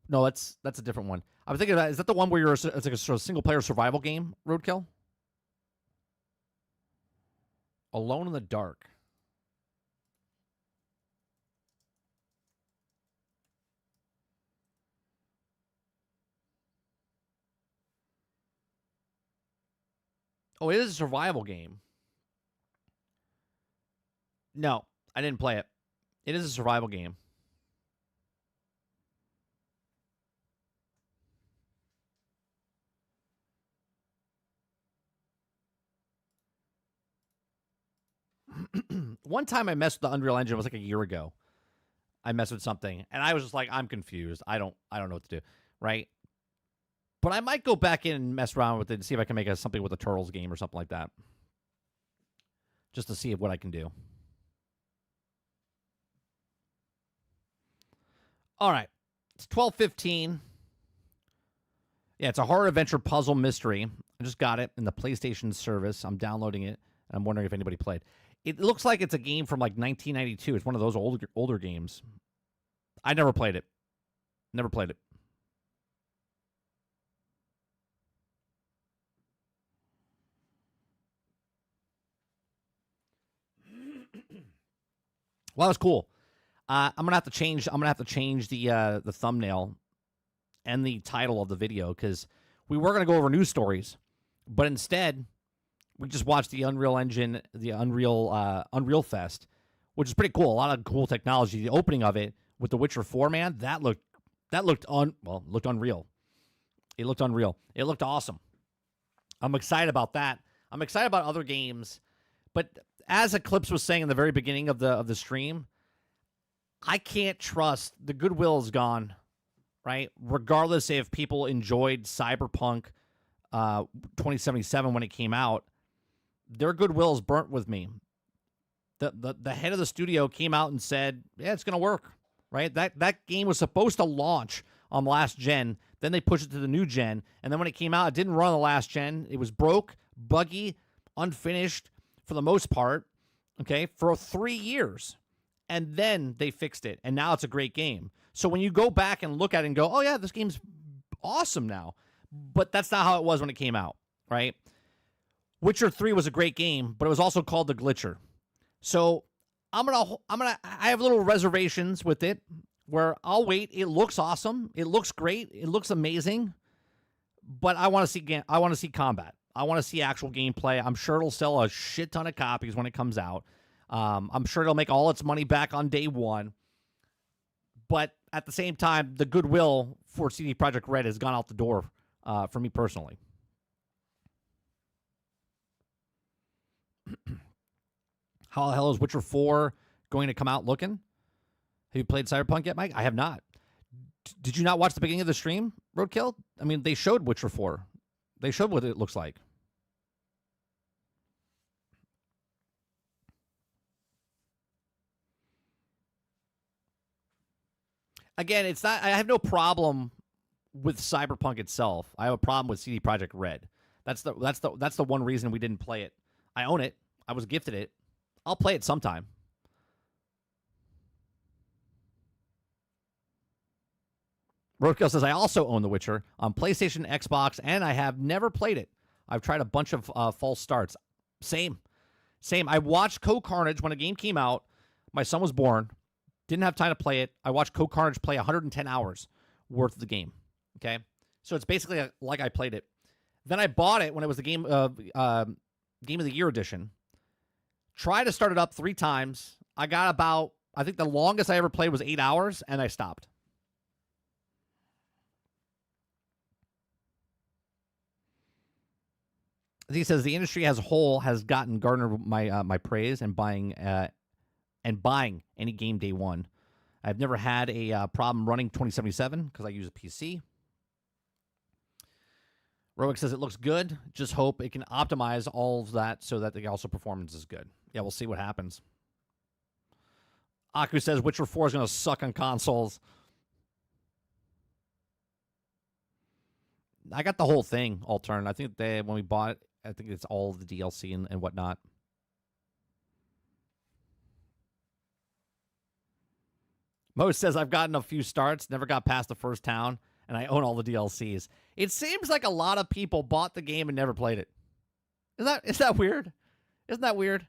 No, that's a different one. I was thinking about, is that the one where it's like a sort of single player survival game, Roadkill? Alone in the Dark. Oh, it is a survival game. No, I didn't play it. It is a survival game. One time I messed with the Unreal Engine, it was like a year ago. I messed with something, and I was just like, I'm confused. I don't know what to do, right? But I might go back in and mess around with it and see if I can make something with a Turtles game or something like that. Just to see what I can do. All right. It's 12:15. Yeah, it's a horror adventure puzzle mystery. I just got it in the PlayStation service. I'm downloading it, and I'm wondering if anybody played. It looks like it's a game from like 1992. It's one of those older games. I never played it. Never played it. Well, that was cool. I'm gonna have to change. I'm gonna have to change the thumbnail and the title of the video because we were gonna go over news stories, but instead we just watched the Unreal Engine, the Unreal Fest, which is pretty cool. A lot of cool technology. The opening of it with The Witcher 4, man, that looked unreal. It looked unreal. It looked awesome. I'm excited about that. I'm excited about other games, but as Eclipse was saying in the very beginning of the stream, I can't trust the goodwill is gone, right? Regardless if people enjoyed Cyberpunk 2077 when it came out, their goodwill is burnt with me. The head of the studio came out and said, "Yeah, it's going to work." Right? That game was supposed to launch on last gen. Then they pushed it to the new gen, and then when it came out, it didn't run on the last gen. It was broke, buggy, unfinished for the most part. Okay, for 3 years. And then they fixed it, and now it's a great game. So when you go back and look at it and go, oh, yeah, this game's awesome now. But that's not how it was when it came out, right? Witcher 3 was a great game, but it was also called The Glitcher. So I have little reservations with it where I'll wait. It looks awesome. It looks great. It looks amazing. But I want to see combat. I want to see actual gameplay. I'm sure it'll sell a shit ton of copies when it comes out. I'm sure it'll make all its money back on day one. But at the same time, the goodwill for CD Projekt Red has gone out the door for me personally. How the hell is Witcher 4 going to come out looking? Have you played Cyberpunk yet, Mike? I have not. Did you not watch the beginning of the stream, Roadkill? I mean, they showed Witcher 4. They showed what it looks like. Again, it's not. I have no problem with Cyberpunk itself. I have a problem with CD Projekt Red. That's the one reason we didn't play it. I own it. I was gifted it. I'll play it sometime. Roadkill says, I also own The Witcher on PlayStation, Xbox, and I have never played it. I've tried a bunch of false starts. Same. I watched Code Carnage when a game came out. My son was born. Didn't have time to play it. I watched Code Carnage play 110 hours worth of the game. Okay? So it's basically like I played it. Then I bought it when it was the Game of the Year edition. Tried to start it up 3 times. I got about, I think the longest I ever played was 8 hours, and I stopped. He says the industry as a whole has gotten garnered my praise and buying any game day one. I've never had a problem running 2077 because I use a PC. Roic says it looks good. Just hope it can optimize all of that so that the also performance is good. Yeah, we'll see what happens. Aku says Witcher 4 is going to suck on consoles. I got the whole thing all turned. I think when we bought it, I think it's all the DLC and whatnot. Mo says, I've gotten a few starts, never got past the first town, and I own all the DLCs. It seems like a lot of people bought the game and never played it. Is that weird? Isn't that weird?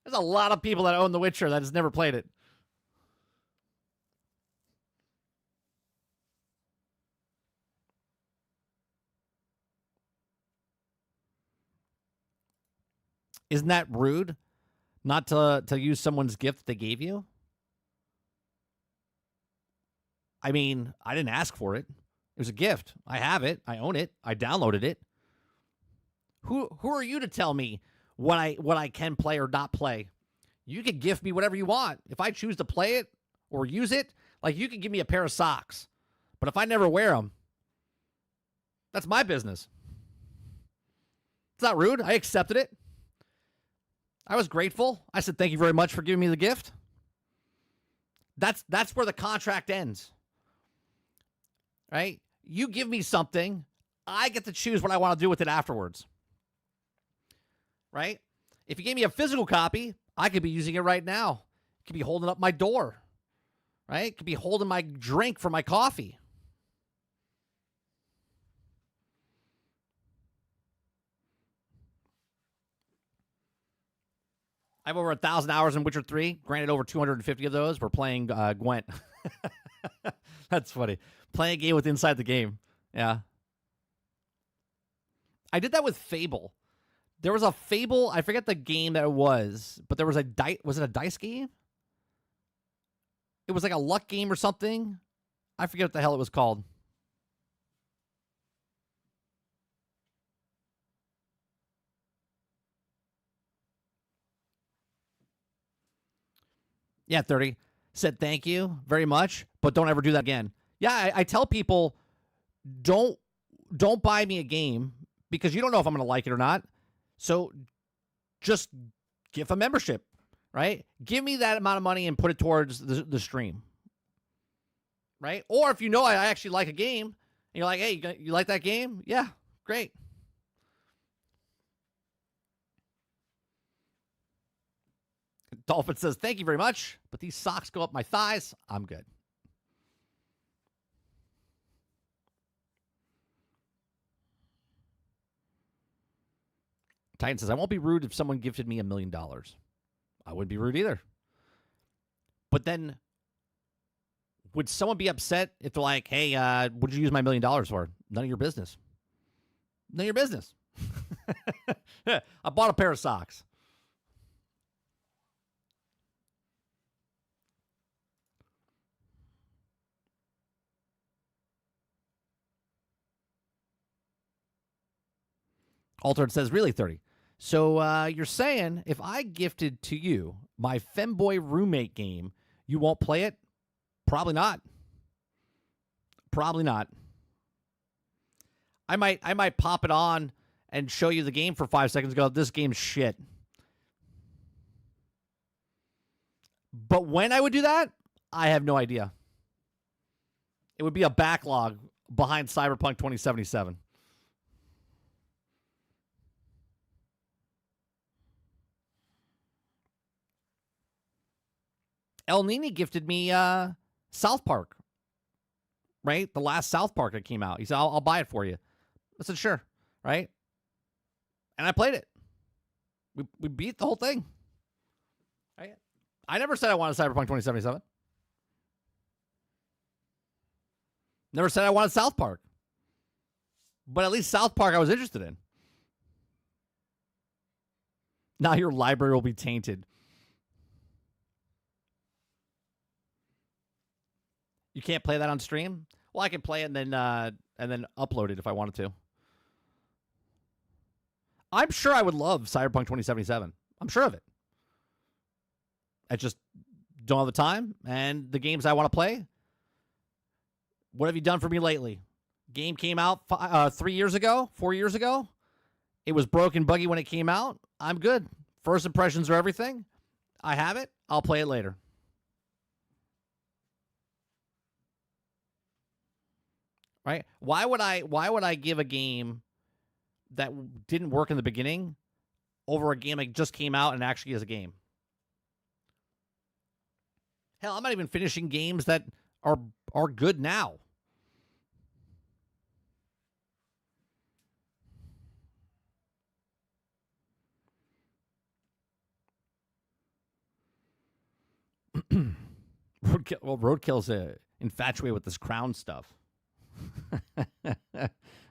There's a lot of people that own The Witcher that has never played it. Isn't that rude? Not to use someone's gift they gave you? I mean, I didn't ask for it. It was a gift. I have it. I own it. I downloaded it. Who are you to tell me what I can play or not play? You can gift me whatever you want. If I choose to play it or use it, like you can give me a pair of socks. But if I never wear them, That's my business. It's not rude. I accepted it. I was grateful. I said, thank you very much for giving me the gift. That's where the contract ends. Right? You give me something, I get to choose what I want to do with it afterwards. Right? If you gave me a physical copy, I could be using it right now. It could be holding up my door. Right? It could be holding my drink for my coffee. I have over 1,000 hours in Witcher 3. Granted, over 250 of those were playing Gwent. That's funny. Playing a game with inside the game. Yeah. I did that with Fable. There was a Fable, I forget the game that it was, but there was was it a dice game? It was like a luck game or something. I forget what the hell it was called. Yeah, 30. Said thank you very much, but don't ever do that again. Yeah, I tell people, don't buy me a game because you don't know if I'm going to like it or not. So just give a membership, right? Give me that amount of money and put it towards the stream, right? Or if you know I actually like a game, and you're like, hey, you like that game? Yeah, great. Dolphin says, thank you very much, but these socks go up my thighs. I'm good. Titan says, I won't be rude if someone gifted me $1 million. I wouldn't be rude either. But then, would someone be upset if they're like, hey, what'd you use my $1 million for? None of your business. None of your business. I bought a pair of socks. Altered says, really, 30. So you're saying if I gifted to you my Femboy Roommate game, you won't play it? Probably not. Probably not. I might pop it on and show you the game for 5 seconds and go, this game's shit. But when I would do that, I have no idea. It would be a backlog behind Cyberpunk 2077. El Nini gifted me South Park, right? The last South Park that came out. He said, I'll buy it for you. I said, sure, right? And I played it. We beat the whole thing. Right? I never said I wanted Cyberpunk 2077. Never said I wanted South Park. But at least South Park I was interested in. Now your library will be tainted. You can't play that on stream? Well, I can play it and then upload it if I wanted to. I'm sure I would love Cyberpunk 2077. I'm sure of it. I just don't have the time, and the games I want to play. What have you done for me lately? Game came out 3 years ago, 4 years ago. It was broken buggy when it came out. I'm good. First impressions are everything. I have it. I'll play it later. Right? Why would I give a game that didn't work in the beginning over a game that just came out and actually is a game? Hell, I'm not even finishing games that are good now. Roadkill's infatuated with this crown stuff.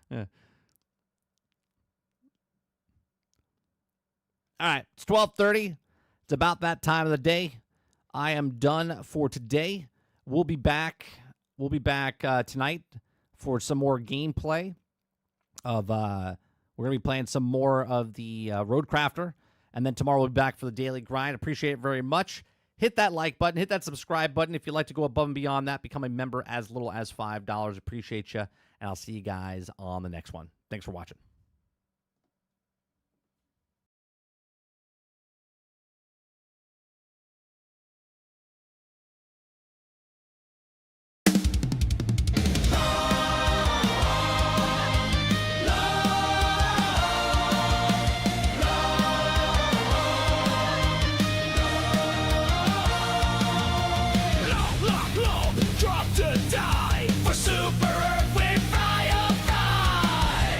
Yeah. All right, it's 12:30. It's about that time of the day. I am done for today. We'll be back. We'll be back tonight for some more gameplay. We're gonna be playing some more of the Roadcrafter, and then tomorrow we'll be back for the daily grind. Appreciate it very much. hit that like button, hit that subscribe button. If you'd like to go above and beyond that, become a member as little as $5. Appreciate you, and I'll see you guys on the next one. Thanks for watching. Drop to die for Super Earth, we fly up high.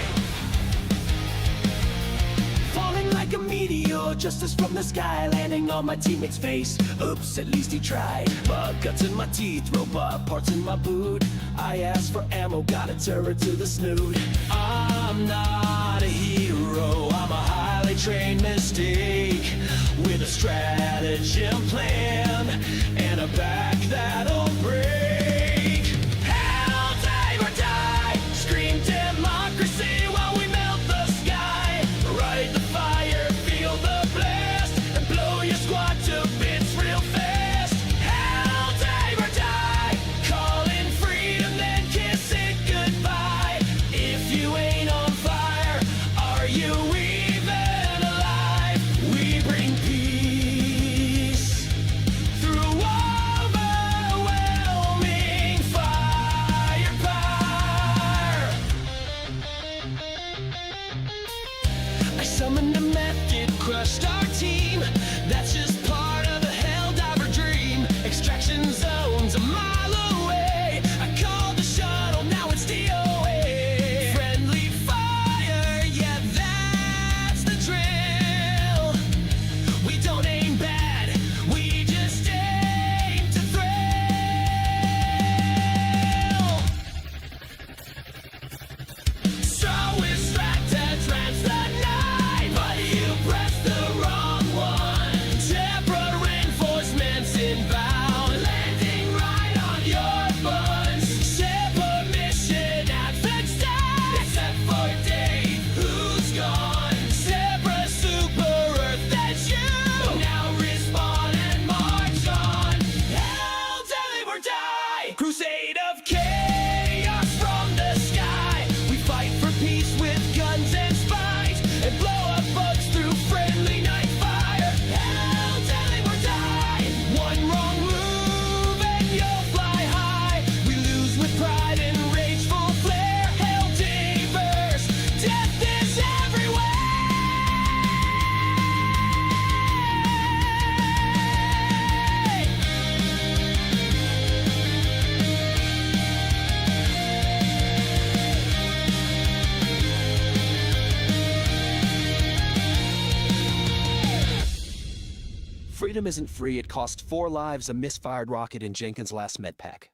Falling like a meteor, justice from the sky, landing on my teammate's face. Oops, at least he tried. Bug guts in my teeth, robot parts in my boot. I asked for ammo, got a turret to the snoot. I'm not a hero, I'm a highly trained mistake with a stratagem plan and a back that'll break. Hell, save or die, scream democracy while we melt the sky. Ride the fire, feel the blast, and blow your squad to bits real fast. Hell, save or die, call in freedom, then kiss it goodbye. If you ain't on fire, are you even alive? We bring peace through overwhelming firepower. I summoned a method, crushed our team. That's just part of the Helldiver dream. Extraction zones a mile away. I called the shuttle, now it's DOA. Friendly fire, yeah, that's the drill. We don't aim bad, we just aim to thrill. So with stratagems the night, but you pressed the wrong one. Separate reinforcements inbound, landing right on your buns. Separate mission at fixed time, except for Dave, who's gone. Separate Super Earth, that's you. Now respawn and march on. Hell, live or die. Crusade of chaos from the sky. We fight for peace with guns and spies, and blow up bugs through friendly night fire. Hell, live or die. One wrong move and you'll fly high. We lose with pride and rageful flair. Hell, Davers, death is everywhere. Freedom isn't free. It cost 4 lives, a misfired rocket, in Jenkins' last med pack.